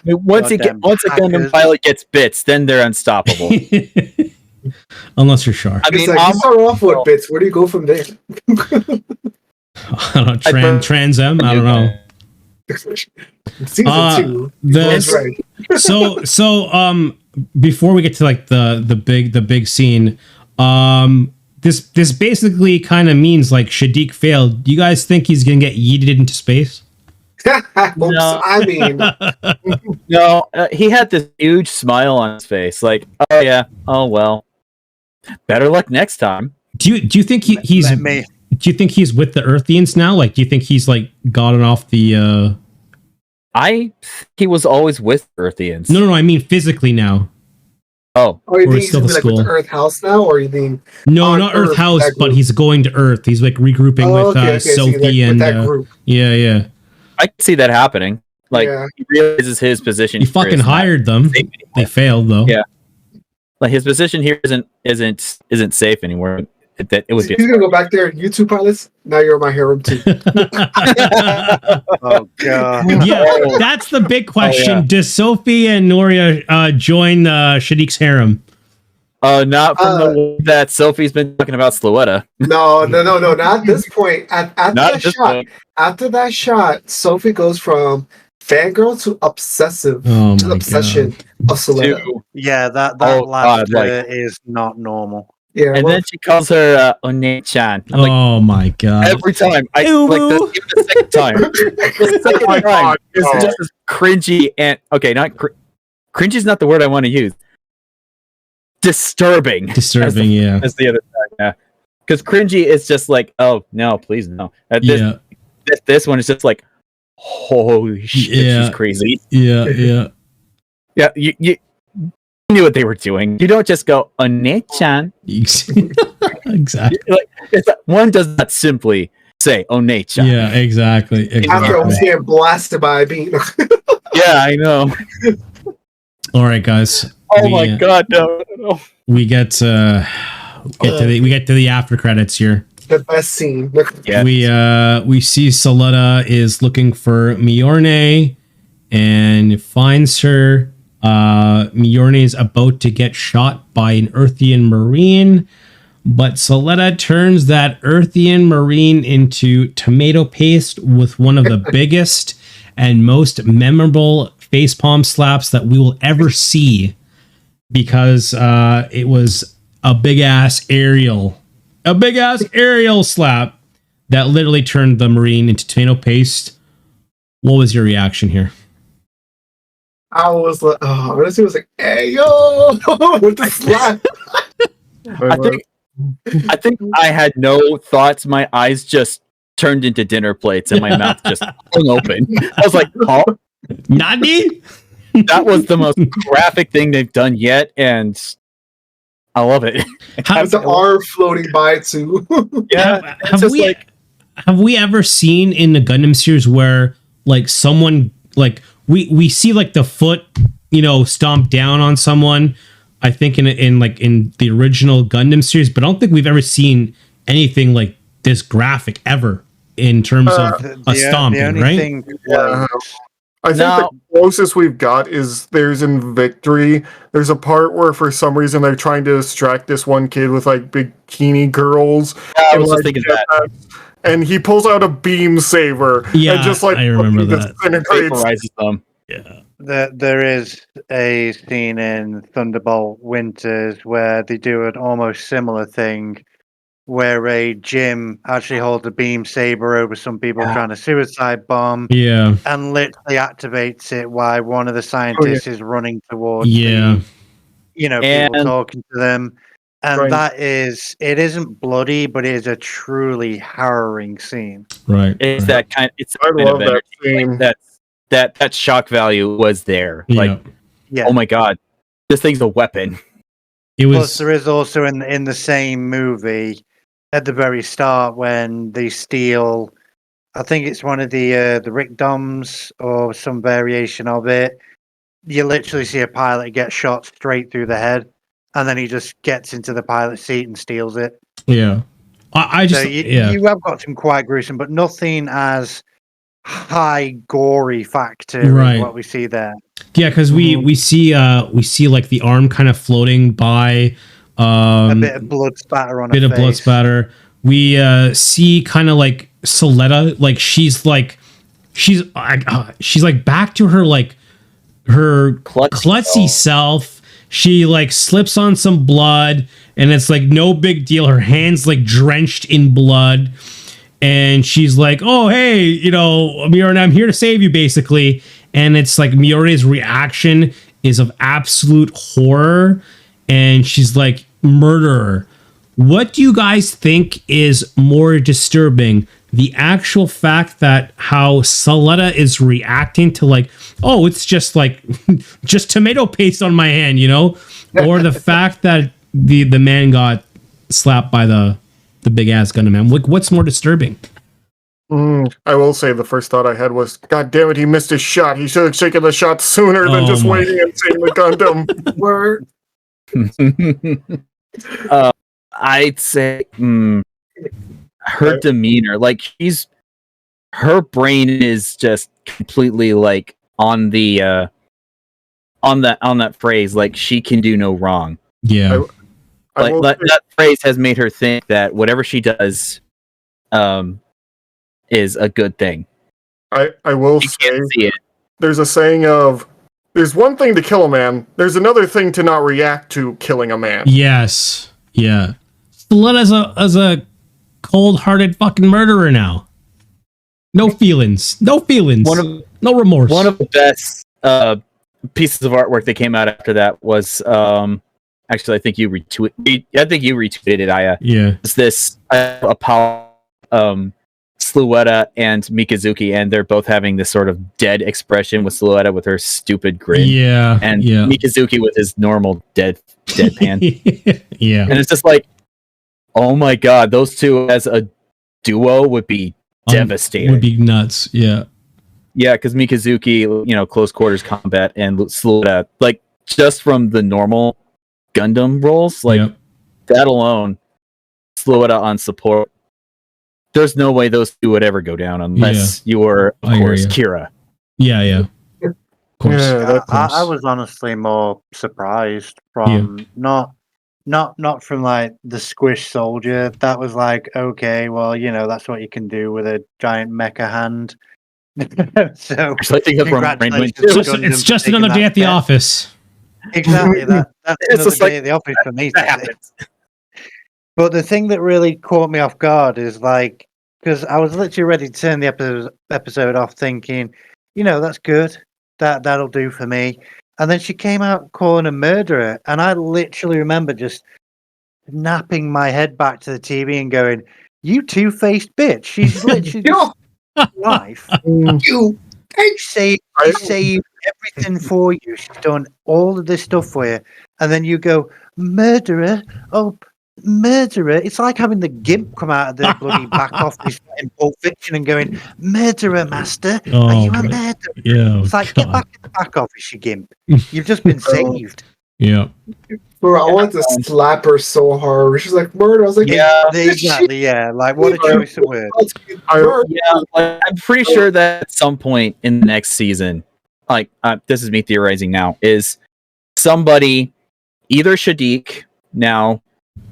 Once a Gundam pilot gets bits, then they're unstoppable. Unless you're Char. I mean, you start off with bits. Where do you go from there? I don't know. Trans M. I don't know. Season 2. That's right. So before we get to like the big scene, this basically kind of means like Shadiq failed. Do you guys think he's gonna get yeeted into space? No. I mean, no. He had this huge smile on his face, like, oh yeah, oh well, better luck next time. Do you think he's? Do you think he's with the Earthians now? Like, do you think he's like gotten off the? He was always with Earthians. No. I mean physically now. Oh, you or think he's still the like school. with the Earth House now, or you think? No, not Earth House, but he's going to Earth. He's like regrouping with Sophie and that group. Yeah. I can see that happening. Like he realizes his position. He fucking hired them. They failed though. Yeah. Like his position here isn't safe anymore. that it would be. He's gonna go back there. You two pilots. Now you're my harem too. Oh god. Yeah, that's the big question. yeah. Does Sophie and Noria join Shadiq's harem? Not from the way that Sophie's been talking about Sloetta. No. Not at this point. After Not that at this shot, point. after that shot, Sophie goes from fangirl to obsessive Oh to my obsession of Solana. To- Yeah, that Oh, laughter God, is not normal. Yeah, and well, then she calls her One-chan. I'm like, Oh my god! every time. I Ew. like even the second time. The second my time God, is no. just as cringy and okay, not cringy is not the word I want to use. Disturbing. Disturbing, yeah. That's the other side, yeah. Because cringy is just like, oh no, please no. Yeah, This one is just like, holy shit, Yeah. she's crazy. yeah. Yeah, you knew what they were doing. You don't just go One-chan. Exactly. Like one does not simply say One-chan. Yeah, exactly. after I was Exactly. getting blasted by a bean. Yeah, I know. All right, guys. Oh my god, no. We get to the after credits here. The best scene. Yeah. We see Soletta is looking for Mjolnir and finds her. Mjolnir is about to get shot by an Earthian Marine, but Soletta turns that Earthian Marine into tomato paste with one of the biggest and most memorable facepalm slaps that we will ever see, because it was a big ass aerial slap that literally turned the Marine into tomato paste. What was your reaction here? I was like, oh, honestly, it was like, hey, yo, with the slap. I think I had no thoughts. My eyes just turned into dinner plates and my mouth just hung open. I was like, oh, Nani? that was the most graphic thing they've done yet, and I love it. With the arm floating by, too. Yeah, Have we ever seen in the Gundam series where like someone like we see like the foot, stomp down on someone? I think in the original Gundam series, but I don't think we've ever seen anything like this graphic ever in terms of a stomping, right? Yeah. I think the closest we've got is there's in Victory. There's a part where for some reason they're trying to distract this one kid with like bikini girls. I was just thinking that. And he pulls out a beam saber. Yeah, and just like I remember that. disintegrates. Vaporizes them. Yeah. There is a scene in Thunderbolt Winters where they do an almost similar thing, where a Jim actually holds a beam saber over some people trying to suicide bomb, Yeah. and literally activates it while one of the scientists is running towards Yeah. people And- talking to them. And Right. it isn't bloody, but it is a truly harrowing scene. Right. It's right. that kind. It's I kind love of that energy. scene. Like that shock value was there. Like, Yeah. oh my god, this thing's a weapon. It Plus, was there is also in the same movie at the very start when they steal, I think it's one of the Rick Doms or some variation of it. You literally see a pilot get shot straight through the head, and then he just gets into the pilot seat and steals it. yeah. I just So you have got some quite gruesome, but nothing as high gory factor Right. as what we see there. Yeah, because we see like the arm kind of floating by, A bit of blood spatter on bit her of blood face. spatter. We see kind of like Soletta, like she's like back to her like her klutzy self. She like slips on some blood, and it's like no big deal. Her hands like drenched in blood, and she's like, "Oh hey, Miura, I'm here to save you," basically. And it's like Miura's reaction is of absolute horror, and she's like, "Murderer." What do you guys think is more disturbing? The actual fact that how Soletta is reacting to like, oh, it's just like just tomato paste on my hand, or the fact that the man got slapped by the big ass Gundam man. What's more disturbing? I will say the first thought I had was, God damn it, he missed his shot. He should have taken the shot sooner than Oh just my. waiting and seeing the Gundam. Word. I'd say her demeanor, like her brain is just completely like on the on that phrase, like she can do no wrong. Yeah. That phrase has made her think that whatever she does is a good thing. I will She say can't see it. there's a saying of there's one thing to kill a man, there's another thing to not react to killing a man. Yes. Yeah. Stiletto as a cold-hearted fucking murderer now. No feelings. No feelings. No remorse. One of the best pieces of artwork that came out after that was actually I think you retweeted it, Aya. Yeah. It's this Apollo Sluetta and Mikazuki, and they're both having this sort of dead expression, with Sluetta with her stupid grin. Yeah. And yeah. Mikazuki with his normal deadpan. Yeah. And it's just like, oh my god, those two as a duo would be devastating. Would be nuts. Yeah. Yeah, because Mikazuki, close quarters combat, and Sluetta, like, just from the normal Gundam roles, like, that alone, Sluetta on support, there's no way those two would ever go down unless you were, of course, Kira. Yeah. Of course. Yeah, I was honestly more surprised from not from like the squish soldier. That was like, okay, well, that's what you can do with a giant mecha hand. So Actually, I think that's where it's just another day at the office. Exactly. That's It's another just day at the office for me. That happens. But the thing that really caught me off guard is like, because I was literally ready to turn the episode off, thinking, that's good. That'll do for me. And then she came out calling a murderer, and I literally remember just snapping my head back to the TV and going, "You two-faced bitch! She's literally life. She saved everything for you. She's done all of this stuff for you, and then you go murderer. Oh, murderer! It's like having the Gimp come out of the bloody back office in Pulp Fiction and going, murderer, master. Are you a murderer? Yeah. It's like, get back in the back office, you Gimp. You've just been saved. Yeah. Bro, I want to slap her so hard. She's like, murder. I was like, Exactly. Yeah, like what a choice of words. I'm pretty sure that at some point in the next season, like this is me theorizing now, is somebody, either Shadiq now,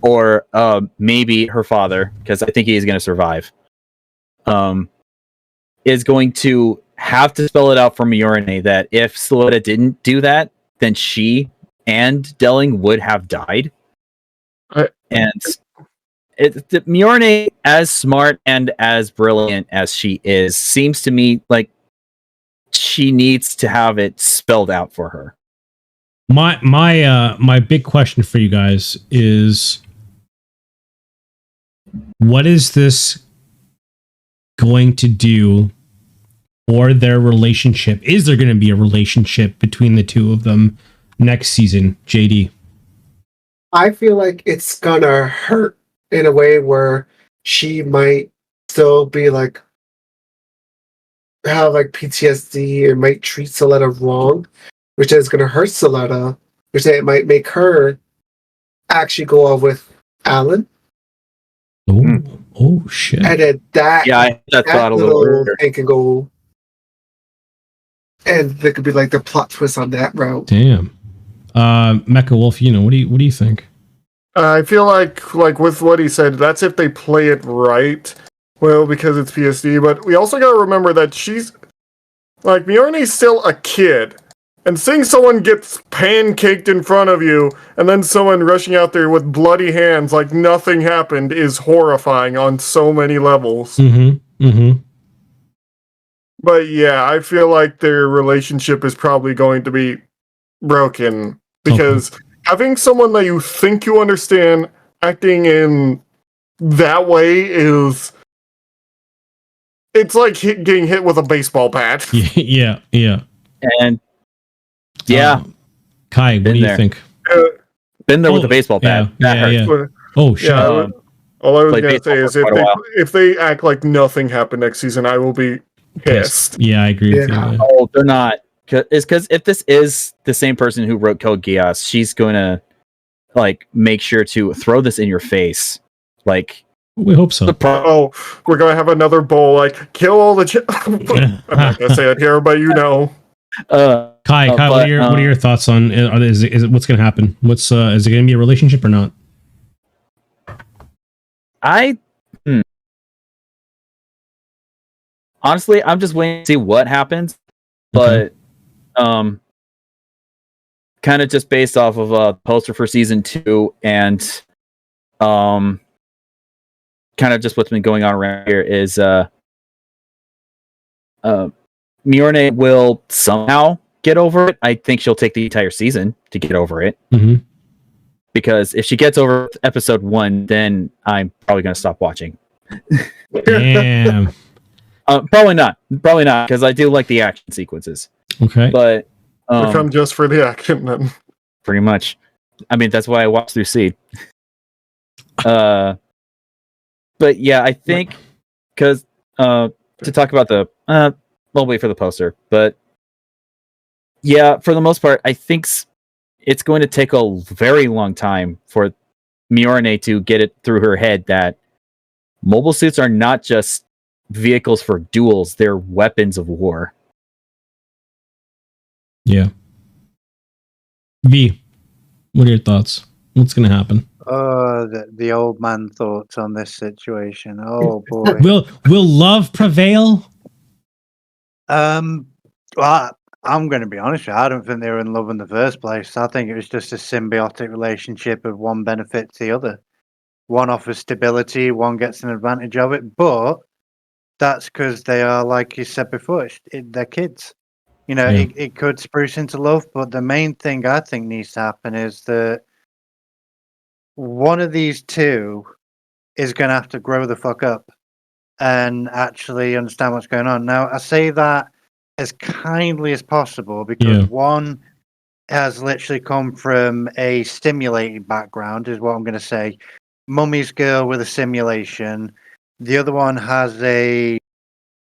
or maybe her father, because I think he is going to survive, is going to have to spell it out for Miorine that if Sluetta didn't do that, then she and Delling would have died. And Miorine, as smart and as brilliant as she is, seems to me like she needs to have it spelled out for her. My big question for you guys is, what is this going to do for their relationship? Is there going to be a relationship between the two of them next season, JD? I feel like it's gonna hurt in a way where she might still be like, have like PTSD, and might treat Soletta wrong, which is gonna hurt Soletta, which it might make her actually go off with Alan. Oh shit! And then that thought a little thing can go, and there could be like the plot twist on that route. Damn. Mecha Wolf, what do you think? I feel like with what he said, that's if they play it right. Well, because it's PSD, but we also gotta remember that she's like, Miorne's still a kid. And seeing someone gets pancaked in front of you, and then someone rushing out there with bloody hands like nothing happened, is horrifying on so many levels. But yeah, I feel like their relationship is probably going to be broken. Because having someone that you think you understand acting in that way is... It's like getting hit with a baseball bat. Yeah. And yeah, Kai, what do you think? Been there with a baseball bat. Yeah. Oh shit! All I was gonna say is if they act like nothing happened next season, I will be pissed. Yeah, I agree with you. Yeah. Oh, they're not. It's because if this is the same person who wrote Code Geass, she's gonna like make sure to throw this in your face. Like, We hope so. Oh, we're gonna have another bowl. Like, kill all the. I'm not gonna say it here, but you know. Kai, what are your thoughts on? Is it what's going to happen? Is it going to be a relationship or not? Honestly, I'm just waiting to see what happens, but kind of just based off of a poster for season 2 and kind of just what's been going on around here is Mjolnir will somehow get over it. I think she'll take the entire season to get over it. Mm-hmm. Because if she gets over episode 1, then I'm probably going to stop watching. Damn. Probably not, because I do like the action sequences. Okay. But We come just for the action then. pretty much. I mean, that's why I watched through Seed. But yeah, I think because to talk about the we'll wait for the poster, but yeah, for the most part, I think it's going to take a very long time for Mjolnir to get it through her head that mobile suits are not just vehicles for duels; they're weapons of war. Yeah. V, what are your thoughts? What's going to happen? The old man thoughts on this situation. Oh boy. Will love prevail? Well, I'm going to be honest with you. I don't think they were in love in the first place. I think it was just a symbiotic relationship of one benefits the other. One offers stability, one gets an advantage of it. But that's because they are, like you said before, they're kids. You know, Yeah. it could spruce into love. But the main thing I think needs to happen is that one of these two is going to have to grow the fuck up and actually understand what's going on. Now, I say that as kindly as possible because one has literally come from a stimulated background, is what I'm going to say. Mummy's girl with a simulation. The other one has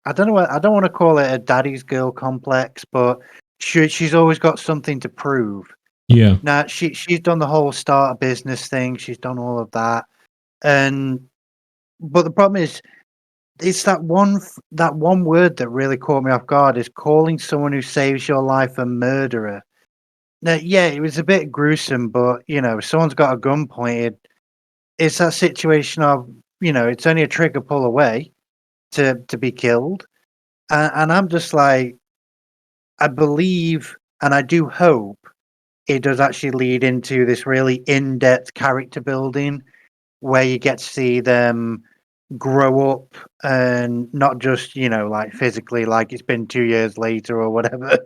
I don't want to call it a daddy's girl complex, but she's always got something to prove. Yeah. Now she's done the whole start a business thing. She's done all of that, but the problem is, it's that one word that really caught me off guard is calling someone who saves your life a murderer. Now, yeah, it was a bit gruesome, but you know, if someone's got a gun pointed, it's that situation of, you know, it's only a trigger pull away to be killed, and I'm just like, I believe and I do hope it does actually lead into this really in-depth character building where you get to see them grow up and not just, you know, like physically, like it's been 2 years later or whatever,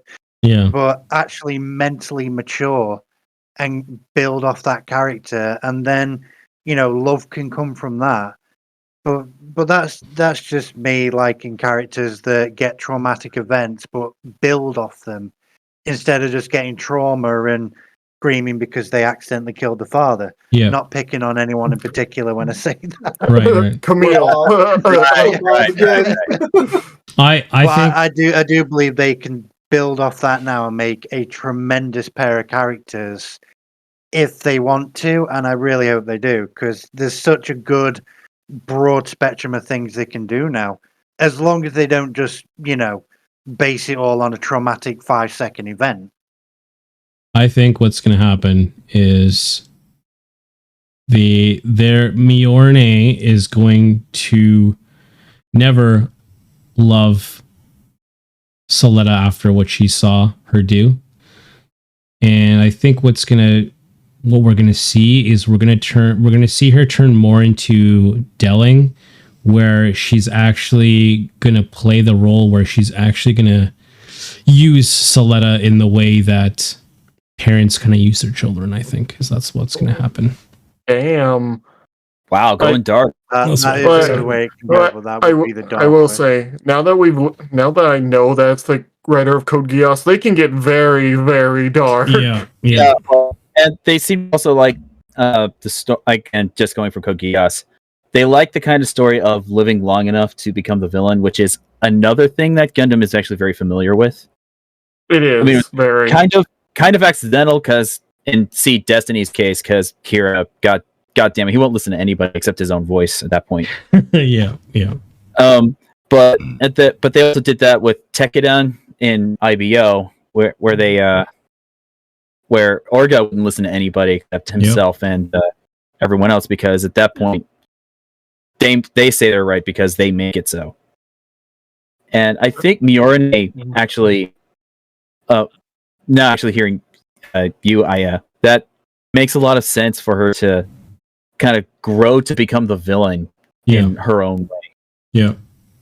but actually mentally mature and build off that character, and then, you know, love can come from that. But that's just me liking characters that get traumatic events but build off them instead of just getting trauma and screaming because they accidentally killed the father. Yeah. Not picking on anyone in particular when I say that. Right. Camille. I do believe they can build off that now and make a tremendous pair of characters if they want to, and I really hope they do, because there's such a good broad spectrum of things they can do now, as long as they don't just, you know, base it all on a traumatic 5-second event. I think what's going to happen is Mjolnir is going to never love Soletta after what she saw her do, and I think what we're going to see is we're going to see her turn more into Delling, where she's actually going to play the role where she's actually going to use Soletta in the way that parents kind of use their children. I think that's what's going to happen. Damn. Wow, going dark. That is the way it can go, but that would be the dark I will way. say, now that I know that's the writer of Code Geass, they can get very, very dark. Yeah. And they seem also like and just going from Code Geass, they like the kind of story of living long enough to become the villain, which is another thing that Gundam is actually very familiar with. It is. I mean, very kind of accidental because and see Destiny's case because Kira, God damn it, he won't listen to anybody except his own voice at that point. Yeah. But they also did that with Tekkadan in IBO, where Orga wouldn't listen to anybody except himself and everyone else, because at that point they say they're right because they make it so. And I think Miorine actually, now actually hearing you, Aya, that makes a lot of sense for her to kind of grow to become the villain in her own way. Yeah.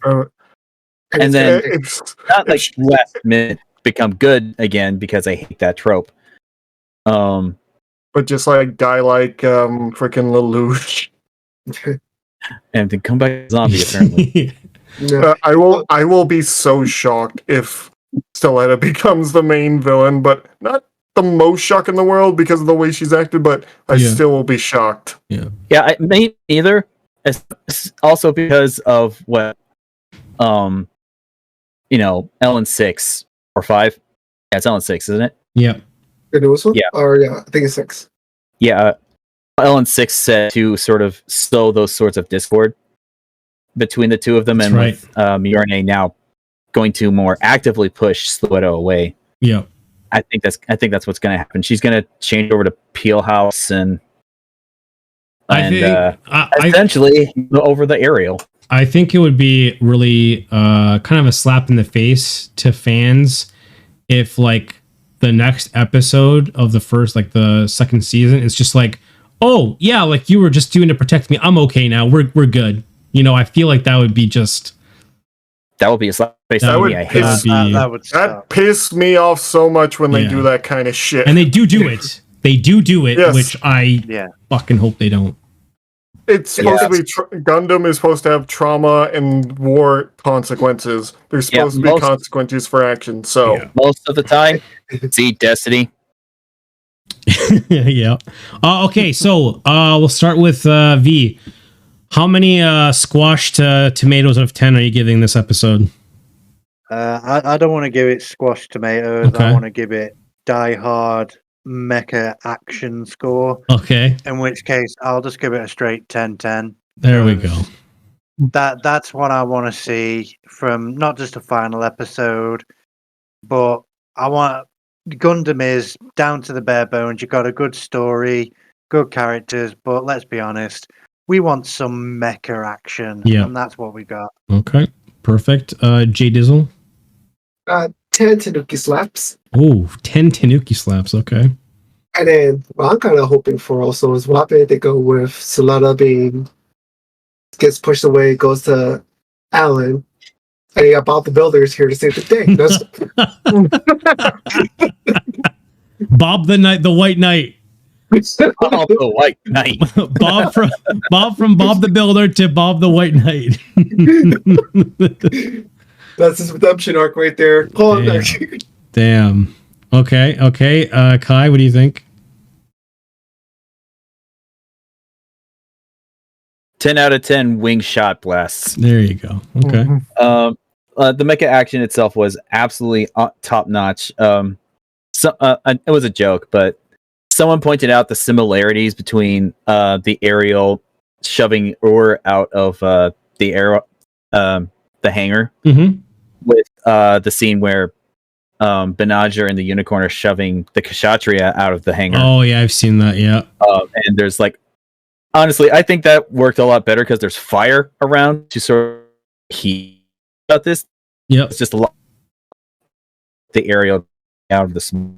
And then it's not like last minute become good again, because I hate that trope. But just like die like freaking Lelouch. And then come back zombie apparently. I will be so shocked if Stelletta becomes the main villain, but not the most shock in the world because of the way she's acted, but I still will be shocked. Yeah, me either. Also because of what Ellen 6 or 5. Yeah, it's Ellen 6, isn't it? Yeah. The newest one? Yeah. Or I think it's 6. Yeah. Ellen 6 said to sort of sow those sorts of discord between the two of them. That's and right. With Miorine now going to more actively push Stelletta away. Yeah. I think that's what's going to happen. She's going to change over to Peel House and essentially over the aerial. I think it would be really kind of a slap in the face to fans if like the next episode of the second season is just like, oh yeah, like you were just doing to protect me. I'm okay now. We're good. I feel like that would be just. That would be a slap face. That pissed me off so much when they do that kind of shit. And they do it. They do it, yes. Which I fucking hope they don't. It's supposed to be Gundam is supposed to have trauma and war consequences. There's supposed to be consequences for action. So most of the time, see Destiny. Yeah. Okay, so we'll start with V. How many squashed tomatoes out of 10 are you giving this episode? I don't want to give it squashed tomatoes. Okay. I want to give it Die Hard mecha action score. Okay. In which case, I'll just give it a straight 10-10. There we go. That's what I want to see from not just a final episode, but I want Gundam is down to the bare bones. You got a good story, good characters, but let's be honest, we want some mecha action, and that's what we got. Okay, perfect. J Dizzle? 10 Tanuki slaps. Oh, 10 Tanuki slaps, okay. And then what I'm kind of hoping for also is what they go with Stelletta gets pushed away, goes to Alan, and you got Bob the Builder here to save the day. Bob the White Knight. Bob the White Knight. Bob from Bob the Builder to Bob the White Knight. That's his redemption arc right there. Damn. Okay. Kai, what do you think? 10 out of 10 wing shot blasts. There you go. Okay. The mecha action itself was absolutely top notch. It was a joke, but someone pointed out the similarities between the aerial shoving Ur out of the hangar with the scene where Benager and the Unicorn are shoving the Kshatriya out of the hangar. Oh yeah, I've seen that. Yeah. And there's honestly, I think that worked a lot better because there's fire around to sort of heat about this. Yeah, it's just a lot. The aerial out of the smoke.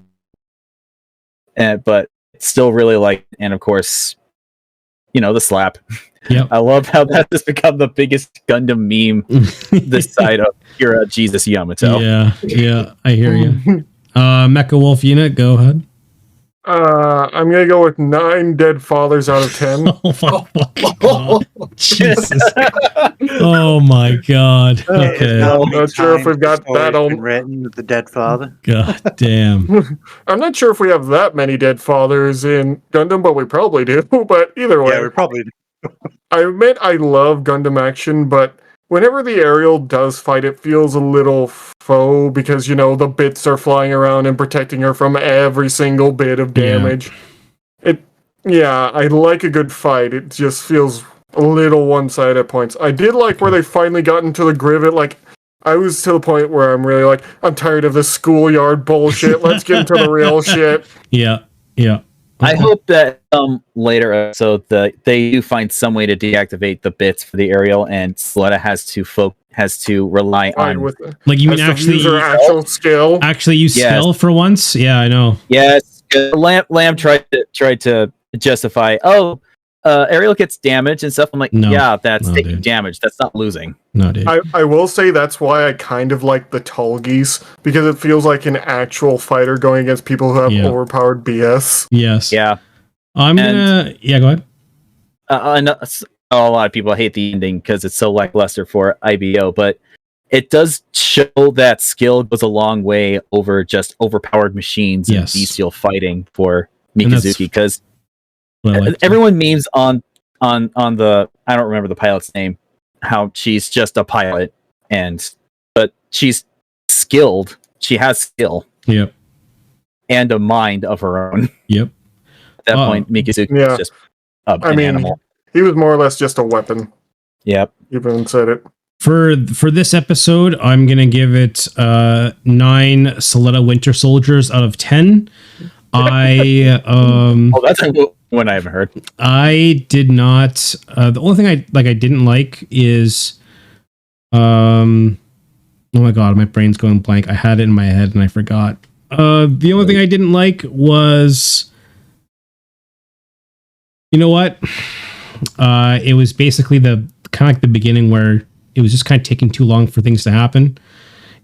But it's still really and of course, the slap. Yep. I love how that has become the biggest Gundam meme this side of Kira Jesus Yamato. Yeah, I hear you. Mecha Wolf Unit, go ahead. I'm gonna go with 9 dead fathers out of 10. Oh my god. Jesus. Oh my god. Okay. I'm not sure if we've got that on written with the dead father. God damn. I'm not sure if we have that many dead fathers in Gundam, but we probably do. But either way. Yeah, we probably do. I admit I love Gundam action, but whenever the aerial does fight, it feels a little faux because, the bits are flying around and protecting her from every single bit of damage. I like a good fight. It just feels a little one-sided at points. I did like where they finally got into the Grivet. Like, I was to the point where I'm really like, I'm tired of this schoolyard bullshit. Let's get into the real shit. Yeah. I hope that later episode that they do find some way to deactivate the bits for the aerial, and Soletta has to rely on. Like, you mean actually use her actual skill? Actually use skill for once? Yeah, I know. Yes, Lamb tried to justify. Aerial gets damaged and stuff. I'm like, that's taking damage. That's not losing. No, dude. I will say that's why I kind of like the Tall Geese, because it feels like an actual fighter going against people who have overpowered BS. Yes. Yeah. Go ahead. I know a lot of people hate the ending because it's so lackluster for IBO, but it does show that skill goes a long way over just overpowered machines and bestial fighting for Mikazuki, because everyone memes on the, I don't remember the pilot's name, how she's just a pilot, but she's skilled. She has skill. Yep. And a mind of her own. Yep. At that point, Mikazuki is just an animal. He was more or less just a weapon. Yep. You even said it. For this episode, I'm gonna give it 9 Soletta Winter Soldiers out of 10. That's one I haven't heard. I did not. The only thing I didn't like is, oh my god, my brain's going blank. I had it in my head and I forgot. The only thing I didn't like was, you know what? It was basically the kind of like the beginning where it was just kind of taking too long for things to happen.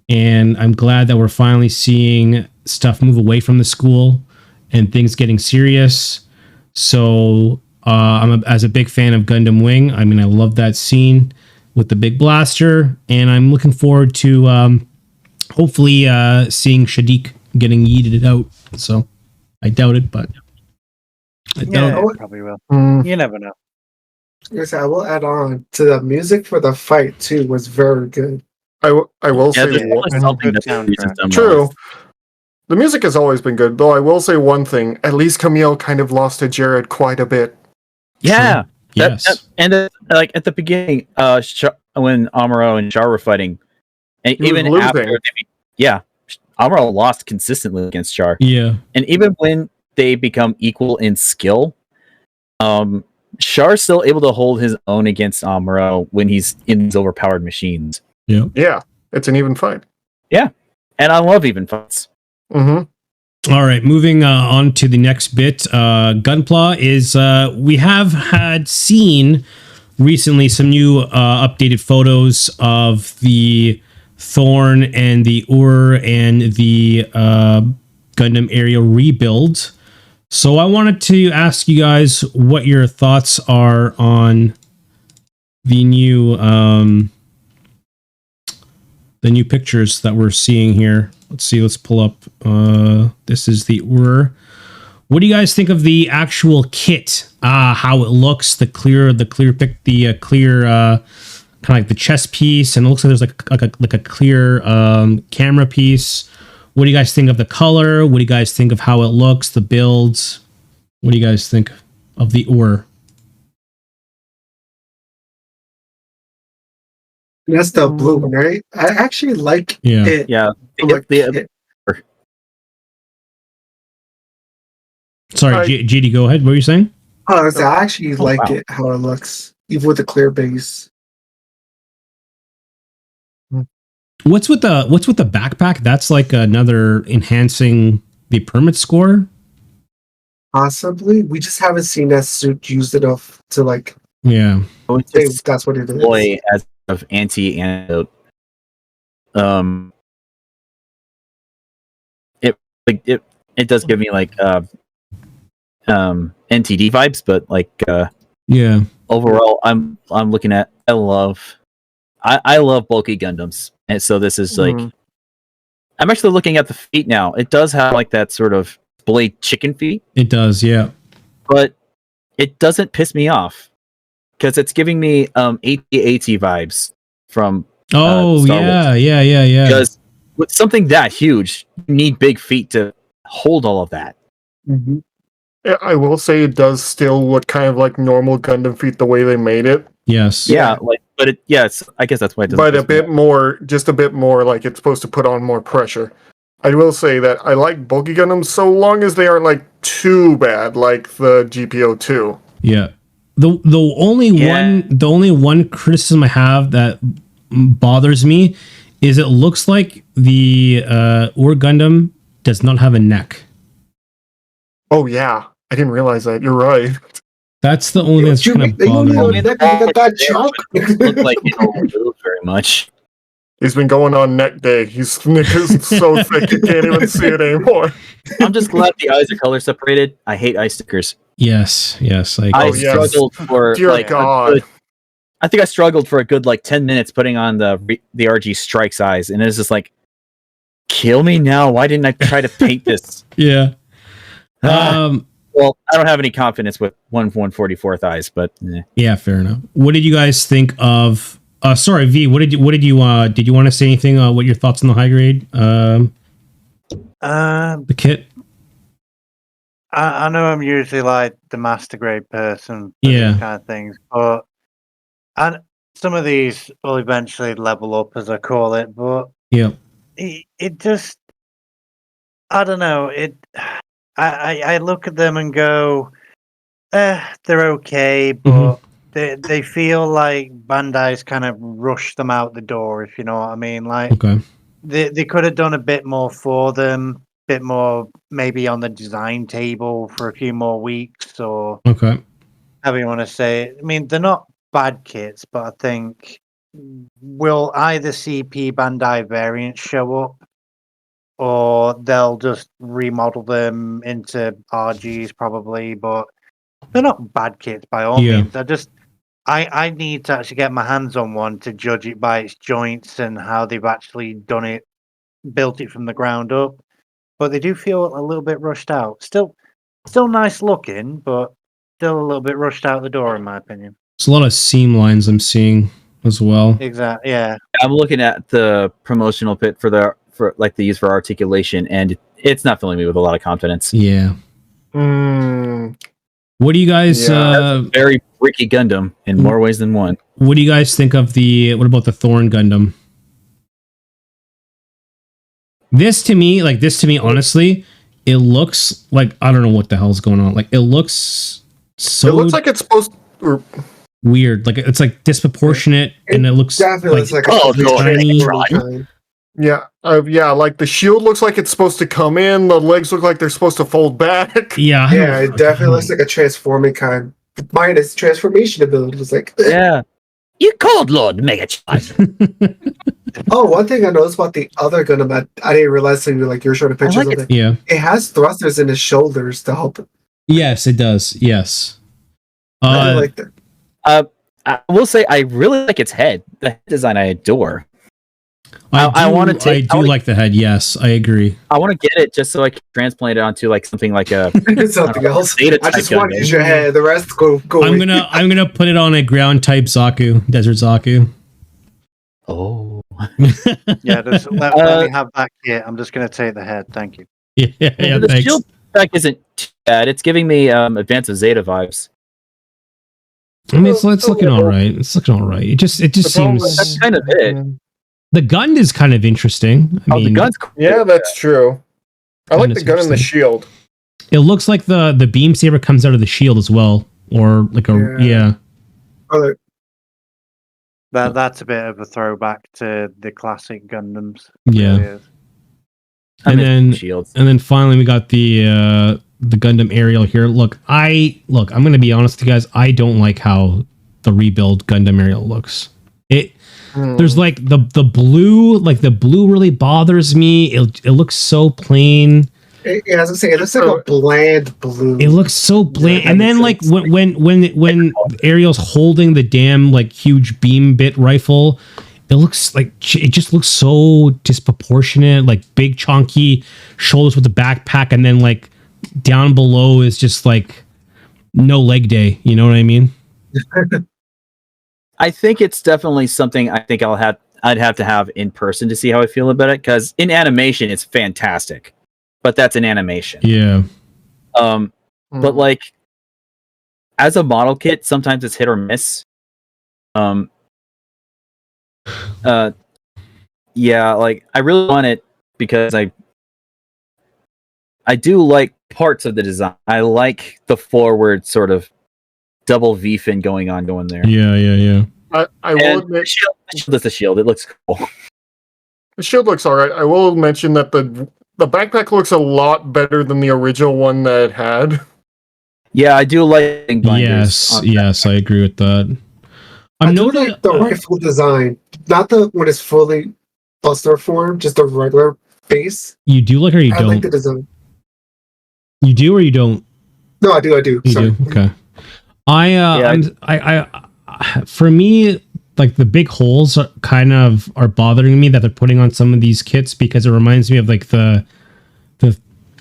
And I'm glad that we're finally seeing stuff move away from the school and things getting serious. So as a big fan of Gundam Wing, I mean, I love that scene with the big blaster, and I'm looking forward to hopefully seeing Shadiq getting yeeted out. So I doubt it, but I doubt it probably will. You never know. Yes, I will add on to the music for the fight too was very good. I will say true. The music has always been good, though I will say one thing. At least Camille kind of lost to Jared quite a bit. Yeah. Yes. And like at the beginning, when Amuro and Char were fighting, and even after Amuro lost consistently against Char. Yeah. And even when they become equal in skill, Char's still able to hold his own against Amuro when he's in these overpowered machines. Yeah. Yeah. It's an even fight. Yeah. And I love even fights. Mm-hmm. All right, moving on to the next bit. Gunpla is we have had seen recently some new updated photos of the Thorn and the Ur and the Gundam area rebuild. So I wanted to ask you guys what your thoughts are on the new pictures that we're seeing here. Let's see. Let's pull up. This is the Ur. What do you guys think of the actual kit? How it looks, the clear kind of like the chest piece, and it looks like there's like a clear camera piece. What do you guys think of the color? What do you guys think of how it looks, the builds? What do you guys think of the Ur? That's the blue one, right? I actually like it. Yeah. Sorry, GD, go ahead. What were you saying? I actually like it, how it looks, even with the clear base. What's with the backpack? That's like another enhancing the permit score? Possibly. We just haven't seen that suit used enough to like say that's what it is. Boy, as of anti-antidote. It does give me like NTD vibes, but like overall I'm looking at I love bulky Gundams, and so this is like I'm actually looking at the feet now. It does have like that sort of blade chicken feet. It does, yeah, but it doesn't piss me off because it's giving me AT-AT vibes from Oh Star Wars. yeah. Because with something that huge, you need big feet to hold all of that. Mhm. Yeah, I will say it does still look kind of like normal Gundam feet the way they made it, Yes. Yeah, I guess that's why it doesn't. but just a bit more like it's supposed to put on more pressure. I will say that I like bulky Gundams so long as they aren't like too bad, like the GPO2. Yeah. The only one criticism I have that bothers me is it looks like the Ur Gundam does not have a neck. Oh yeah, I didn't realize that. You're right. That's the only thing that's kind of bothering me. They got that chunk. Look like it don't move very much. He's been going on neck day. His neck is so thick you can't even see it anymore. I'm just glad the eyes are color separated. I hate eye stickers. Yes. I Oh, yes. struggled for Dear like God. I think I struggled for a good like 10 minutes putting on the RG Strike's eyes, and it's just like, kill me now. Why didn't I try to paint this? Yeah. Well, I don't have any confidence with 1/144th eyes, but Yeah, fair enough. What did you guys think of? Sorry, V. Did you want to say anything? What your thoughts on the high grade? The kit. I know I'm usually like the master grade person for Yeah. these kind of things, but some of these will eventually level up, as I call it. But Yeah. it just, I don't know. I look at them and go, they're okay, but they feel like Bandai's kind of rushed them out the door, if you know what I mean. Like Okay. they could have done a bit more for them, bit more maybe on the design table for a few more weeks, or Okay. however you want to say it. I mean, they're not bad kits, but I think will either CP Bandai variants show up, or they'll just remodel them into RGs probably, but they're not bad kits by all Yeah. means. I need to actually get my hands on one to judge it by its joints and how they've actually done it, built it from the ground up. But they do feel a little bit rushed out. Still nice looking, but still a little bit rushed out the door in my opinion. It's a lot of seam lines I'm seeing as well. Exactly. Yeah. I'm looking at the promotional pit for like the use for articulation, and it's not filling me with a lot of confidence. Yeah. Hmm. What do you guys? Very freaky Gundam in more ways than one. What do you guys think of what about the Thorn Gundam? This to me, honestly, it looks like I don't know what the hell's going on. Like it looks so. It looks like it's supposed to. Weird. Like it's like disproportionate, and it looks Definitely, it's like a tiny. Yeah, like the shield looks like it's supposed to come in. The legs look like they're supposed to fold back. Yeah. Yeah, it definitely looks like a transforming kind. Minus transformation ability. It's like, Yeah. You called Lord Megatron. oh, one thing I noticed about the other Gundam, I didn't realize until you're showing pictures like of it. Yeah. It has thrusters in his shoulders to help. Yes, it does. Yes. I like that. I will say I really like its head. The head design I adore. I do like the head. Yes, I agree. I want to get it just so I can transplant it onto like something like a Something else. Zeta I just type want to Gundam. use your head. The rest go. I'm gonna put it on a ground type Zaku, Desert Zaku. Oh. Yeah, just let me have that kit. I'm just going to take the head. Thank you. Yeah, The thanks. shield spec isn't too bad. It's giving me Advance of Zeta vibes. I mean, it's looking all right. It's looking all right. It just seems That's kind of it. the gun is kind of interesting. I mean, the gun's cool. Yeah, that's true. I like the gun and the shield. it looks like the beam saber comes out of the shield as well, or like yeah. Oh, That's a bit of a throwback to the classic Gundams. Yeah. Really is. I And miss then shields. and then finally we got the Gundam aerial here. Look, I'm gonna be honest with you guys. I don't like how the rebuild Gundam aerial looks. There's like the blue, really bothers me. It looks so plain. Yeah, as I'm saying, it looks like a bland blue. It looks so bland. Yeah, And then that like makes sense. when Ariel's holding the damn like huge beam bit rifle, it just looks so disproportionate, like big chunky shoulders with the backpack, and then like down below is just like no leg day. You know what I mean? I think it's definitely something I think I'd have to have in person to see how I feel about it, because in animation it's fantastic, but that's an animation. Yeah. But like as a model kit, sometimes it's hit or miss. Yeah, like I really want it because I do like parts of the design. I like the forward sort of double V fin going there. Yeah. I will admit, the shield is the shield. It looks cool. the shield looks alright. I will mention that the backpack looks a lot better than the original one that it had. Yeah, I do like binders. Yes, I agree with that. I do like the rifle design, not the when it's fully buster form, just the regular base. You do like or you I don't? like the design. You do or you don't? No, I do. You Sorry. do? Okay. I for me, like the big holes are bothering me that they're putting on some of these kits, because it reminds me of like the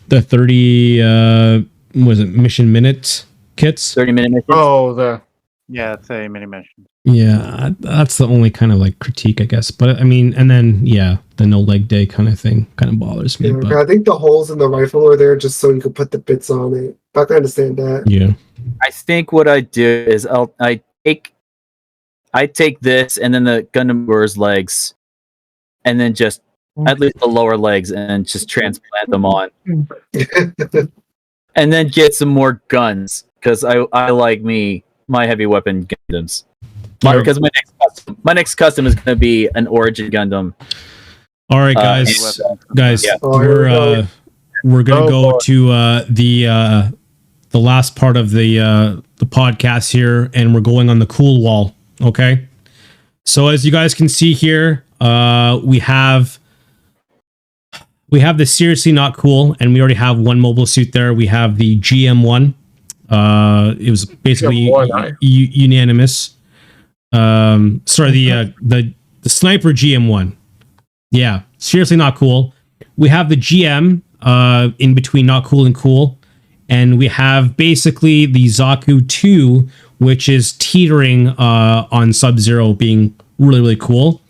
30 was it mission minute kits? 30-minute missions. Oh, 30-minute missions. Yeah, that's the only kind of like critique, I guess. But I mean, and then the no leg day kind of thing kind of bothers me. Yeah, but I think the holes in the rifle are there just so you can put the bits on it. I can understand that. yeah, I think what I do is I take this and then the Gundam Wars legs, and then just at least the lower legs, and just transplant them on, and then get some more guns, because I like my heavy weapon Gundams. Because my next custom is going to be an Origin Gundam. all right, guys, Yeah. we're gonna go to the last part of the podcast here, and we're going on the cool wall. Okay, so as you guys can see here, we have the seriously not cool, and we already have one mobile suit there. We have the GM1. It was basically unanimous. Sorry, the sniper GM1. Yeah, seriously not cool. We have the GM in between not cool and cool, and we have basically the Zaku 2, which is teetering on Sub-Zero, being really, really cool.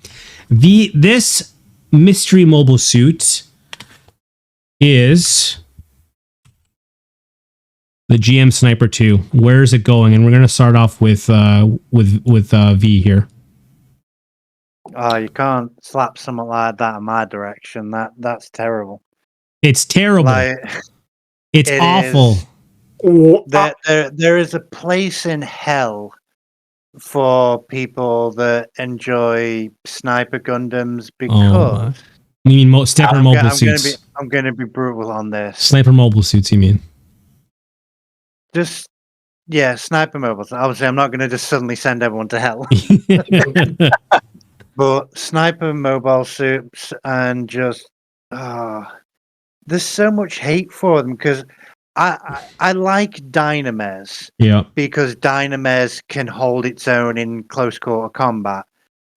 This mystery mobile suit is the GM Sniper 2. Where is it going? And we're going to start off with V here. Oh, you can't slap something like that in my direction. That's terrible. It's terrible. It's awful. There is a place in hell for people that enjoy sniper Gundams, because you mean sniper mobile suits? I'm going to be brutal on this. Sniper mobile suits, you mean? Just sniper mobiles. Obviously, I'm not going to just suddenly send everyone to hell. But sniper mobile suits, and just there's so much hate for them, because I like Dynames. Yeah. Because Dynames can hold its own in close quarter combat.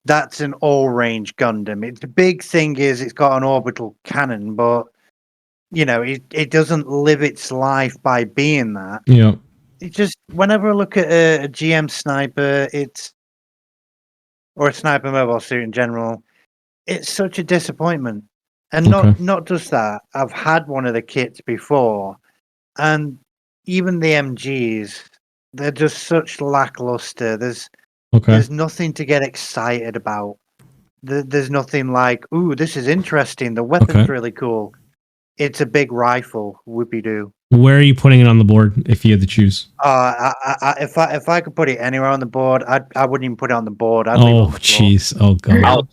That's an all-range Gundam. The big thing is it's got an orbital cannon, but it doesn't live its life by being that. Yeah. It just, whenever I look at a GM sniper, or a sniper mobile suit in general, it's such a disappointment. And not just that, I've had one of the kits before, and even the MGs, they're just such lackluster. There's nothing to get excited about. There's nothing like, ooh, this is interesting. The weapon's really cool. It's a big rifle, whoopie-doo. Where are you putting it on the board if you had to choose? If I could put it anywhere on the board, I wouldn't even put it on the board. Jeez! Oh god!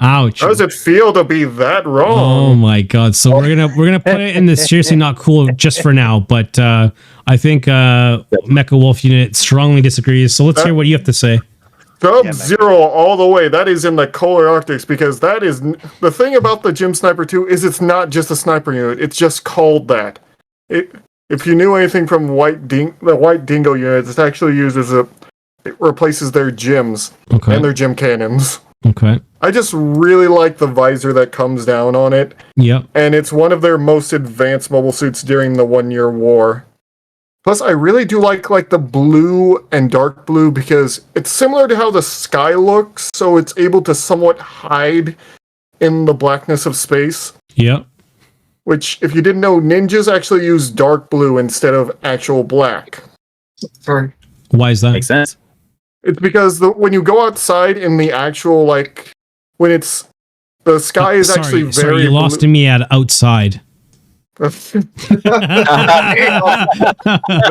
Ouch! How does it feel to be that wrong? Oh my god! So we're gonna put it in the seriously not cool just for now, but I think Mecha Wolf Unit strongly disagrees. So let's hear what you have to say. Sub-Zero all the way. That is in the Polar Arctics, because that is the thing about the GM Sniper 2 is it's not just a sniper unit. It's just called that. If you knew anything from the White Dingo unit, it's actually used as it replaces their GMs and their GM cannons. Okay. I just really like the visor that comes down on it. Yep. And it's one of their most advanced mobile suits during the 1 year war. Plus, I really do like the blue and dark blue because it's similar to how the sky looks, so it's able to somewhat hide in the blackness of space. Yeah. Which, if you didn't know, ninjas actually use dark blue instead of actual black. Sorry. Why is that? Makes sense. It's because when you go outside in the actual, like, when it's... The sky is actually very Sorry, you lost me at outside. when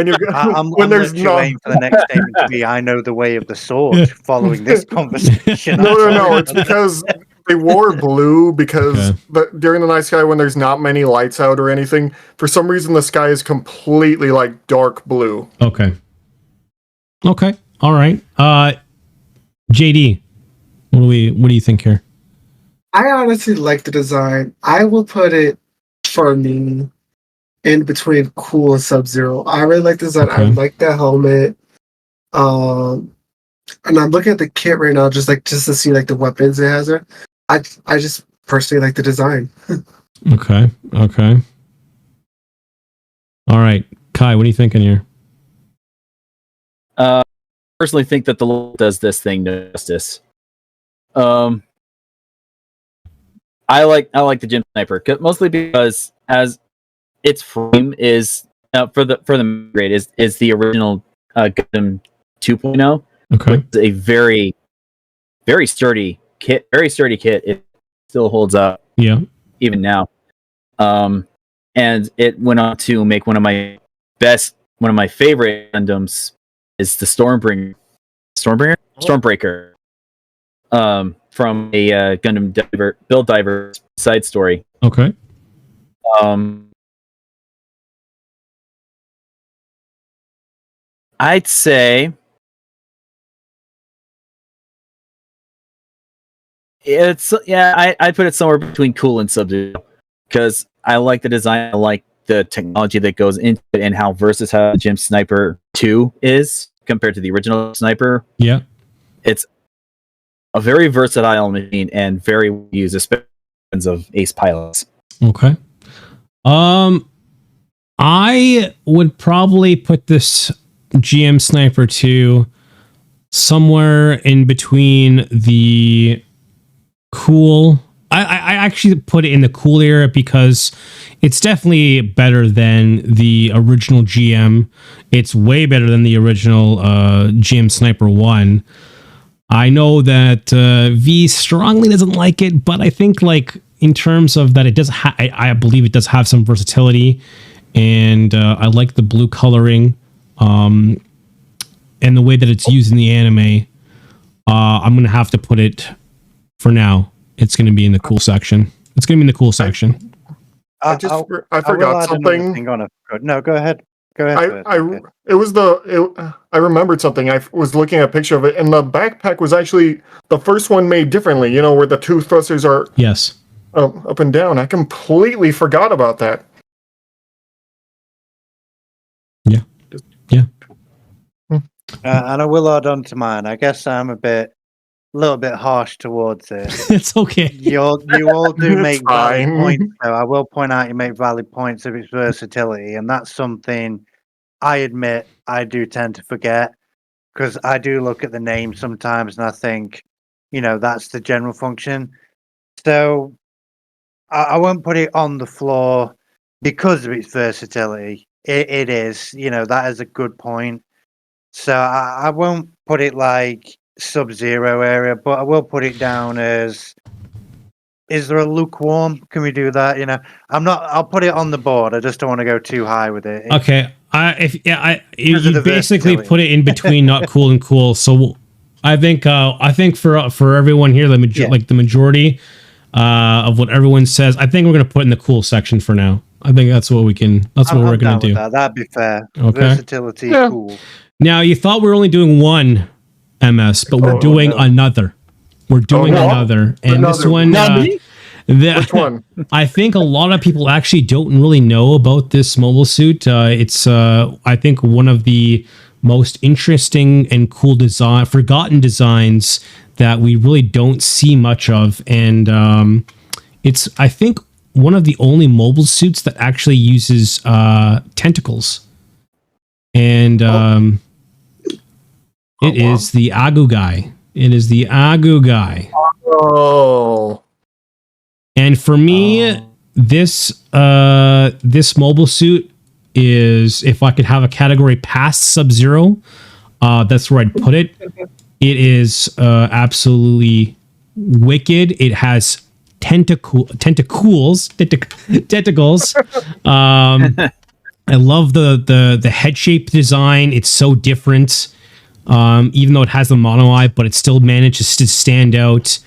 you I'm when there's literally waiting for the next statement to be, I know the way of the sword, following this conversation. No, it's because they wore blue because during the night sky when there's not many lights out or anything, for some reason the sky is completely like dark blue. Okay. All right. JD, what do you think here? I honestly like the design. I will put it for me in between Cool and Sub-Zero. I really like the design. I like that helmet. And I'm looking at the kit right now just to see like the weapons it has there. I just personally like the design. Okay. All right. Kai, what are you thinking here? Personally think that the logo does this thing no justice. I like the Gym Sniper mostly because as its frame is for the grade is the original Gundam 2.0. Okay. It's a very sturdy kit. It still holds up. Yeah. Even now. And it went on to make one of my favorite Gundams is the Stormbreaker. From a Gundam Build Diver side story. Okay. I'd say I'd put it somewhere between Cool and Sub-Zero because I like the design, I like the technology that goes into it, and how versatile the Gym Sniper 2 is compared to the original Sniper. Yeah, it's a very versatile machine and very used, especially of ace pilots. Okay. I would probably put this GM Sniper 2 somewhere in between the Cool. I actually put it in the Cool era because it's definitely better than the original GM. It's way better than the original GM Sniper 1. I know that V strongly doesn't like it, but I think like in terms of that, it does. I believe it does have some versatility, and I like the blue coloring, and the way that it's used in the anime. I'm gonna have to put it for now. It's gonna be in the Cool section. It's gonna be in the Cool section. I forgot something. No, go ahead. I remembered something. I was looking at a picture of it, and the backpack was actually the first one made differently. You know, where the two thrusters are up and down. I completely forgot about that. Yeah. And I will add on to mine. I guess I'm a little bit harsh towards it. It's okay. You all do make valid fine. points, though. I will point out you make valid points of its versatility, and that's something I admit I do tend to forget, because I do look at the name sometimes and I think, that's the general function. So I won't put it on the floor because of its versatility. It is, that is a good point. So I won't put it like Sub-Zero area, but I will put it down as, is there a lukewarm? Can we do that? I'll put it on the board. I just don't want to go too high with it. Okay. You basically put it in between not cool and cool. So I think for everyone here, the majority of what everyone says, I think we're going to put in the cool section for now. I think that's what we're going to do. That'd be fair. Okay. Versatility, cool. Now, you thought we were only doing one MS, but we're doing another. We're doing another. And this one... Which one? I think a lot of people actually don't really know about this mobile suit. It's, I think, one of the most interesting and cool forgotten designs that we really don't see much of. And it's, I think, one of the only mobile suits that actually uses tentacles. And it is the Agu guy. It is the Agu guy. Oh. And for me, this mobile suit is, if I could have a category past Sub-Zero, that's where I'd put it. It is absolutely wicked. It has tentacles. I love the head shape design. It's so different. Even though it has the mono eye, but it still manages to stand out.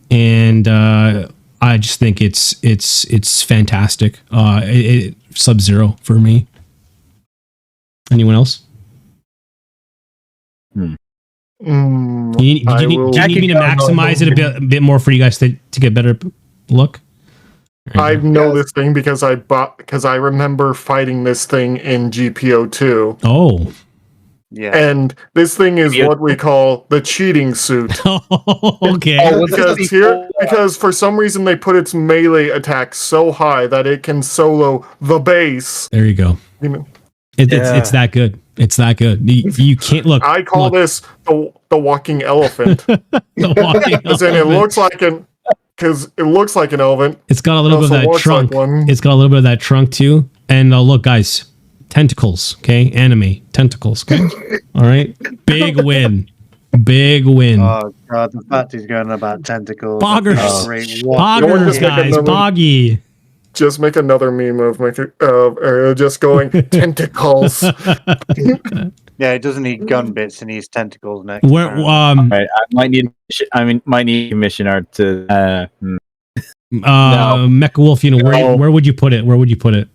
And I just think it's fantastic. Sub-Zero for me. Anyone else? Do you need me to maximize it a bit more for you guys to get a better look? I know this thing because I remember fighting this thing in GPO2. Oh. Yeah. And this thing is what we call the cheating suit. Okay. Because for some reason they put its melee attack so high that it can solo the base. There you go. It's that good. It's that good. You can't look. I call this the walking elephant. The walking Because it looks like an elephant. It's got a little bit of that trunk. It's got a little bit of that trunk too. And look, guys, tentacles. Okay, anime tentacles. Okay, all right. Big win. Big win. Oh god, the fact he's going about tentacles. Boggers, guys, boggy. Just make another meme of just going tentacles. Yeah, he doesn't need gun bits and he's tentacles next. Where right, I might need commission art to Mecha Wolf, where would you put it?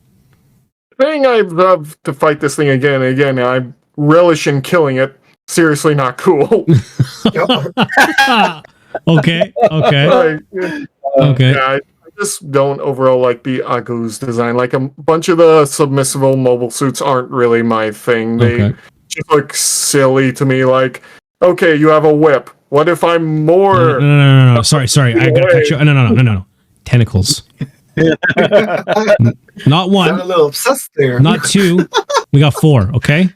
Thing I'd love to fight this thing again and again. I relish in killing it. Seriously, not cool. Okay. Okay. Okay. I just don't overall like the Agu's design. Like a bunch of the submissible mobile suits aren't really my thing. They just look silly to me. Like, okay, you have a whip. What if I'm more? No. Sorry. I gotta cut you. No. Tentacles. Not one. I'm a little obsessed there. Not two. We got 4. Okay.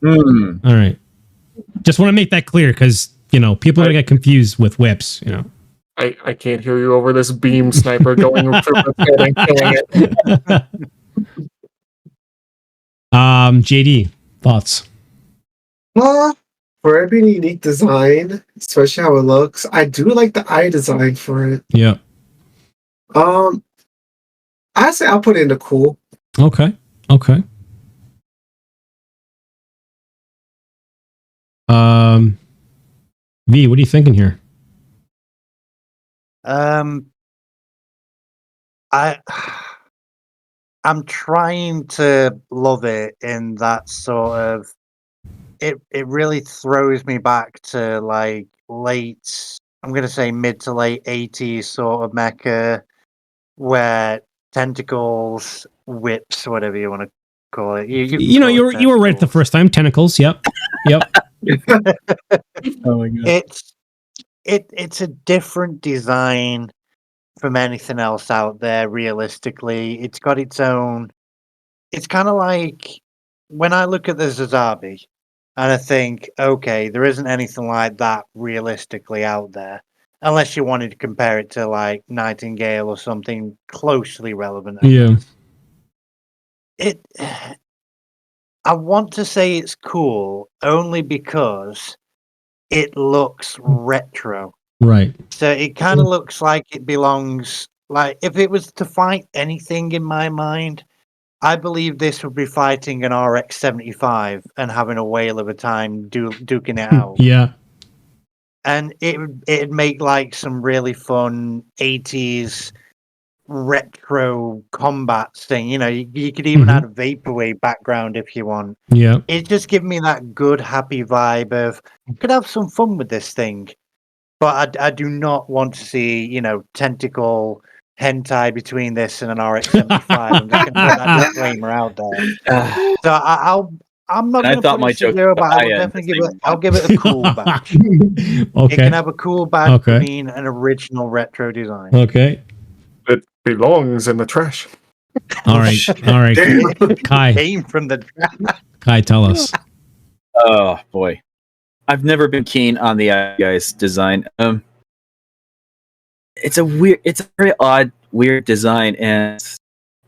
All right. Just want to make that clear because people are gonna get confused with whips. I can't hear you over this beam sniper going through the head and killing it. JD, thoughts? For every unique design, especially how it looks, I do like the eye design for it. Yeah. I say I'll put it in the cool. Okay. V, what are you thinking here? I'm trying to love it in that sort of it really throws me back to like I'm gonna say mid to late 80s sort of mecha where tentacles, whips, whatever you want to call it. You were right the first time. Tentacles, yep. Oh my god. It's a different design from anything else out there, realistically. It's got its own... It's kind of like... When I look at the Zazabi, and I think, okay, there isn't anything like that realistically out there. Unless you wanted to compare it to, like, Nightingale or something closely relevant. Yeah. I want to say it's cool, only because it looks retro. Right. So it kind of looks like it belongs, like if it was to fight anything in my mind, I believe this would be fighting an RX-75 and having a whale of a time duking it out. Yeah. And it'd make like some really fun 80s retro combat thing. You could even add a vaporwave background if you want. Yeah. It just gives me that good, happy vibe of could have some fun with this thing. But I do not want to see, tentacle hentai between this and an RX-75. I'm just going to put that disclaimer out there. So I'm not going to put it to 0, but I will definitely give it a cool badge. Okay. It can have a cool badge for being an original retro design. Okay. It belongs in the trash. All right. Kai. Came from the trash. Kai, tell us. Oh boy, I've never been keen on the guy's design. It's a very odd, weird design, and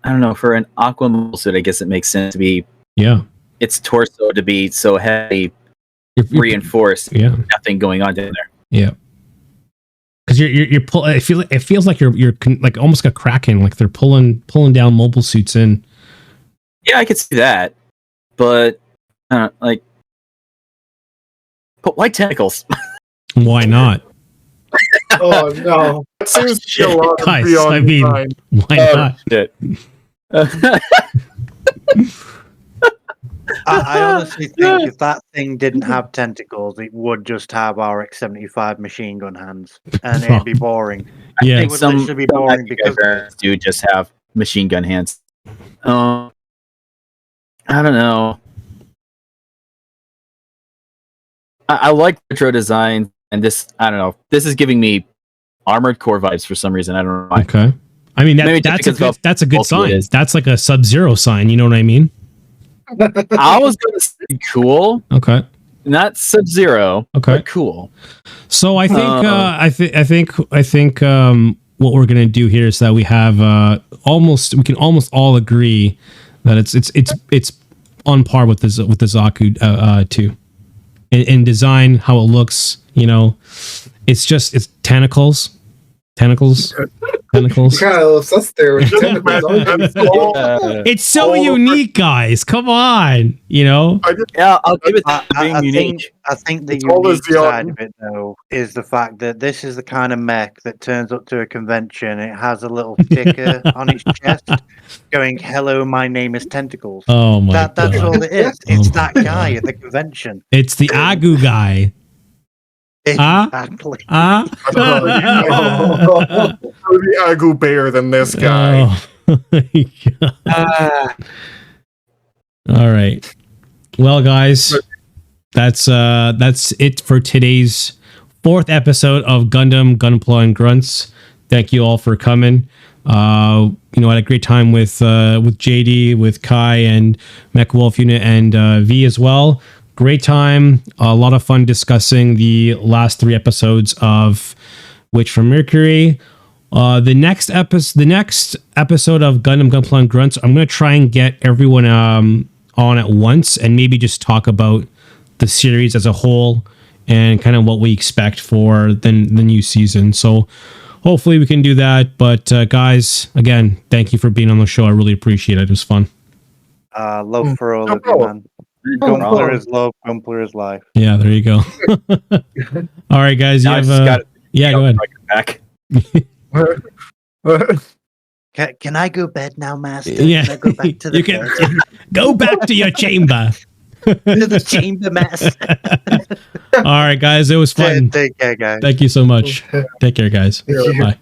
I don't know, for an Aqua mobile suit, I guess it makes sense to be its torso to be so heavy, reinforced. Yeah, nothing going on down there. Yeah, because you're pulling. It feels like you're like almost a Kraken, like they're pulling down mobile suits in. Yeah, I could see that, but but why tentacles? Why not? Oh no! That seems to be a lot of Guys, beyond I mean, design. why not? Shit. I honestly think if that thing didn't have tentacles, it would just have RX-75 machine gun hands, and it'd be boring. Yeah, It would literally be boring because do just have machine gun hands. I don't know. I like retro design, and this, I don't know. This is giving me Armored Core vibes for some reason. I don't know why. Okay. I mean, Maybe that's just a good sign. That's like a Sub-Zero sign. You know what I mean? I was going to say cool. Okay. Not Sub-Zero. Okay. But cool. So I think I think what we're gonna do here is that we have we can almost all agree that it's on par with the Zaku 2 in design, how it looks. You know, it's tentacles. Tentacles. Kind of obsessed there with tentacles. It's so unique, guys. Come on, you know. Yeah, I'll give it that being unique. I think the all unique is side of it, though, is the fact that this is the kind of mech that turns up to a convention. It has a little sticker on its chest going, "Hello, my name is Tentacles." Oh my god. That's all it is. It's Oh that my guy God. at the convention. It's the Agu guy. Exactly. The Agu Bear than this guy. Oh my god. All right. Well, guys, that's it for today's 4th episode of Gundam Gunpla Grunts. Thank you all for coming. I had a great time with JD, with Kai, and Mech Wolf Unit, and V as well. Great time. A lot of fun discussing the last 3 episodes of Witch from Mercury. The next episode of Gundam Gunpla Grunts, I'm going to try and get everyone on at once and maybe just talk about the series as a whole and kind of what we expect for the new season. So hopefully we can do that. But guys, again, thank you for being on the show. I really appreciate it. It was fun. Love for all of you, man. Gunpla is love, Gunpla is life. Yeah, there you go. All right, guys. Now Go ahead. Back. Can I go bed now, Master? Yeah. Can I go back to the You can bed? go back to your chamber. To the chamber, Master. All right, guys. It was fun. Take care, guys. Thank you so much. Take care, guys. Thank you. Bye.